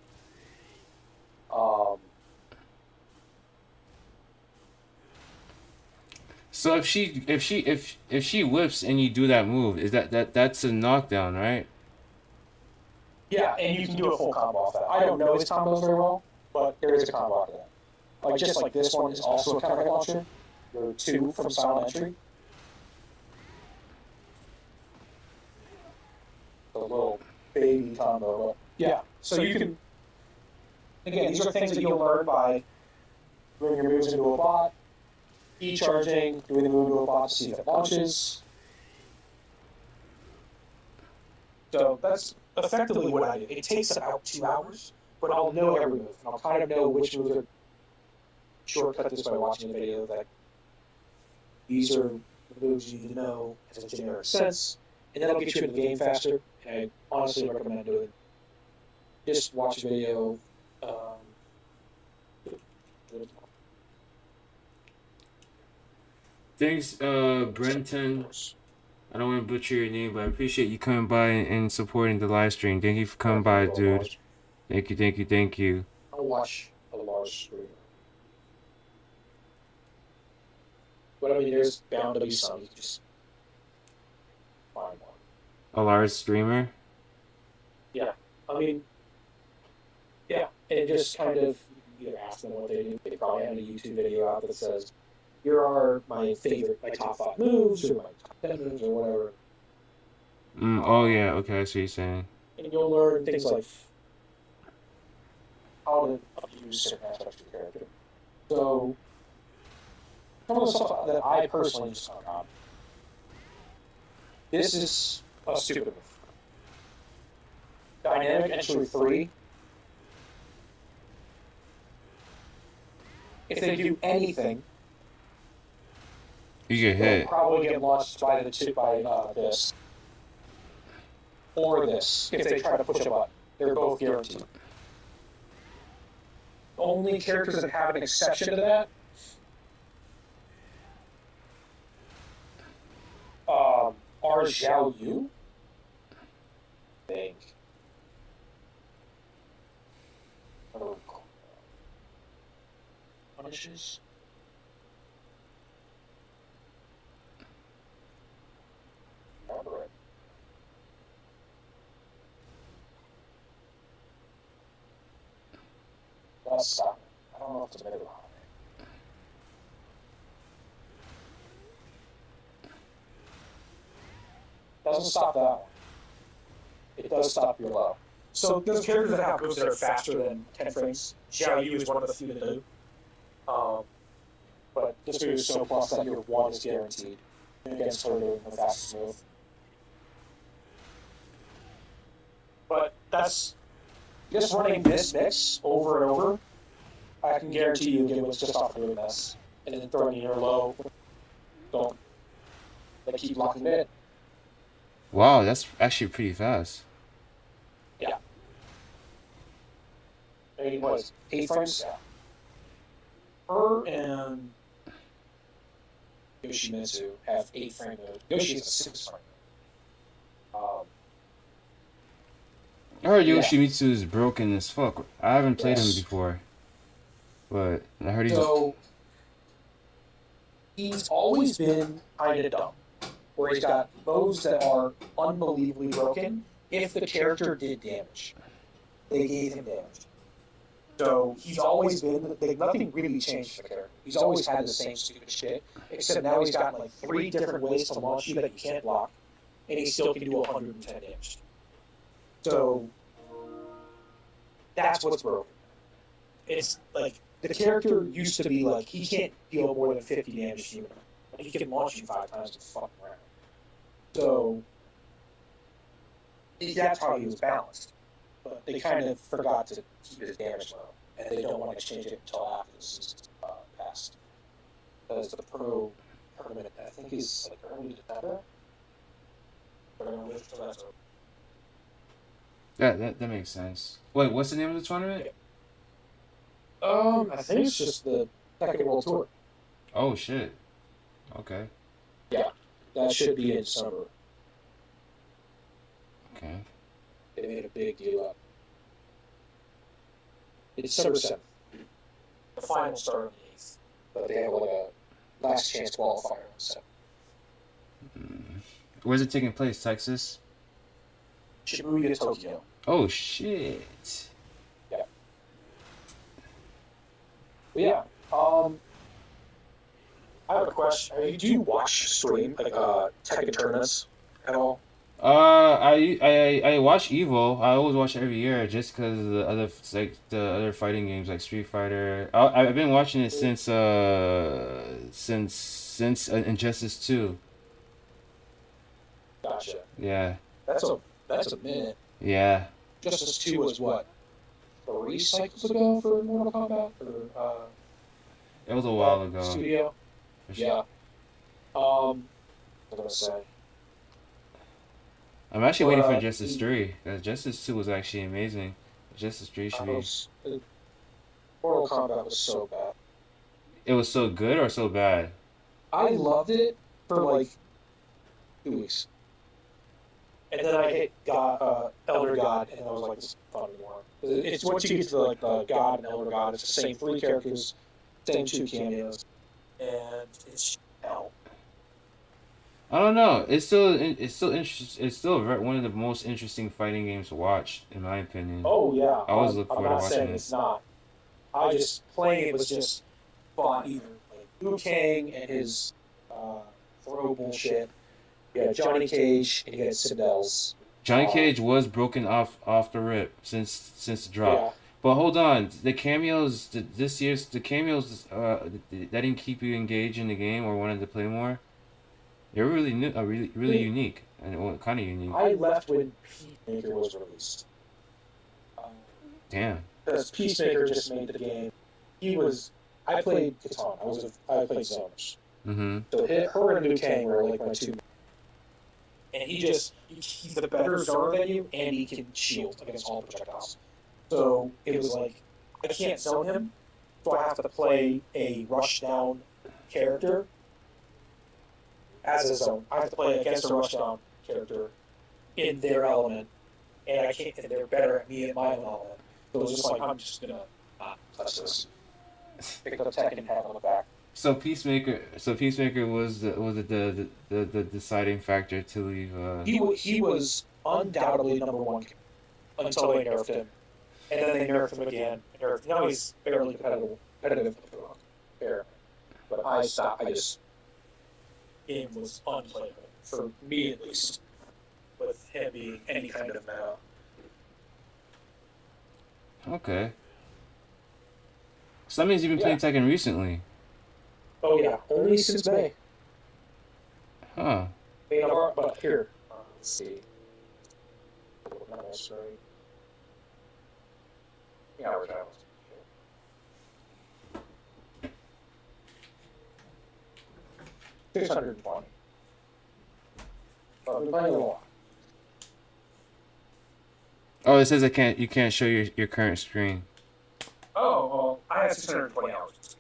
So if she whips and you do that move, is that's a knockdown, right? Yeah, and you can do a full combo off that. I don't know his combos very well, but there is a combo after that. Like just like this one is also a counter hit launcher. There are 2 from silent entry. A little baby combo, but yeah. So you can again, these are things that you'll learn by doing your moves into a bot, e-charging, doing the move into a bot to see if it launches. So that's effectively what I do. It takes about 2 hours, but I'll know every move. And I'll kind of know which moves are shortcut this by watching a video that these are the moves you need to know as a generic sense, and that'll get you into the game faster. And I honestly recommend doing just watch a video. Thanks, Brenton. I don't want to butcher your name, but I appreciate you coming by and supporting the live stream. Thank you for coming by, dude. Thank you, thank you, thank you. I'll watch a large stream. But I mean, there's bound to be some. You can just find one. A large streamer? Yeah. I mean, yeah. And just kind of either ask them what they do. They probably have a YouTube video out that says, here are my top 5 moves, or my top 10 moves, or whatever. Oh, yeah, okay, I see what you're saying. And you'll learn things like how to use certain aspects of your character. So, some of the stuff that I personally just found out. This is a stupid move. Dynamic entry 3. If they do anything, You get they'll hit. probably get launched by this or this if they try to push a button. They're both guaranteed. The only characters that have an exception to that are Xiao Yu, I think. Punishes. Remember it. That's stop. I don't know if it's a middle or not. doesn't stop that one. It does stop your low. So there's characters that have moves that are faster than 10 frames. Xiao Yu is one of the few that do. Um, but this move is so plus that your 1 is guaranteed against her doing her fastest move. But that's just running this mix over and over. I can guarantee you get what's just off doing this. And then throwing in your low. Don't. They keep locking it in. Wow, that's actually pretty fast. Yeah. I mean, what is it, 8 frames? Yeah. Her and Yoshimitsu have 8 frame mode. Yoshi has a 6 frame mode. I heard Yeah. Yoshimitsu is broken as fuck. I haven't played him Yes. before. But I heard he's... So he's always been kind of dumb, where he's got bows that are unbelievably broken. If the character did damage, they gave him damage. So he's always been nothing really changed for the character. He's always had the same stupid shit, except now he's got like 3 different ways to launch you that you can't block, and he still can do 110 damage. So that's what's broken. It's like the character used to be like he can't deal more than 50 damage to you, but he can launch you 5 times to fucking round. So that's how he was balanced. But they kind of forgot to keep his damage low, and they don't want to change it until after the season passed. Because the pro tournament, I think, is like early December. But I'm gonna wait till that's over. That makes sense. Wait, what's the name of the tournament? I think it's just the Tekken World Tour. Oh shit. Okay. Yeah, that should be in December. Okay. They made a big deal out. It's December 7th. The final start on the 8th. But they have like a last chance qualifier on the 7th. Where's it taking place? Texas? Shibuya, Tokyo. Oh shit. Yeah. But yeah. I have a question. Do you watch stream like Tekken tournaments at all? I watch Evo. I always watch it every year just because the other fighting games like Street Fighter. I've been watching it since Injustice 2. Gotcha. Yeah. That's a minute. Yeah. Justice 2 was what? 3 cycles ago for Mortal Kombat? Or It was a while ago. Studio? For sure. Yeah. What was I gonna say? I'm actually waiting for Justice 3. Because Justice 2 was actually amazing. Justice 3 should be... Mortal Kombat was so bad. It was so good or so bad? I loved it for like 2 weeks. And then I hit Elder God, and I was like, this is fun anymore. It's once you get to like the God and Elder God, it's the same 3 characters, same 2 cameos, and it's hell. I don't know. It's still interesting. It's still one of the most interesting fighting games to watch, in my opinion. Oh yeah, I always look forward to I'm not saying watching it's it. not. I just playing it was just fun. Either like Liu Kang and his throw bullshit. You had Johnny Cage and you had Sindels. Johnny Cage was broken off the rip since the drop. Yeah. But hold on, the cameos this year's that didn't keep you engaged in the game or wanted to play more. They're really new, really unique and kind of unique. I left when Peacemaker was released. Damn. Because Peacemaker just made the game. I played Katana. I played Zoners. Mm-hmm. So her and Liu Kang were like my 2. And he's the better zoner than you, and he can shield against all projectiles. So it was like, I can't zone him, so I have to play a rush down character as a zone. I have to play against a rush down character in their element, and I can't. And they're better at me in my own element. So it was just like, I'm just gonna not touch this. Pick up Tekken and have on the back. So Peacemaker was the deciding factor to leave. He was undoubtedly number 1 until they nerfed him, and then they nerfed him again. Now he's barely competitive. Fair, but I stopped. Game was unplayable for me at least. him being any kind of meta. Okay. So that means you've been playing Tekken recently. Oh yeah, only since May. Huh. But here, let's see. Not necessarily. Yeah, we're done. 620. But we're playing a lot. Oh, it says you can't show your current screen. Oh, well, I have 620 hours.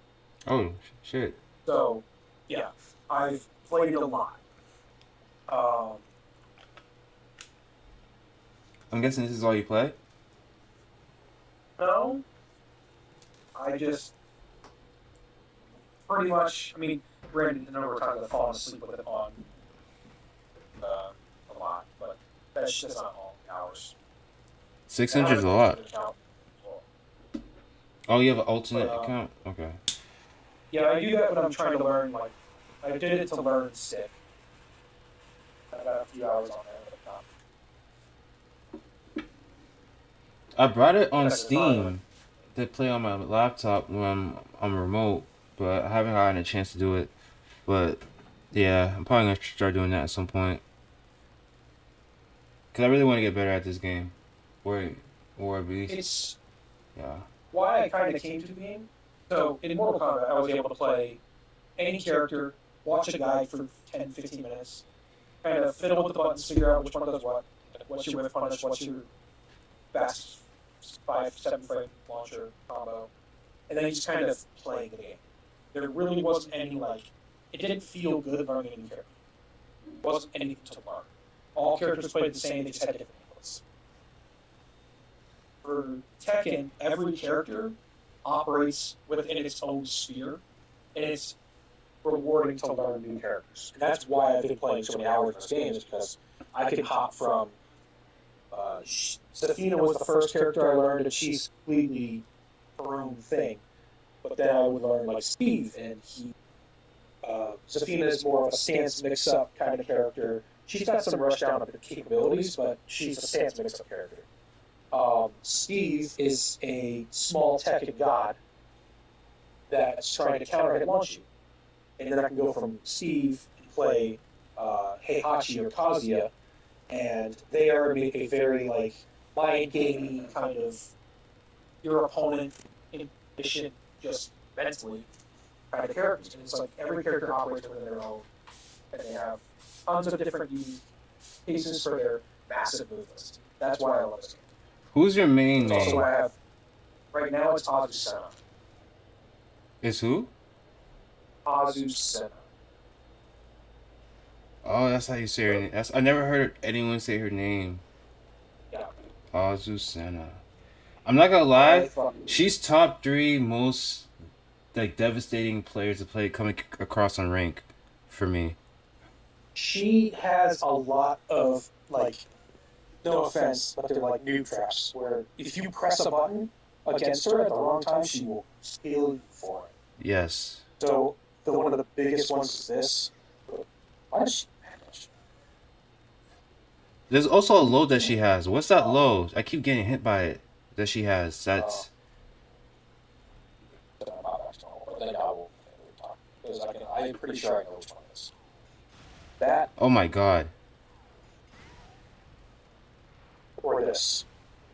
Oh, shit. So, yeah, I've played a lot. I'm guessing this is all you play? No, I just pretty much. I mean, granted, the number of times I've fallen asleep with it on a lot, but that's not all the hours. 600 is a lot. Oh, you have an alternate account? Okay. Yeah, I do that when I'm trying to learn. Like, I did it to learn stick. I got a few hours on there. I brought it on Steam to play on my laptop when I'm remote, but I haven't gotten a chance to do it. But yeah, I'm probably gonna start doing that at some point. Cause I really want to get better at this game, or at least It's yeah. why I kind of came to the game. So in Mortal Kombat, I was able to play any character, watch a guide for 10, 15 minutes, kind of fiddle with the buttons, figure out which one does what, what's your whiff punish, what's your fast 5-7 frame launcher combo, and then just kind of playing the game. There really wasn't any it didn't feel good learning a new character. It wasn't anything to learn. All characters played the same, they just had different inputs. For Tekken, every character operates within its own sphere, and it's rewarding to learn new characters. And that's why I've been playing so many hours in this game, is because I can hop from Safina was the first character I learned, and she's completely her own thing. But then I would learn Steve, and Safina is more of a stance mix-up kind of character. She's got some rush-down capabilities, but she's a stance mix-up character. Steve is a small Tekken god that's trying to counter-hit launch you. And then I can go from Steve and play Heihachi or Kazuya, and they are a very mind gamey kind of your opponent inefficient just mentally kind of characters. And it's every character operates within their own, and they have tons of different unique pieces for their massive movements. That's why I love this game. Who's your main That's also name? why I have right now it's Azucena. It's who? Azucena. Oh, that's how you say her name. I never heard anyone say her name. Yeah. Azucena. I'm not gonna lie, she's top 3 most devastating players to play coming across on rank for me. She has a lot of no offense, but they're noob traps where if you press a button against her at the wrong time, she will steal you for it. Yes. So one of the biggest ones is this. Why does she manage? There's also a load that she has. What's that load? I keep getting hit by it that she has. That's I'm pretty sure I know which one it is. That oh my god. or this.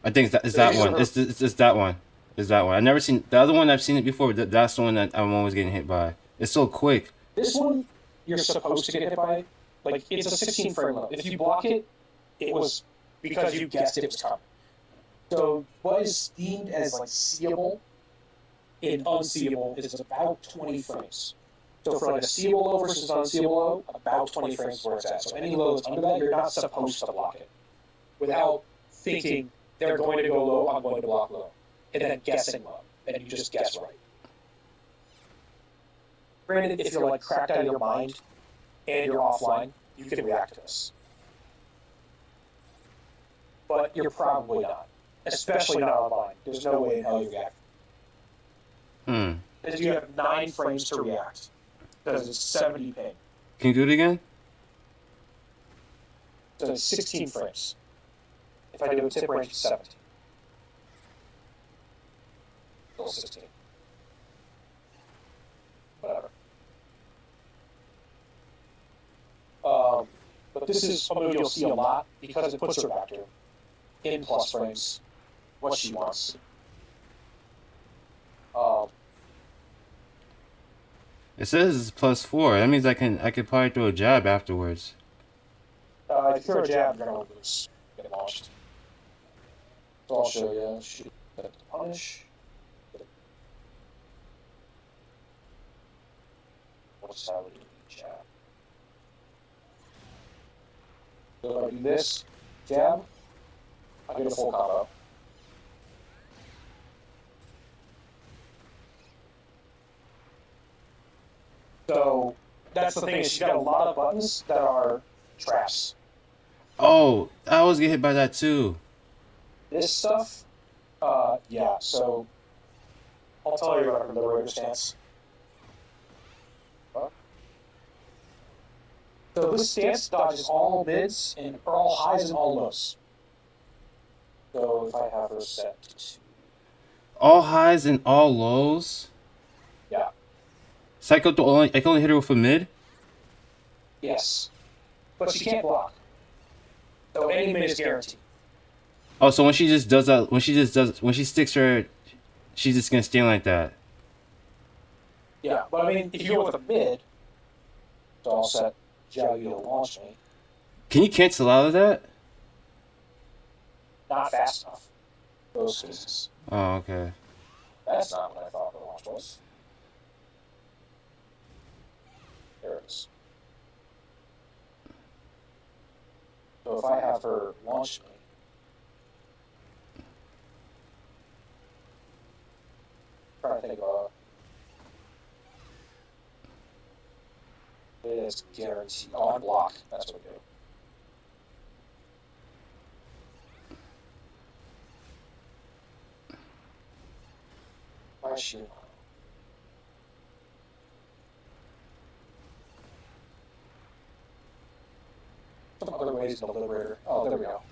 I think it's that one. It's that one. It's that one. I've never seen the other one. I've seen it before. But that's the one that I'm always getting hit by. It's so quick. This one, you're supposed to get hit by. It's a 16 frame load. If you block it, it was because you guessed it was coming. So what is deemed as seeable in unseeable is about 20 frames. So for a seeable low versus unseeable low, about 20 frames where it's at. So any low that's under that, you're not supposed to block it. Without thinking they're going to go low, I'm going to block low. And then guessing low. And you just guess right. Granted, if you're cracked out of your mind and you're offline, you can react to this. But you're probably not. Especially not online. There's no way in hell you react. Because you have 9 frames to react. Because it's 70 ping. Can you do it again? So it's 16 frames. If I do a tip range, it's 17. Still 16. Whatever. But this is a move you'll see a lot because it puts her back to in plus frames, what she wants. It says it's +4. That means I could probably throw a jab afterwards. If you're a jab, you're gonna lose, get launched. So I'll show you. Shoot, punish. What's how we do the jab? So if I do this jab, I get a full combo. So that's the thing is she's got a lot of buttons that are traps. Oh, I always get hit by that too. This stuff, yeah. So I'll tell you about her liberator stance. So this stance dodges all mids and or all highs and all lows. So if I have her set to All highs and all lows. yeah, So I can only hit her with a mid. yes, but she can't block. So any mid is guaranteed. Oh, so when she just does that, when she sticks her, she's just gonna stand like that. Yeah, but I mean, if you go with a mid, it's all set. Jab you to launch me. Can you cancel out of that? Not fast enough. Those cases. Oh, okay. That's not what I thought the launch was. There it is. So if I have her launch me, trying to think of it is guaranteed. Oh, unblock. That's what we do. Why is she? Some other ways to liberator. Oh, there we go.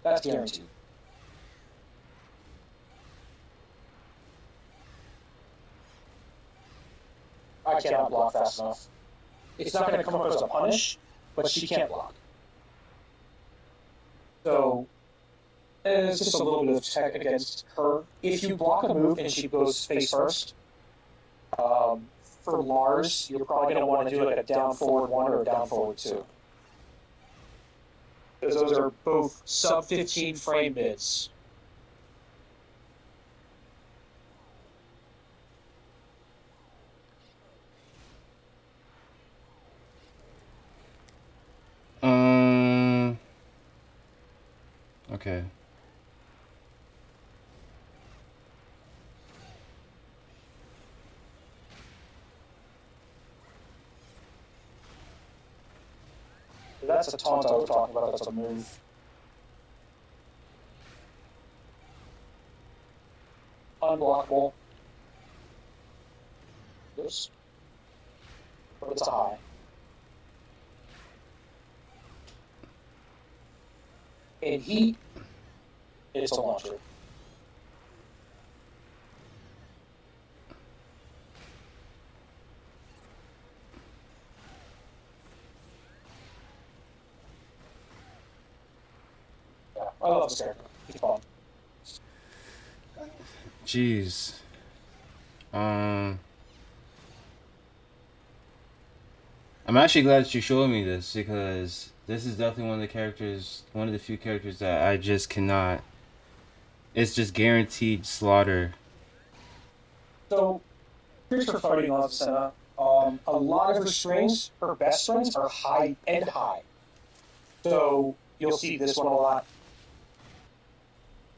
That's guaranteed. I cannot block fast enough. It's not going to come up as a punish, but she can't block. So, and it's just a little bit of tech against her. If you block a move and she goes face first, for Lars, you're probably going to want to do like a down forward 1 or a down forward 2. Because those are both sub 15 frame mids. Okay. That's a taunt I was talking about. That's a move. Unblockable. Oops. But it's a high. In heat, it's a launcher. Yeah, I love this character. He's fun. Jeez. I'm actually glad that you showed me this because this is definitely one of the few characters that I just cannot. It's just guaranteed slaughter. So, here's her fighting on Senna. A lot of her strings, her best strings, are high and high. So, you'll see this one a lot.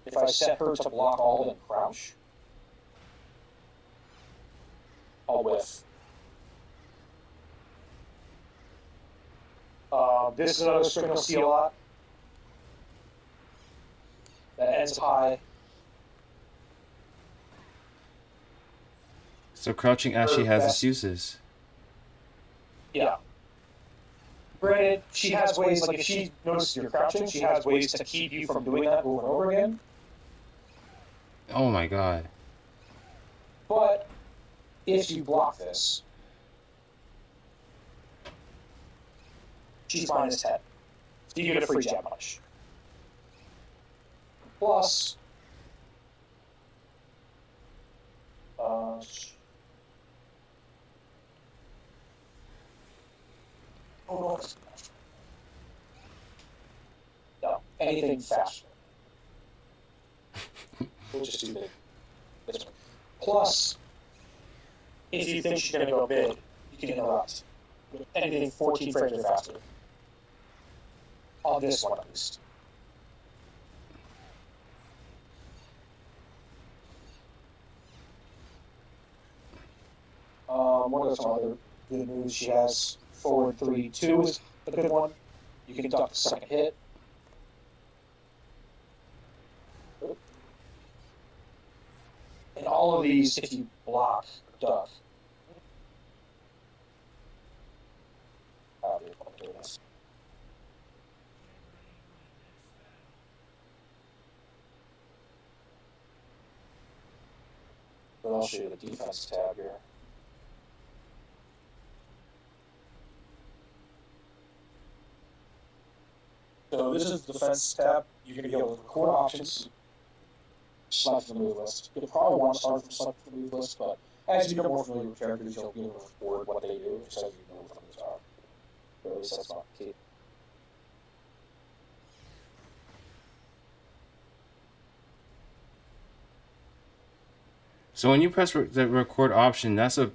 If I set her to block all and crouch, I'll whiff. This is another string you'll see a lot. That ends high. So crouching actually has its uses. Yeah. Granted, she has ways, like if she notices you're crouching, she has ways to keep you from doing that over and over again. Oh my god. But if you block this, she's -10. So you get a free jab punch. Plus, oh no, no, anything faster. We'll just do this one. Plus, if you think she's going to go big, you can interrupt. Anything 14 frames or faster. On this one, at least. What are some other good moves she has? Forward 3-2 is a good one. You can duck the second hit. And all of these, if you block, duck. But I'll show you the defense tab here. So this is the defense tab. You're going to be able to record options, select from the move list. You'll probably want to start from select from the move list, but as you become more familiar with characters, you'll be able to record what they do, just as you know what the moves are. But at least that's not the key. So when you press the record option, that's a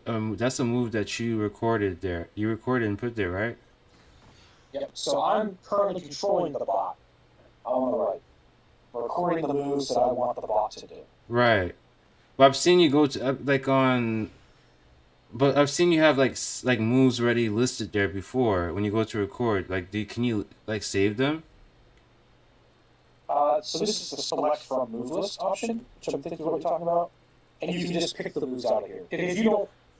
move that you recorded there. You recorded and put there, right? Yep. So I'm currently controlling the bot on the right, recording the moves that I want the bot to do. Right. But I've seen you go to but I've seen you have like moves already listed there before when you go to record. Like, can you like save them? So this is the select from move list option, which I think is what we're talking about. And you can just pick the moves out of here.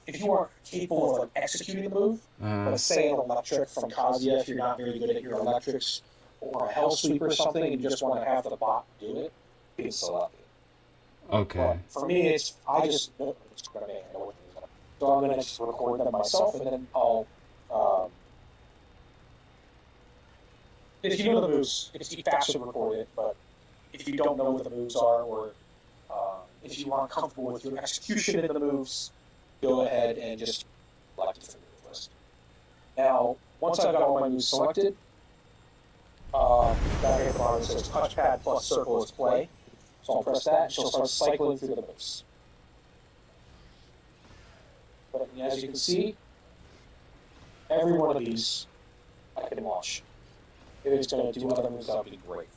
If you aren't capable of like, executing the move, let's say an electric from Kazuya, if you're not very good at your electrics, or a hell sweep or something, and you just want to have the bot do it, you can select it. Okay. But for me, I just know it's going to make it. So I'm going to just record them myself, and then I'll. If you know the moves, it's faster to record it. But if you don't know what the moves are, or if you aren't comfortable with your execution of the moves, go ahead and just select it from the move list. Now, once I've got all my moves selected, down here at the bottom it says touchpad plus circle is play. So I'll press that, and she'll start cycling through the moves. But as you can see, every one of these I can launch. If it's going to do other moves, that would be great.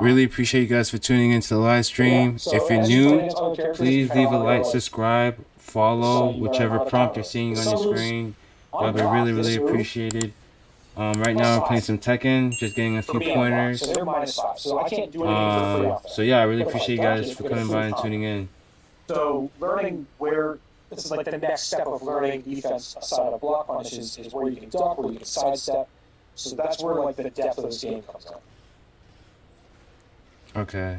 Really appreciate you guys for tuning into the live stream. Yeah, so if you're as you play new, against other characters, please you kinda leave a wanna like, go, subscribe, follow, so you whichever learn how to prompt you're counter. seeing on Some your moves screen. on That'll be block, really, this really move, appreciated. Right now I'm playing some Tekken, just getting a for few me on block, pointers. so they're -5. So I can't do anything for free off that. So yeah, I really But if I appreciate you duck guys it, for get a coming free by and combo. tuning in. So learning where this is like the next step of learning defense aside of block punishes is where you can duck, where you can sidestep. So that's where like the depth of this game comes in. Okay.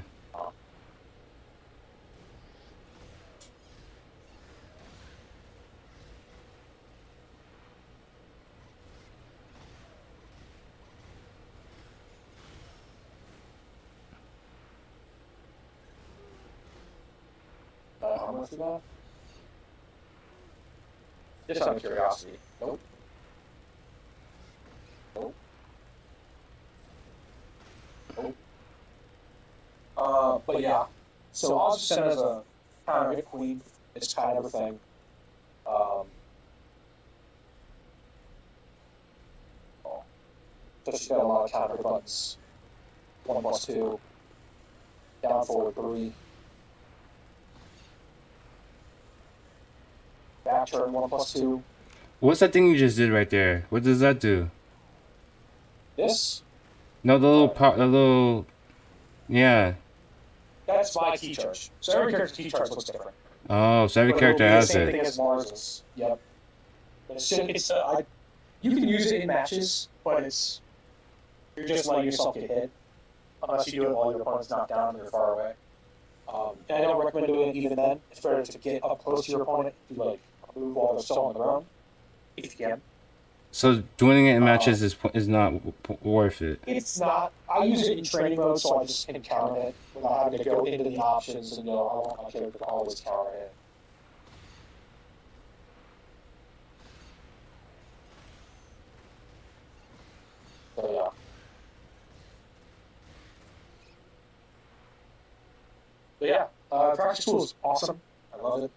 How much is that? Just out of curiosity. Nope. Nope. Nope. But yeah. So I'll just send as a counter hit queen. It's kind of everything. So she's got a lot of counter hit buttons. 1+2. Down forward 3. Back turn 1+2. What's that thing you just did right there? What does that do? This, No, the little, yeah. that's my key charge. So every character's key charge looks different. Oh, so every But it'll character be the has same thing it. as Mars's. Yep. You can use it in matches, but you're just letting yourself get hit. Unless you do it while your opponent's knocked down and you're far away. And I don't recommend doing it even then. It's better to get up close to your opponent to like move while they're still on the ground, if you can. So doing it in matches is not worth it. It's not. I use it in training mode, so I just can counter hit without having to go into the options and go. I want my character to always counter hit. So yeah. But yeah, practice tool is awesome. I love it.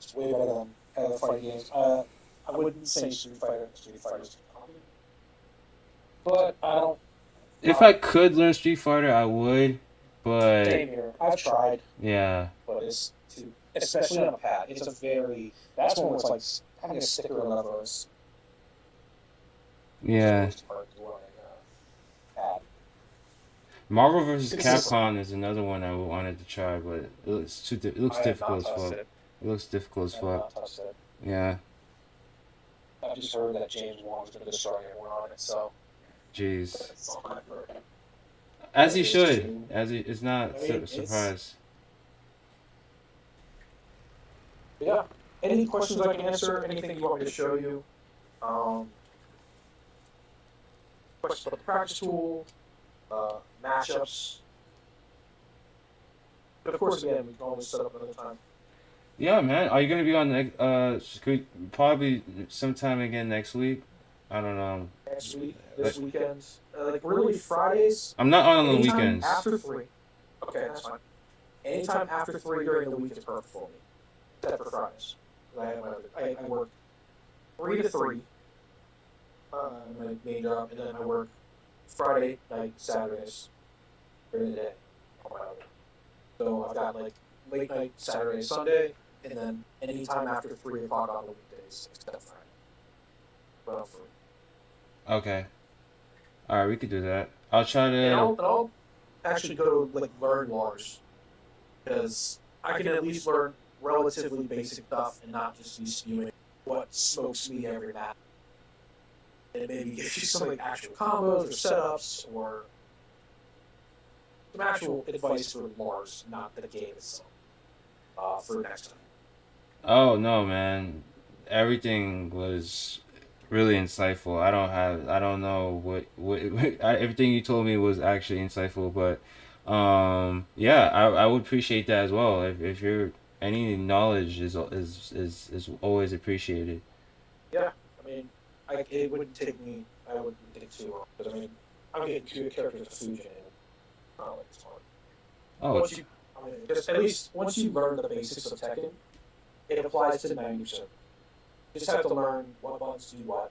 It's way better than other fighting games. I wouldn't say Street Fighter. Street Fighter's complicated, but I don't. If I could learn Street Fighter, I would, but Same here. I've tried, yeah, but it's too, especially on a pad. It's a very. That's one where it's like having a sticker in one of those. yeah. Pad. Marvel vs. It's Capcom is another one I wanted to try, but it looks it looks I have difficult not as touched fuck. it. It looks difficult as I have fuck. not touched it. Yeah. I've just heard that James Wong's going to destroy everyone on it, so Jeez. that's all I've heard. As he should. As he, it's not I mean, a surprise. Yeah. Any questions I can answer? Anything you want me to show you? Questions about the practice tool, matchups. But of course, again, we can always set up another time. Yeah, man. Are you gonna be on probably sometime again next week? I don't know. Next week, this weekend, like really Fridays. I'm not on the Anytime weekends. after 3. Okay, that's fine. Anytime after 3 during the week is perfect for me, except for Fridays. I work 3 to 3. My main job, and then I work Friday night, Saturdays during the day on my other. So I've got like late night Saturday, Sunday, and then anytime after 3 o'clock on the weekdays, except Friday. But I'm free. Okay. All right, we could do that. I'll try And to. I'll actually go like learn Lars, because I can at least learn relatively basic stuff and not just be spewing what smokes me every match. And maybe give you some like actual combos or setups or some actual advice for Lars, not the game itself. For next time. Oh no, man! Everything was really insightful. I don't know everything you told me was actually insightful, but yeah, I would appreciate that as well. If you're any knowledge is always appreciated. Yeah, I mean, it wouldn't take me. I wouldn't take too long, because I mean, I'm getting 2 characters of Fusion, and not like it's hard. Oh, Once you, I mean, just at least once you learn the basics of Tekken, it applies to 90%. You just have to learn what buttons do what.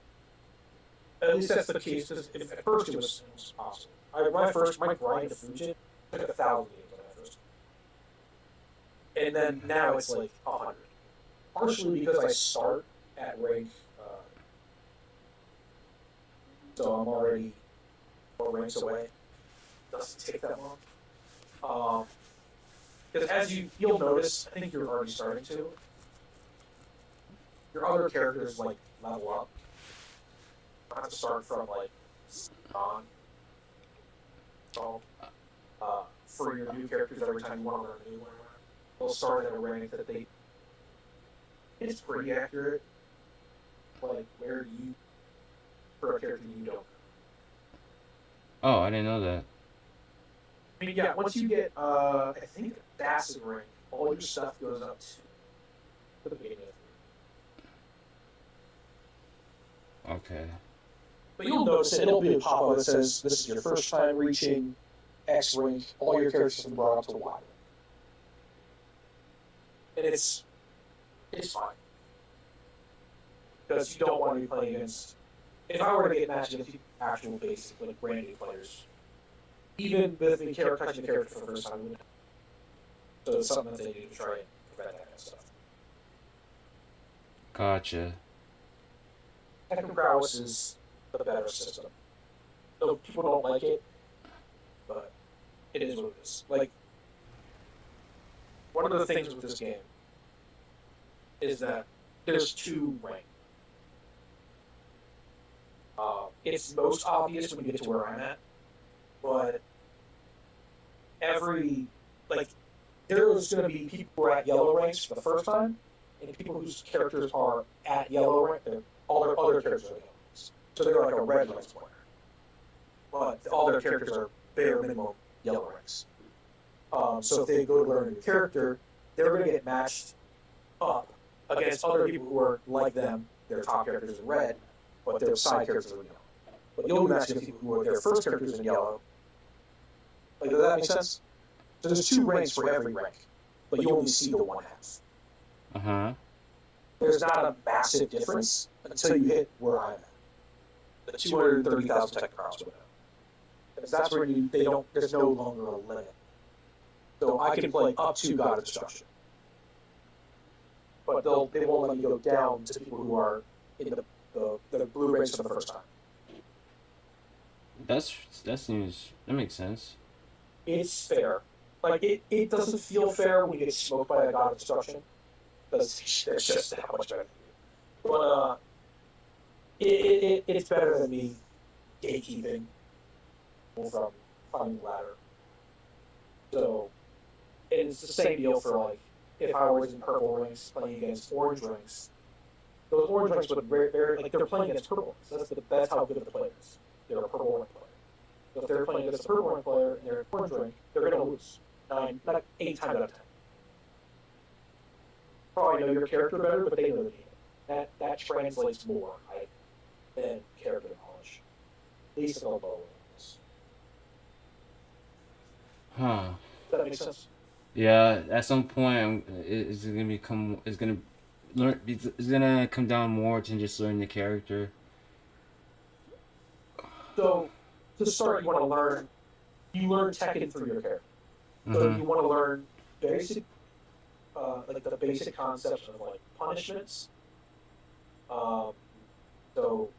At least that's the case. Because at first it was awesome. My grind to Fusion took 1,000 games when I first. And then now it's like 100. Partially because I start at rank, so I'm already 4 ranks away. Doesn't take that long. Because as you'll notice, I think you're already starting to. Your other characters like level up. You don't have to start from like on. So, for your new characters, every time you want to learn a new one, they'll start at a rank that it's pretty accurate. Like where you for a character you don't. oh, I didn't know that. I mean, yeah. Once you get, I think acid rank, all your stuff goes up to the beginning of Okay. But you'll notice it'll be a pop-up that says, this is your first time reaching X rank, all your characters have been brought up to Y. And it's fine. Because you don't want to be playing against... If I were to get matched against actual basic, like brand new players, even with me touching the character for the first time, so it's something that they need to try and prevent that kind of stuff. Gotcha. Tekken Prowess is the better system. though people don't like it, but it is what it is. Like, one of the things with this game is that there's two ranks. It's most obvious when you get to where I'm at, but every, like, there's going to be people who are at yellow ranks for the first time, and people whose characters are at yellow rank, all their other characters are yellow ranks. So they're like a red rank player. But all their characters are bare minimum yellow ranks. So if they go to learn a new character, they're going to get matched up against other people who are like them. Their top characters in red, but their side characters are in yellow. But you'll be matched against people who are their first characters in yellow. Like, does that make sense? So there's two ranks for every rank, but you only see the one half. Uh-huh. There's not a massive difference until you hit where I'm at. The 230,000 Tekken cards window. Because that's where there's no longer a limit. So I can play up to God of Destruction. But they won't let me go down to people who are in the blue ranks for the first time. That makes sense. It's fair. Like, it doesn't feel fair when you get smoked by a God of Destruction. Because there's just that much better. But it's better than me gatekeeping from finding the ladder. So, and it's the same deal for, like, if I was in purple ranks playing against orange ranks. Those orange ranks would like, they're playing against purple ranks. That's how good the player is. They're a purple rank player. So if they're playing against a purple rank player and they're an orange rank, they're going to lose 8 times out of 10. Probably know your character better, but they know the game. That translates more, right, than character knowledge. At least in the lower levels. Huh. Does that make sense? Yeah, at some point, it's gonna come down more to just learning the character. So, to start, you learn Tekken through your character. So you want to learn basic, like the basic concepts of, like, punishments. So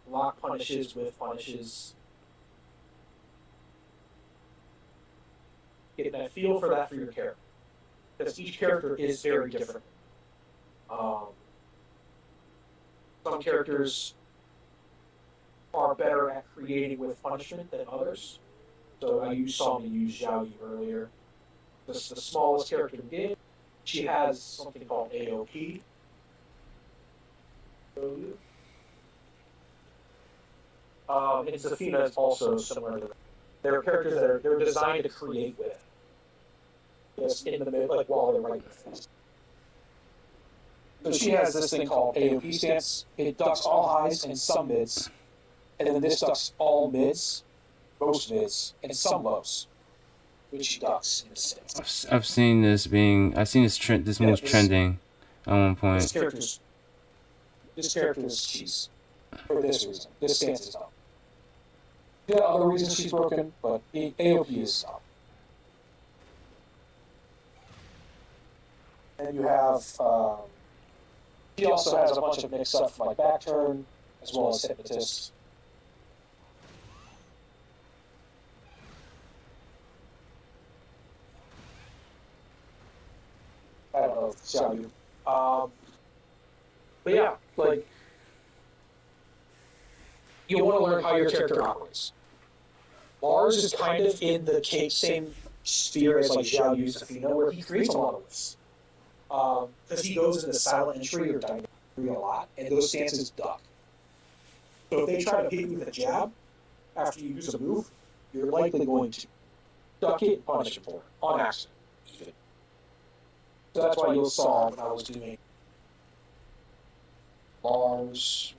lock punishes with punishes. Getting that feel for that for your character. Because each character is very different. Some characters are better at creating with punishment than others. So you saw me use Xiao Yu earlier. The smallest character in the game, she has something called AOP. And Zafina is also similar to that. They're characters that they're designed to create with. Just in the middle, like, while they're right in the face. So she has this thing called AOP stance. It ducks all highs and some mids. And then this ducks all mids, most mids, and some lows. Which she ducks in a stance. I've seen this trend. This move's trending at one point. This character is cheese. For this reason. This stance is dumb. There are other reasons she's broken, but the AOP is dumb. And you have, she also has a bunch of mix-up from, like, back turn, as well as hypnotist. I don't know if it's Xiao Yu. But yeah, like, you want to learn how your character operates. Lars is kind of in the same sphere as, like, Xiao Yu's Zafina, where he creates a lot of this. Because he goes into silent entry or dynamic entry a lot, and those stances duck. So if they try to hit you with a jab after you use a move, you're likely going to duck it and punish him for it, on accident, even. So that's why you saw when I was doing Lars.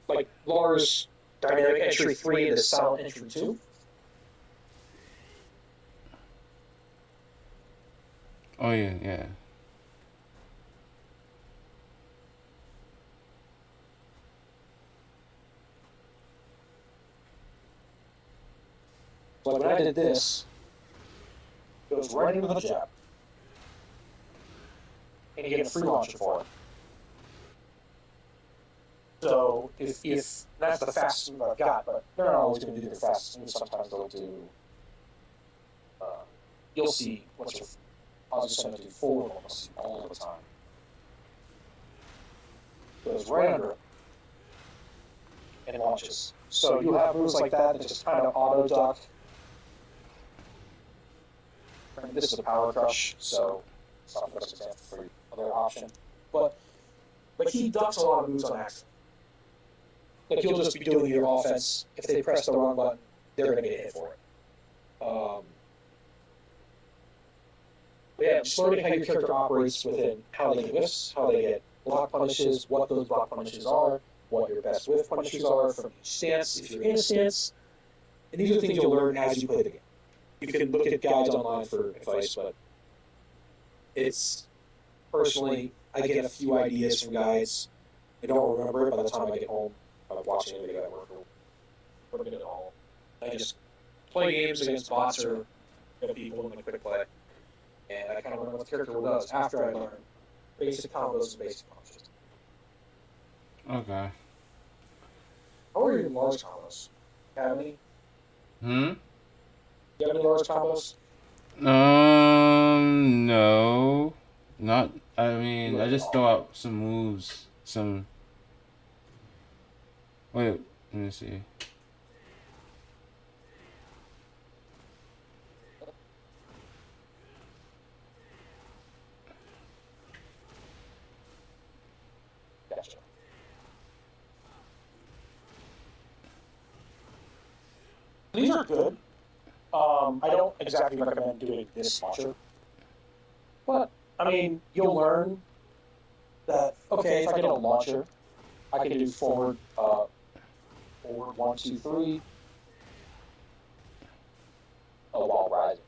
Like Lars dynamic entry 3 into silent entry 2. Oh yeah. So when I did this, it was right into the jab. And you get a free launcher for it. So if that's the fastest move I've got, but they're not always going to do their fastest move. Sometimes they'll do. Uh, you'll see what's your. I'll just send it to forward almost all the time. Goes right under it and launches. So you have moves like that that just kind of auto duck. And this is a power crush, so it's not the best example for your other option. But he ducks a lot of moves on accident. Like you'll just be doing your offense. If they press the wrong button, they're going to get hit for it. But yeah, just learning how your character operates within how they get whiffs, how they get block punishes, what those block punishes are, what your best whiff punishes are from each stance, if you're in a stance. And these are things you'll learn as you play the game. You can look at guides online for advice, but it's personally, I get a few ideas from guides. I don't remember it by the time I get home. I'm watching a video at work or putting it at all. I just play games against bots or people in the quick play. And I kind of learn what the character does after I learn basic combos and basic punches. Okay. How are your large combos? Have any? Hmm? Do you have any large combos? No. Not, I mean, I just throw out some moves. Wait, let me see. Gotcha. These are good. I don't exactly recommend doing this launcher. But, I mean, you'll learn that, okay, if I get a launcher, I can do forward 1, 2, 3, while rising.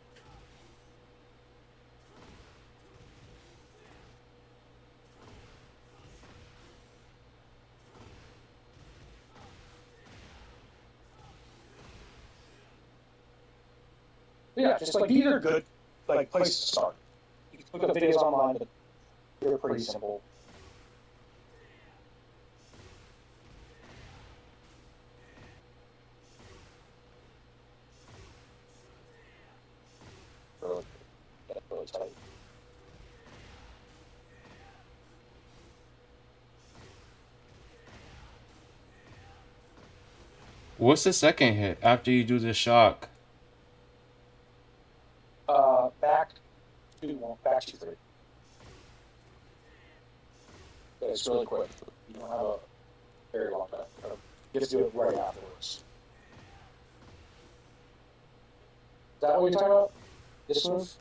Yeah, just like these are good like places to start. You can look up videos online, but they're pretty simple. Really, really tight. What's the second hit after you do the shock? Back to 3. But it's really quick. You don't have a very long time. You have to do it right afterwards. Is that what you're talking about? This move?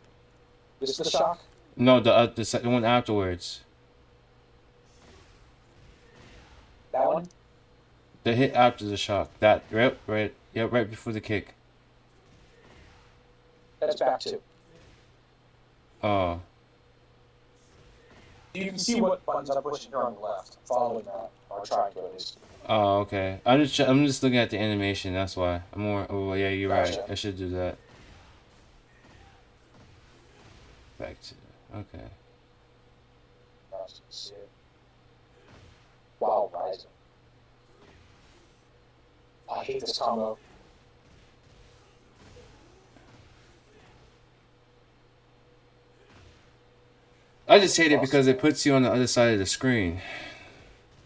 This is the shock? No, the second one afterwards. That one? The hit after the shock. That right before the kick. That's back 2. Oh. You can see what buttons I'm pushing here on the left. I'm following that, or trying to at least. Oh, okay. I'm just looking at the animation. That's why. I'm more. Oh, yeah, you're right. Gotcha. I should do that. Back to. Okay. See it. While rising. Oh, I hate this combo. I just hate it because it puts you on the other side of the screen.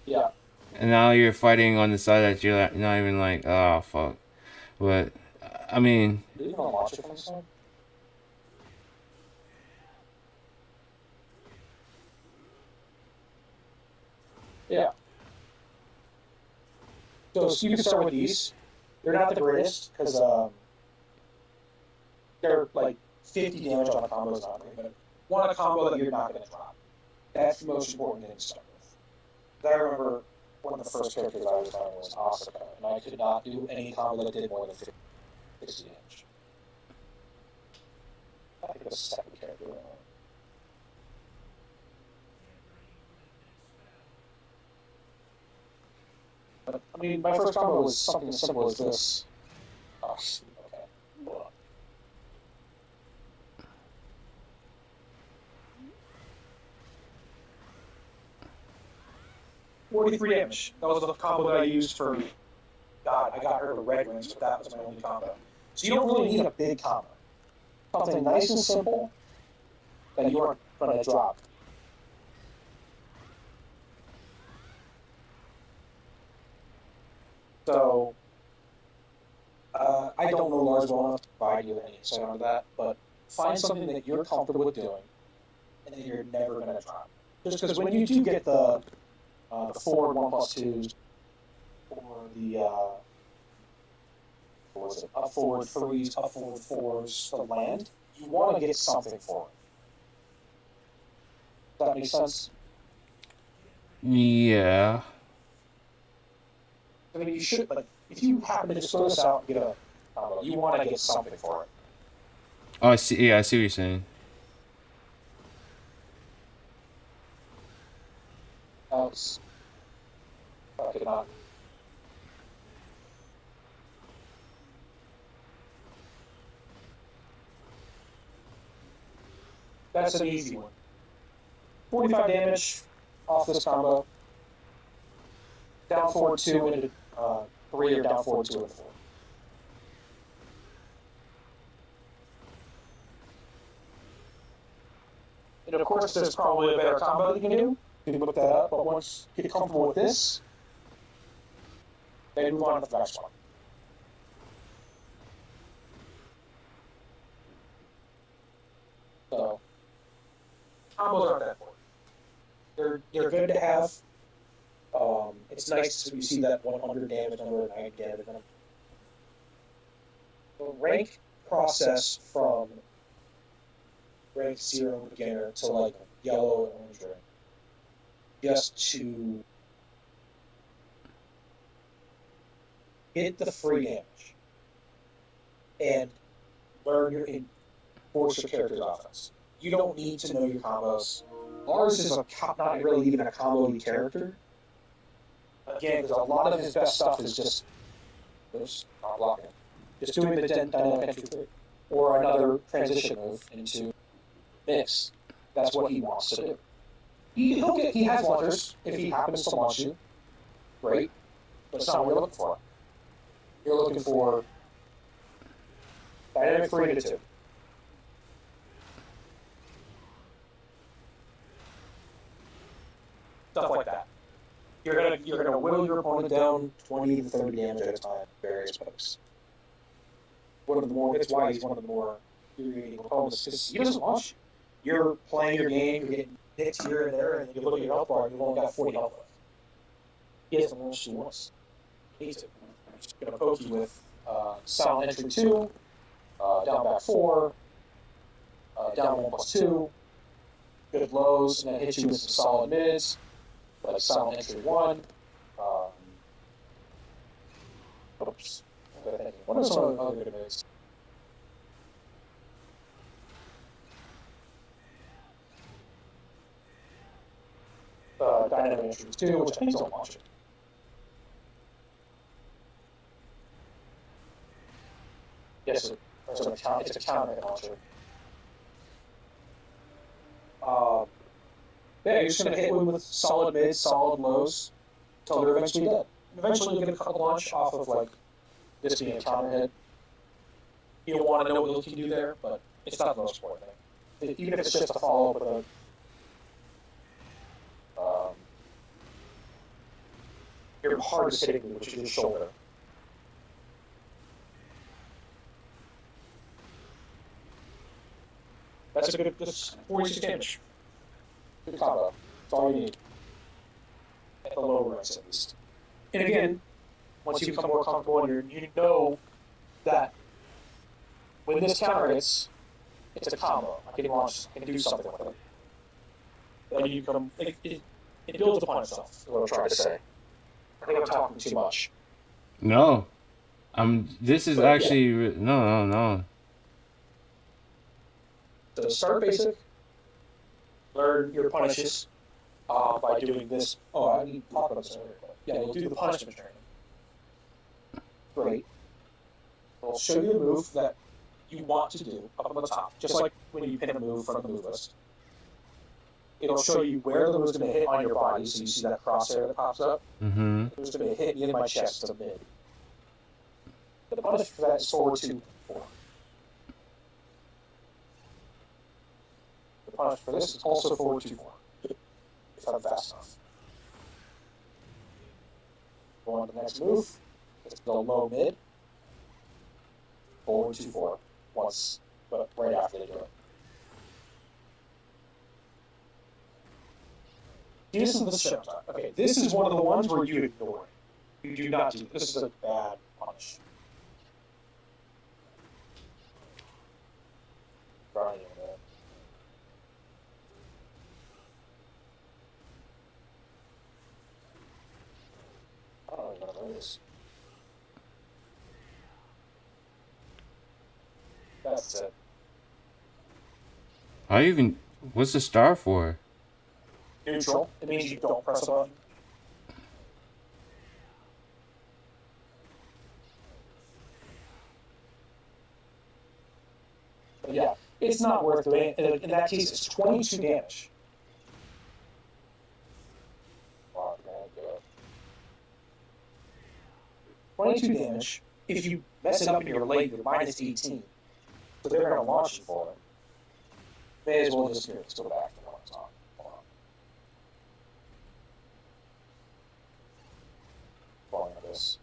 Yeah. And now you're fighting on the side that you're not even like, oh, fuck. But, I mean... Do you want to watch it from this side? Yeah. So you can start with these. They're not the greatest, because they're like 50 damage on a combo is not great, but one a combo that you're not going to drop. That's the most important thing to start with. I remember one of the first characters I was playing was Asuka, and I could not do any combo that did more than 60 damage. I think it was the second character. But, I mean, my first combo was something as simple as this. Oh, okay. Hold on. 43 damage. That was the combo that I used for. God, I got her to red rings, but that was my only combo. So you don't really need a big combo. Something nice and simple that you aren't going to drop. So, I don't know Lars well enough to provide you any insight on that, but find something that you're comfortable with doing and that you're never going to drop. Just because when you do get the forward 1+2s or the what was it, up forward 3s, up forward 4s to land, you want to get something for it. Does that make sense? Yeah. I mean, you should, like, if you happen to just throw this out and get a combo, you want to get something for it. Oh, I see. Yeah, I see what you're saying. Else, I could not. That's an easy one. 45 damage off this combo. Down forward 2 into 3 or down forward 2 into 4. And of course, there's probably a better combo that you can do. You can look that up, but once you get comfortable with this, then move on to the next one. So, combos aren't that important. They're good to have. It's nice to see that 100 damage number, 90 damage number. The rank process from rank 0 beginner to like yellow and orange rank, just to hit the free damage and learn your force your character's offense. You don't need to know your combos. Lars is not really even a combo character. Again, because a lot of his best stuff is just not blocking. Just doing the dynamic entry three or another transition move into mix. That's what he wants to do. He has launchers if he happens to launch you. Great. But it's not what you're looking for. You're looking for dynamic 3 to 2. Stuff like that. You're gonna whittle your opponent down 20 to 30 damage at a time, various pokes. It's why he's one of the more irritating opponents, because he doesn't launch you. You're playing your game, you're getting hits here and there, and you look at your health bar and you've only got 40 health left. He hasn't launched you once. He needs to. He's gonna poke you with silent entry 2, down back 4, down 1+2, good lows, and then hit you with some solid mids, like silent entry 1. Oops. Okay, thank you. What are some other good mids? Dynamic entry 2, which I think don't launch it. Yes, it's a counter hit launcher. Yeah, you're just going to hit them with solid mids, solid lows, until they're eventually dead. And eventually you'll get a launch off of, like, this being a counter hit. You don't want to know what you can do there, but it's not the most important thing. Even if it's just a follow-up with a... your hardest hitting move, which is your shoulder. That's 46 damage. Good combo. That's all you need. At the lower ranks, at least. And again, once you become more comfortable and you know that when this counter hits, it's a combo. I can launch, I can do something with it. Then you become, it builds upon itself, is what I'm trying to say. I think I'm talking too much. No. This is actually... Yeah. No. So start basic. Learn your punishes by doing this. Oh, I didn't talk about this earlier. But yeah, you'll do the punishment training. Great. It'll show you the move that you want to do up on the top, just like when you pin a move from the move list. it'll show you where the move's going to hit on your body. So you see that crosshair that pops up. Mm-hmm. It was going to hit me in my chest to mid. The punishment for that is forward 2, 4. The punishment for this is also forward 2, 4. If I'm fast enough. Go on to the next move. It's the low mid. Forward 2, 4. Once, but right after they do it. This is the show. Okay, this is one of the ones where you ignore it. You do not do this. This is a bad punish. Running in there. I don't even know what it is. That's it. How even? What's the star for? Neutral. It means you don't press a button. But yeah, it's not worth doing. In that case, it's 22 damage. Oh, man, good. 22 damage. If you mess it up in your late, you're minus 18. So they're going to launch you for it. May as well just let's go back to what it's on. Hold on. Falling on this.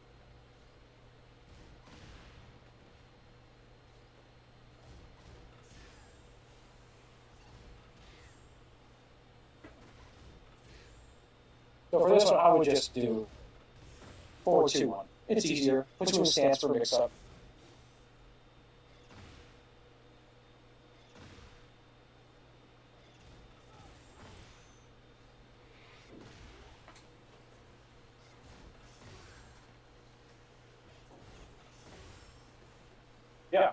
So for this one, I would just do 4-2-1. It's easier. Puts you in a stance for mix-up. Yeah.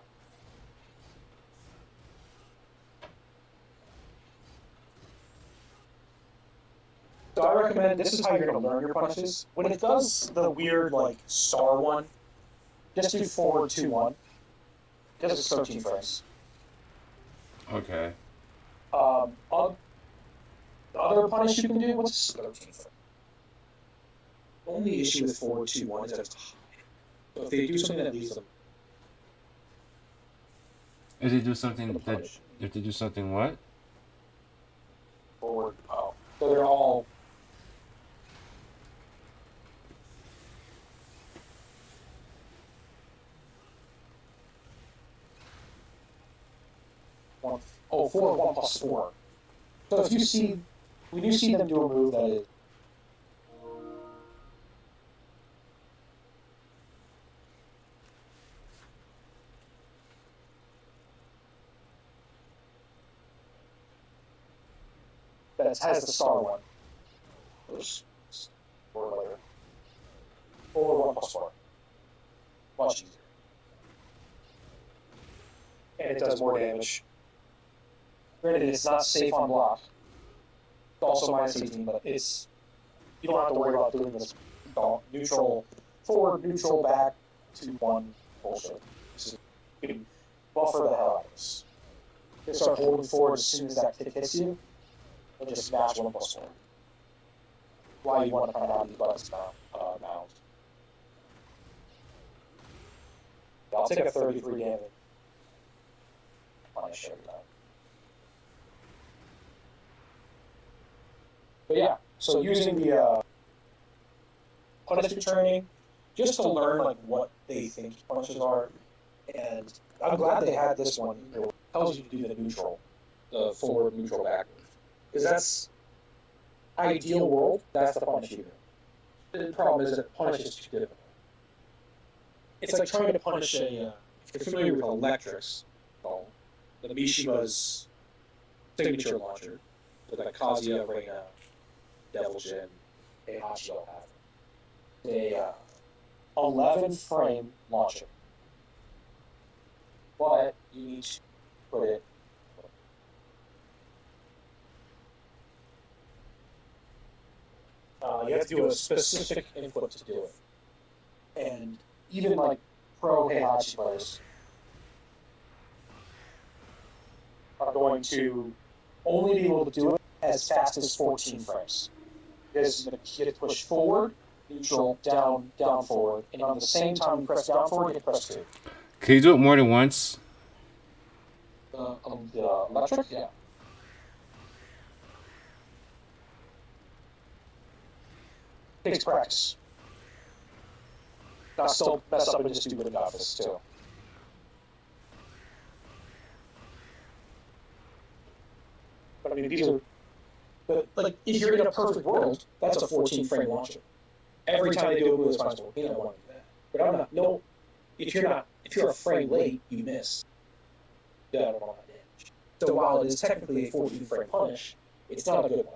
So I recommend, this is how you're going to learn your punishes. When it does the weird, like, star one, just do forward 2-1. Because it's 13 frames. Okay. The other punish you can do, what's 13 frames? The only issue with forward 2-1 is that it's high. So if they do something that leaves them If they do something the that, punish, if they do something what? forward, so they're all one, 4, 1 plus 4. So if you see, when you see them do a move that is that has the star one, or later, or 1 plus 4, much easier, and it does more damage. Granted, it's not safe on block. It's also minus 18, but it's, you don't have to worry about doing this neutral, forward, neutral, back, 2-1 bullshit. This is, you can buffer the hell out of this. You start holding forward as soon as that kick hits you, and just match 1 plus 1. Why you want to kind of have these buttons bound. I'll take a 33 damage. Punish every time. But yeah, so using the punishment training, just to learn like what they think punishes are, and I'm glad they had this one. It tells you to do the neutral, the forward, neutral, back move, because that's ideal world. That's the punish you do. The problem is that it punishes too difficult. It's like trying to punish a. If you're familiar with electrics, the Mishima's signature launcher, with like Kazuya, Reina, Devil Jin, Heihachi all have a 11 frame launcher. But you need to put it you have to do a specific input to do it. And even like pro Heihachi players are going to only be able to do it as fast as 14 frames. Because you hit push forward, neutral, down, down, forward, and on the same time you press down forward, you hit press 2. Can you do it more than once? The electric, yeah. Takes practice. Not still mess up and just do good office too. But I mean, these are. But like, if you're in a perfect world, that's a 14 frame launcher. Every time they do a move, it's possible. You don't want to do that. But I'm not. No, if you're a frame late, you miss. You don't want to damage. So while it is technically a 14 frame punish, it's not a good one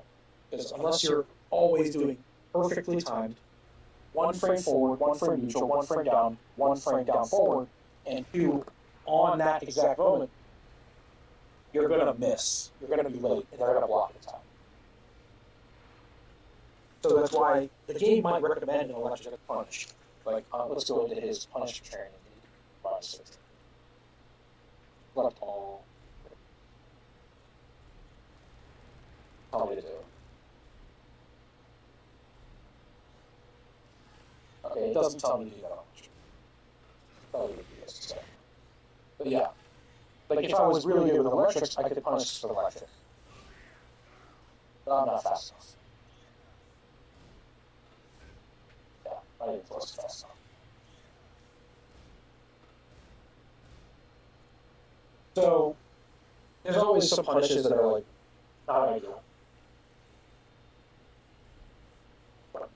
because unless you're always doing perfectly timed, 1 frame forward, 1 frame neutral, 1 frame down, 1 frame down forward, and 2 on that exact moment, you're gonna miss. You're gonna be late, and they're gonna block the time. So that's why the game might recommend an electric punish. Like, let's go into his punish training. -16. Left all. Tell me to do. Okay, it doesn't tell me to do that much. Tell me to do this. But yeah. Like, if I was really good with electrics, I could punish with electric. But I'm not fast enough. I didn't close fast enough. So, there's always some punishes that are like not ideal. But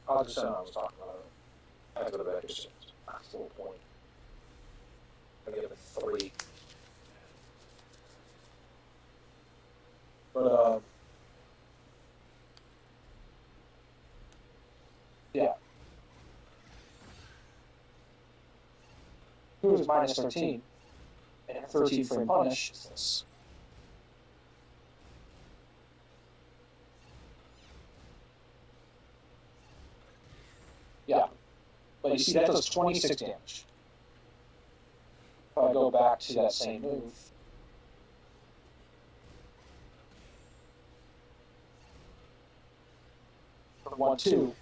I'll just say I was talking about it. I go to bed just that's the whole point. I give it 3. But yeah. 2 is -13, and a 13 frame punish is this. Yeah. But you see, that does 26 damage. If I go back to that same move. For 1-2,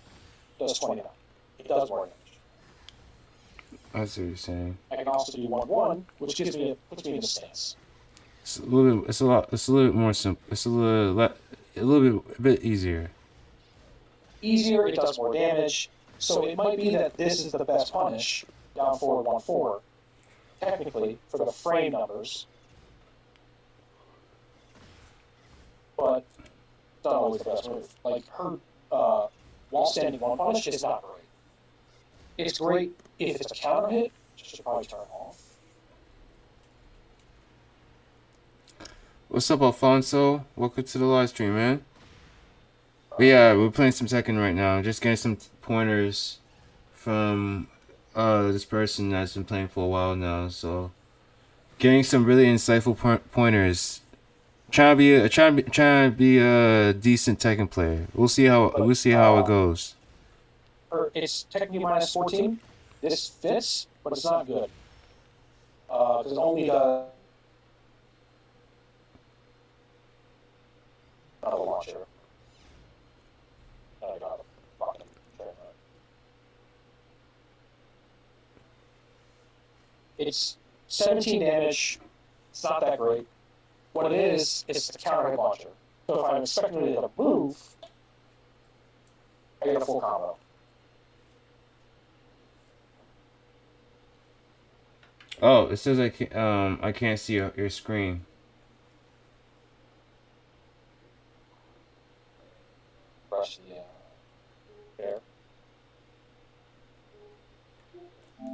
does 29. It does more damage. I see what you're saying. I can also do 1-1, which puts me in a stance. It's a little bit. It's a little bit more simple. It's a bit easier. Easier, it does more damage. So it might be that this is the best punish, down forward 1-4, technically, for the frame numbers. But it's not always the best move. Like, her while standing 1 punish is not great. It's great if it's a counter hit, which should probably turn off. What's up, Alfonso? Welcome to the live stream, man. But yeah, we're playing some Tekken right now. Just getting some pointers from this person that's been playing for a while now. So getting some really insightful pointers. Trying to be a decent Tekken player. We'll see how it goes. It's technically -14. This fits, but it's not good. Because it only does not a launcher. I got it. Fucking train wreck. It's 17 damage. It's not that great. What it is, it's a counter hit launcher. So if I'm expecting it to move, I get a full combo. Oh, it says I can't see your screen. Brush the air.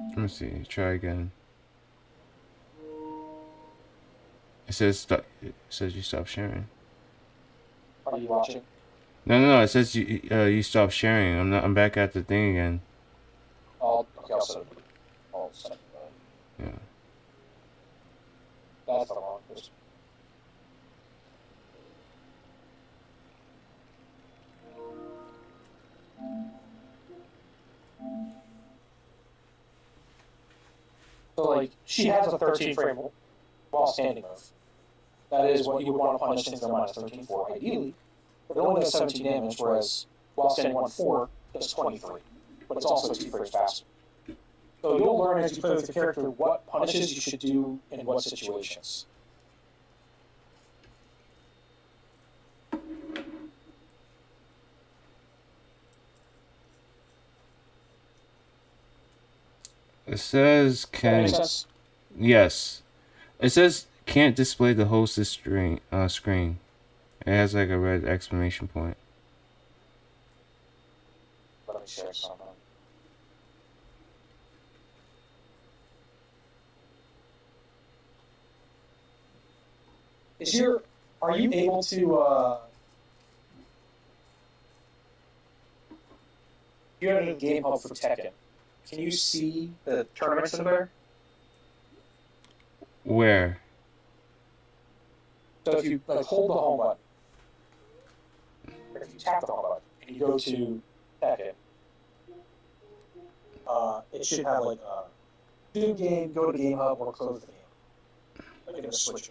Let me see. Try again. It says stop. It says you stop sharing. Are you watching? No. It says you stop sharing. I'm back at the thing again. I'll send it. Yeah. That's the wrong person. So, like, she has a 13 frame while standing move. That is what you would want to punish things that are minus 13 for, ideally. But it only does 17 damage, whereas while standing 1-4 does 23. But it's also 2 frames faster. So you'll learn as you play with your character what punishes you should do in what situations. It says Does that make can sense? yes. It says can't display the host's screen. It has like a red exclamation point. Let me share something. Are you able to, you have a game hub for Tekken. Can you see the tournaments in there? Where? So if you like hold the home button, or if you tap the home button, and you go to Tekken, it should have like a new game, go to Game Hub, or close the game. Like in a switcher.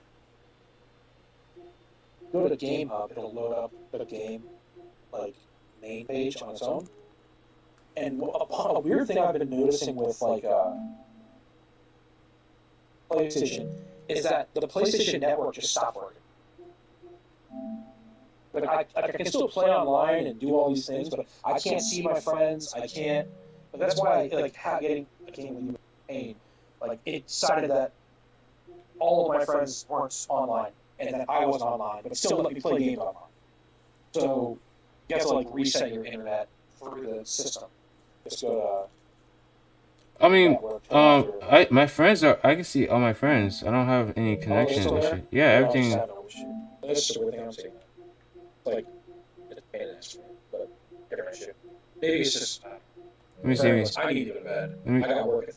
Go to the Game Hub, it'll load up the game, like main page on its own. And a weird thing I've been noticing with like PlayStation is that the PlayStation Network just stopped working. Like I can still play online and do all these things, but I can't see my friends. I can't. But that's why like getting a game with you pain. Like it decided that all of my friends weren't online and that I wasn't online, but it still let me play games online. So you have to like reset your internet through the system. Just go I mean, to my friends are. I can see all my friends. I don't have any connections and shit. Yeah, everything. That's just a weird thing I'm saying. It's like it's a pain in the ass for me, but different issue. Maybe it's just. Let me see. Regardless, I need to go to bed. I got work at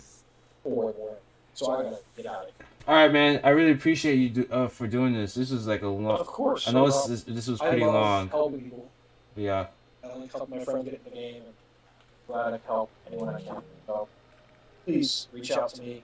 4 in the morning, so I gotta get out of here. All right, man. I really appreciate you for doing this. This was like a long. Of course. I know this was pretty I love long. helping people. Yeah. I like helping my friends get in the game, and glad I can help anyone I can. So please reach out to me.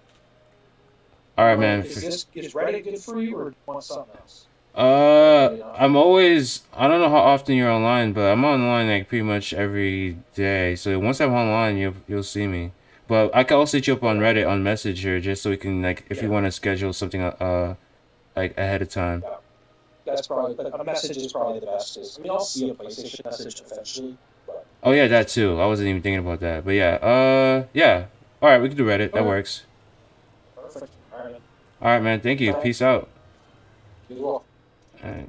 All right, man. Is Reddit good for you, or do you want something else? I'm always. I don't know how often you're online, but I'm online like pretty much every day. So once I'm online, you'll see me. But I can also hit you up on Reddit on Messenger just so we can like if you want to schedule something like ahead of time. Yeah. That's probably a message is probably the best. I mean, I'll see a PlayStation message eventually. But Oh yeah, that too. I wasn't even thinking about that. But yeah, yeah. All right, we can do Reddit. That Okay. works. Perfect. All right. All right, man. Thank you. Peace out. You as well. All right.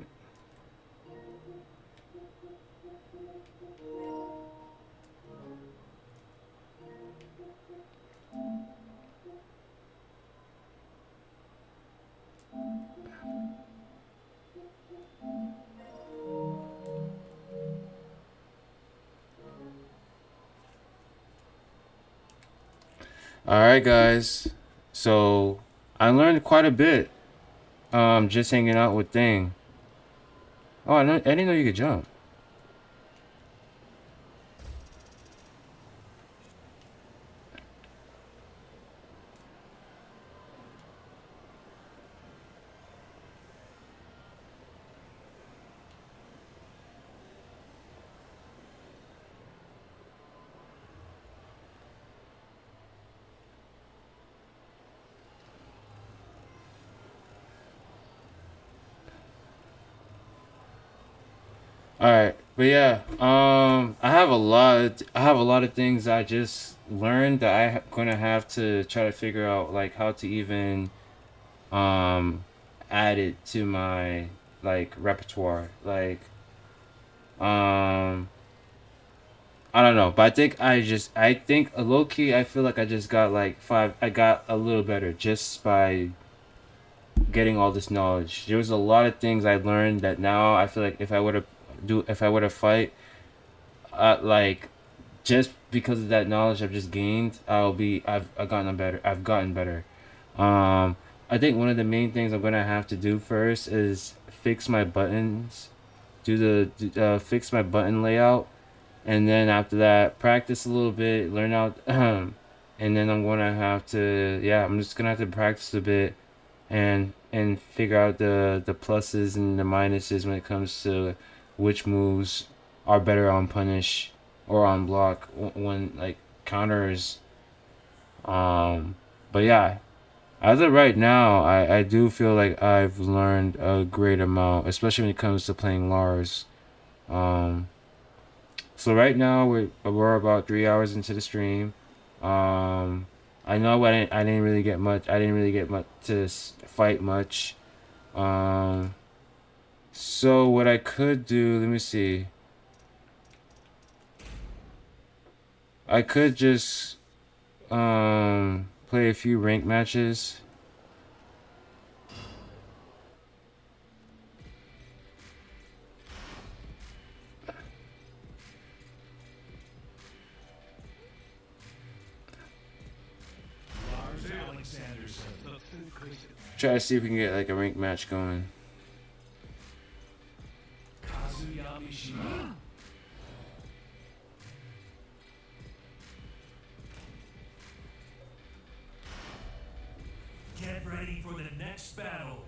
All right, guys. So I learned quite a bit. Just hanging out with Thing. Oh, I didn't know you could jump. All right, but yeah, I have a lot of things I just learned that gonna have to try to figure out like how to even um add it to my like repertoire. Like um I don't know, but I think low key I feel like I just got like five. I got a little better just by getting all this knowledge. There was a lot of things I learned that now I feel like if I were to fight, like just because of that knowledge I've just gained, I've gotten better. I've gotten better. I think one of the main things I'm gonna have to do first is fix my buttons, fix my button layout, and then after that practice a little bit, learn out, and then I'm just gonna have to practice a bit and and figure out the pluses and the minuses when it comes to which moves are better on punish or on block when like counters. But yeah, as of right now, I do feel like I've learned a great amount, especially when it comes to playing Lars. Um, so right now we're about 3 hours into the stream. I know I didn't really get much. I didn't really get much to fight much. Um, so what I could do, let me see. I could just play a few rank matches. Lars Alexanderson, the fifth grade. Try to see if we can get like a rank match going. Kazuyami Shima. Get ready for the next battle.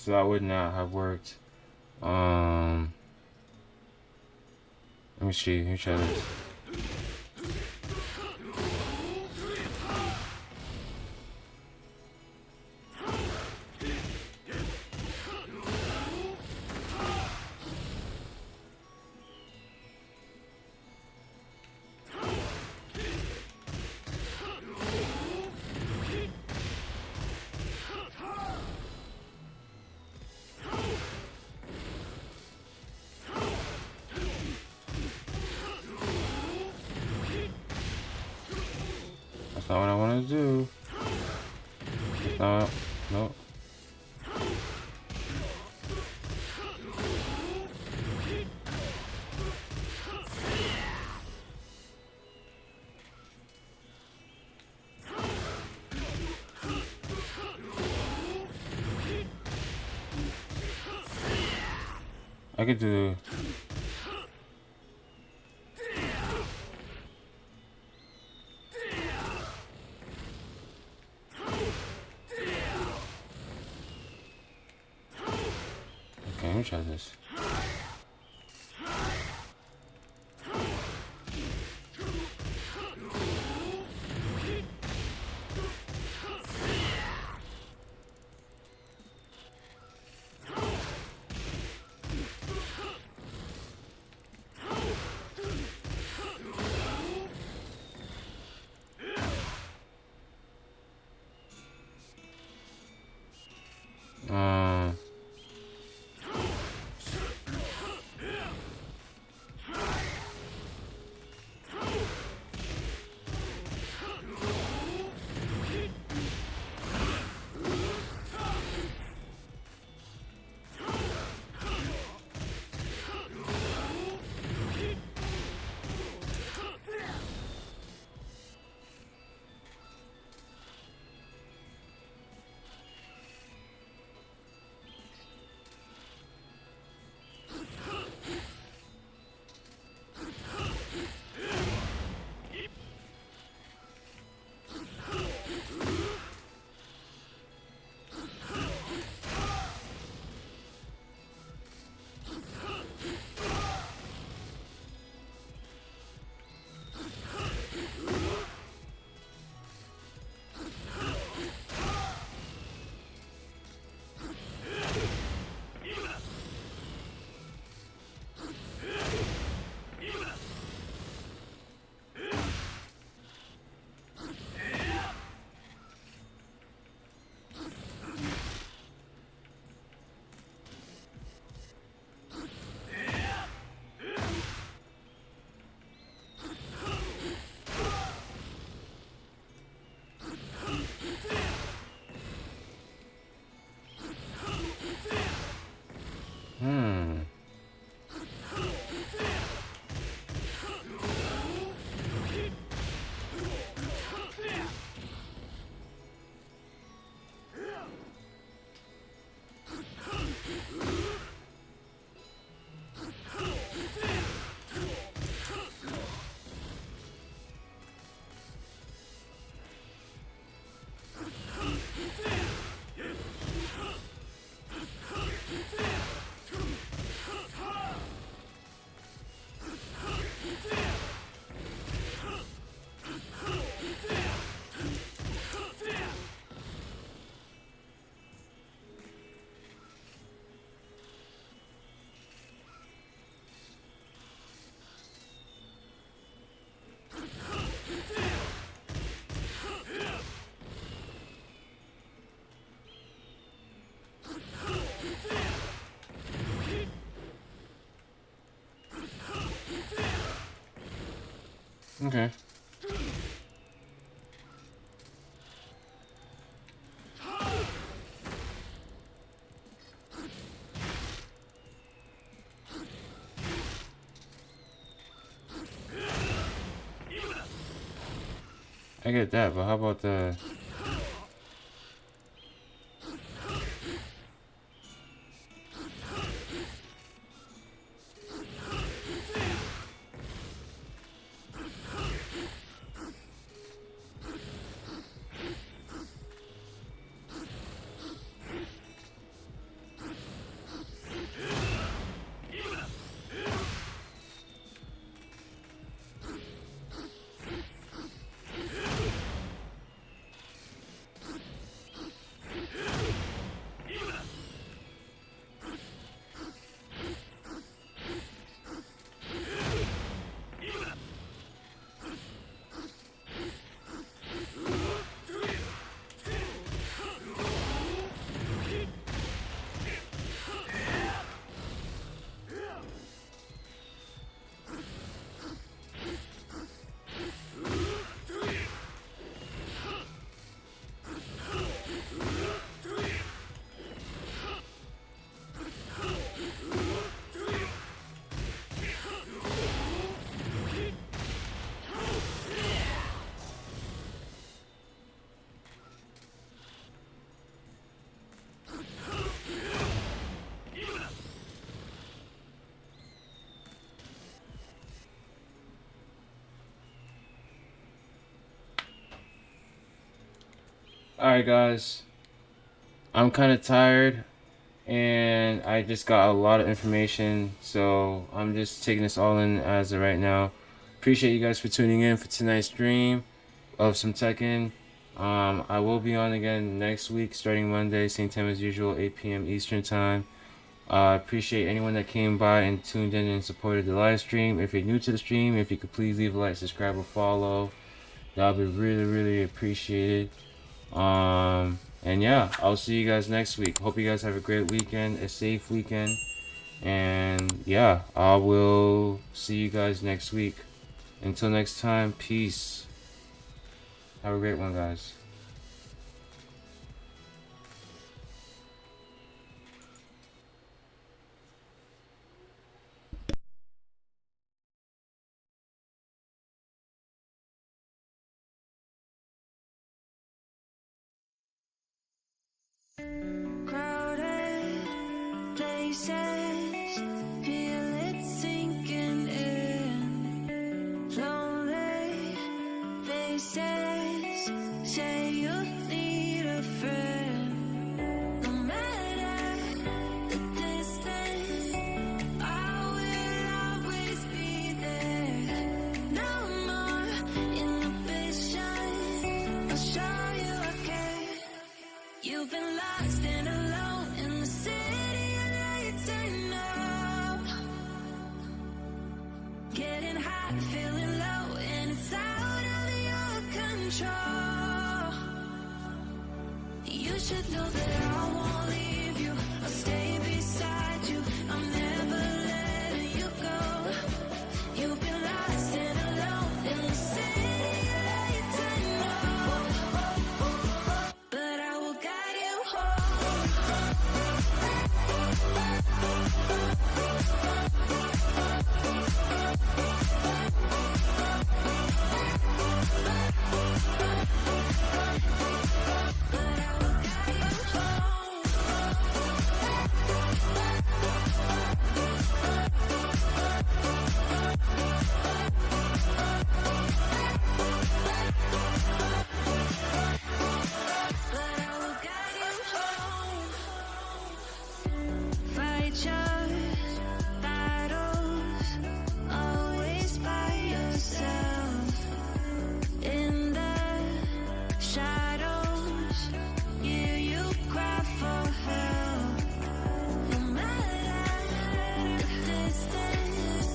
So that would not have worked. Let me see. Let me try this. That's not what I want to do. That's not. No. I could do. Okay, let me try this. Uh, hmm. Okay. I get that, but how about the... Alright, guys. I'm kind of tired, and I just got a lot of information, so I'm just taking this all in as of right now. Appreciate you guys for tuning in for tonight's stream of some Tekken. I will be on again next week, starting Monday, same time as usual, 8 p.m. Eastern Time. Appreciate anyone that came by and tuned in and supported the live stream. If you're new to the stream, if you could please leave a like, subscribe, or follow, that would be really, really appreciated. And yeah, I'll see you guys next week. Hope you guys have a great weekend, a safe weekend. And yeah, I will see you guys next week. Until next time, peace. Have a great one, guys. Crowded places, feel it sinking in. Lonely faces, say you need a friend. No matter the distance, I will always be there. No more inhibition, I'll show you I care. You've been lost and alone in the city and now turn up. Getting hot, feeling low, and it's out of your control. You should know that I won't leave you. I'll stay beside you. I'm never letting you go. You've been lost and alone in the city and now turn up. But I will guide you home. Fight your battles, always by yourself. In the shadows, hear you cry for help. No matter the distance,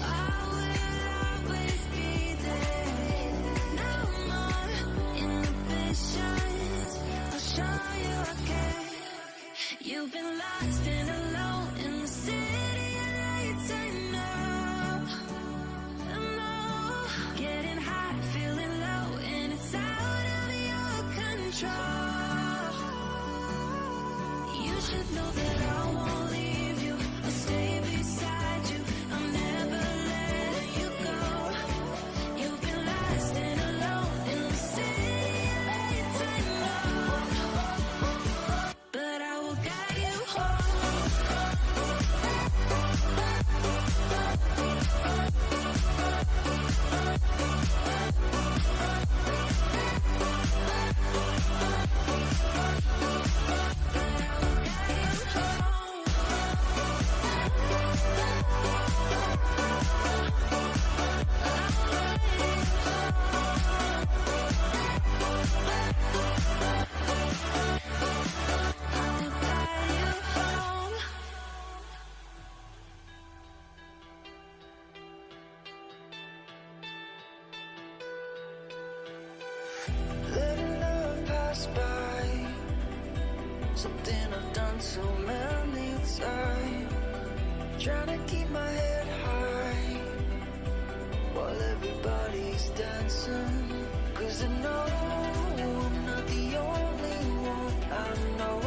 I will always be there. No more inhibitions, I'll show you I care. You've been lost and alone in the city and now you turn up. And oh, getting hot, feeling low, and it's out of your control. You should know that I won't leave you. I'll stay beside you. I'm never letting you go. You've been lost and alone in the city and now you turn up. But I will guide you home. Letting love pass by, something I've done so many times. Trying to keep my head high while everybody's dancing. 'Cause I know I'm not the only one. I know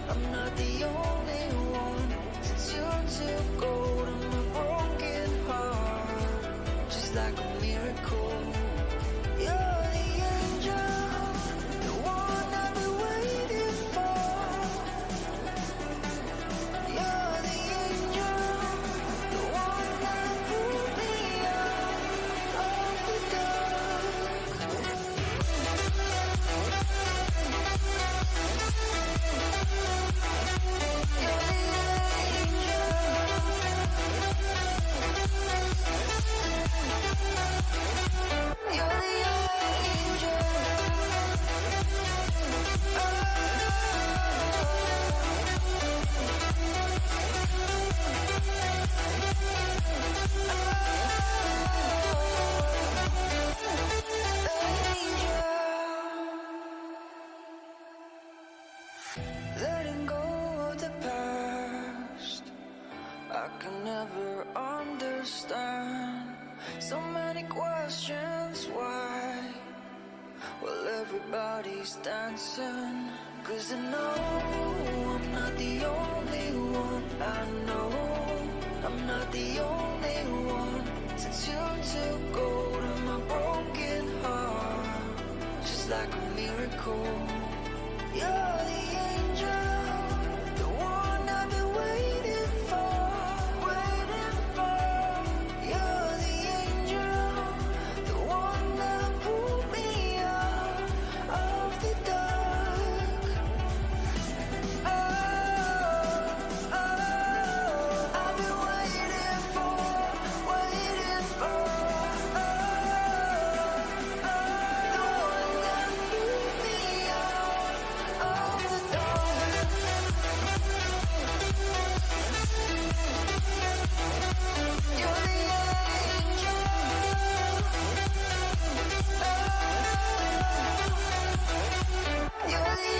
I'm not the only one. Since you took hold of my broken heart, just like a miracle. You're the angel, the one I've been waiting for. You're the angel, the one that pulled me out of the dark. can never understand. So many questions, why? Well, everybody's dancing. 'Cause I know I'm not the only one. I know I'm not the only one. Since you took hold of my broken heart, just like a miracle. You're the angel, the one I've been waiting for, waiting for. You're the angel, the one that pulled me out of the dark. Oh, oh, I've been waiting for, waiting for. Oh, oh, the one that pulled me out of the dark. You're the angel. You're the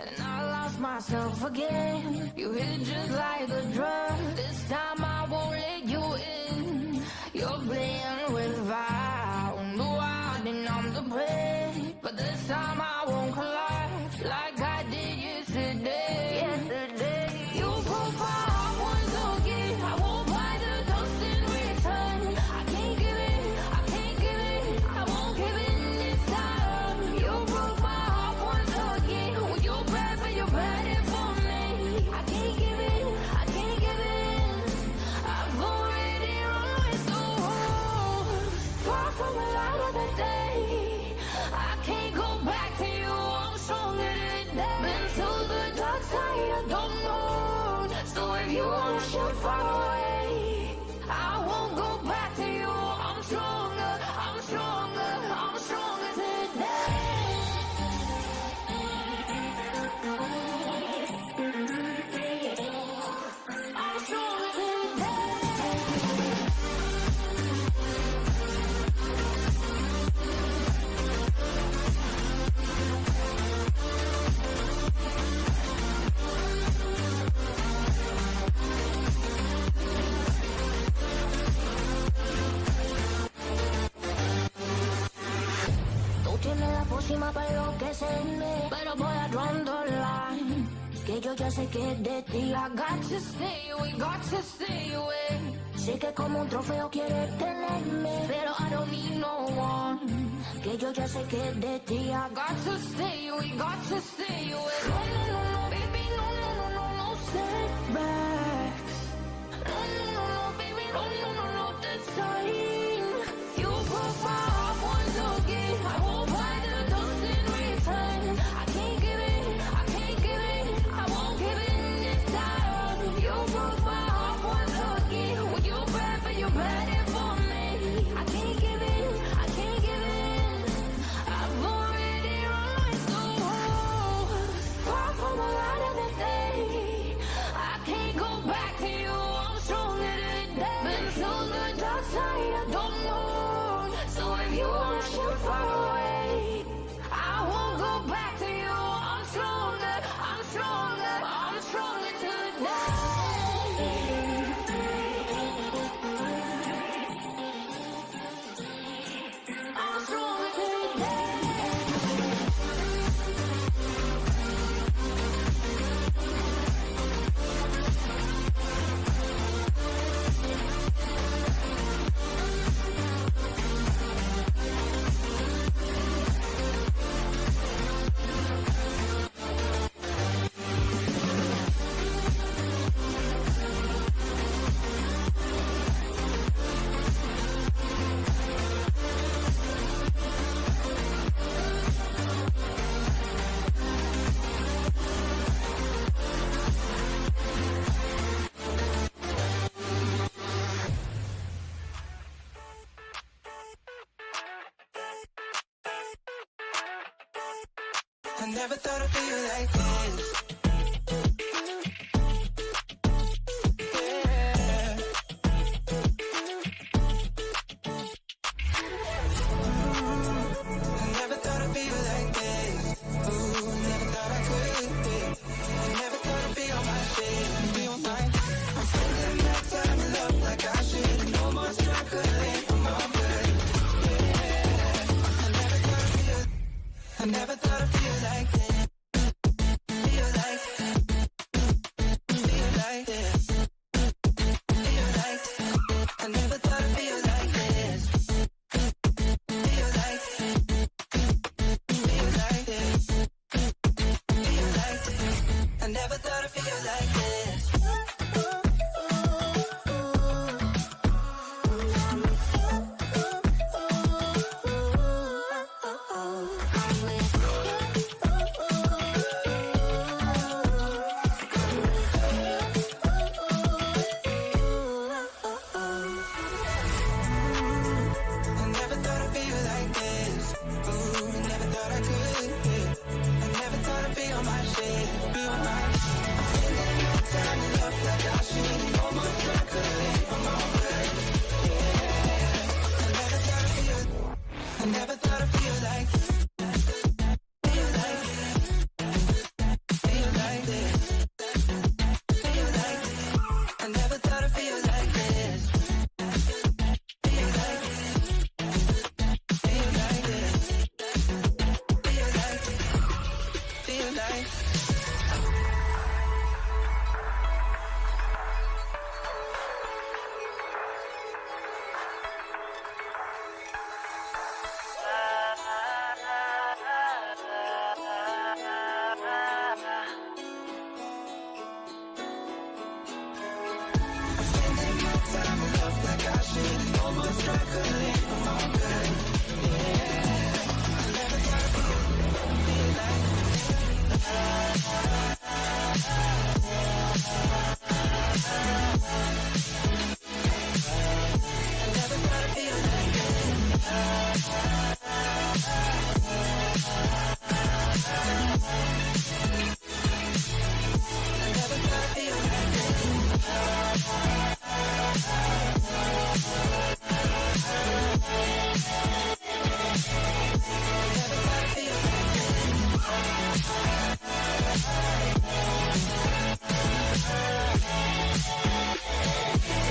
And I lost myself again. You hit just like a drug. This time I won't let you in. You're playing with fire. No, I didn't I'm the prey. But this time I won't collide like I did yesterday. Yesterday, you broke my heart once again. I won't buy the dust in return. I can't give in, I can't give in. I won't give in this time. You broke my heart once again. Well, you're bad, but you're bad it for me. I can't give in, I can't give in. I've already run with the wolves. Far from the light of the day. I can't go back to you. I'm stronger today. Been to the dark side of the moon. So if you wanna shoot far away, I won't go back to you. I'm stronger, I'm stronger, I'm stronger today. I'm stronger today. Tú tienes la pócima para enloquecerme, pero voy a draw the line. Que yo ya sé que es de ti. I got to stay away, got to stay away. Sé que como un trofeo quieres tenerme, pero I don't need no one. Que yo ya sé que es de ti. I got to stay away, got to stay away. No, no, no, no, baby, no, no, no, no, no setbacks. No, no, no, no, baby, no, no, no, no, this time. You broke my heart once again. I won't buy the dust in return. I can't give in, I can't give in. I won't give in this time. You broke my heart once again. Well, you're bad, but you're bad it for me. I can't give in, I can't give in. I've already run with the wolves. Far from the light of the day. I can't go back to you. I'm stronger today. Been to the dark side of the moon. So if you wanna shoot far away, I won't go back to you. I'm stronger, I'm stronger, I'm stronger today. I'm stronger today. I never thought I'd feel like this. lifetime of love like I should. No more struggling, I'm all good. Yeah, I never thought I'd be like this.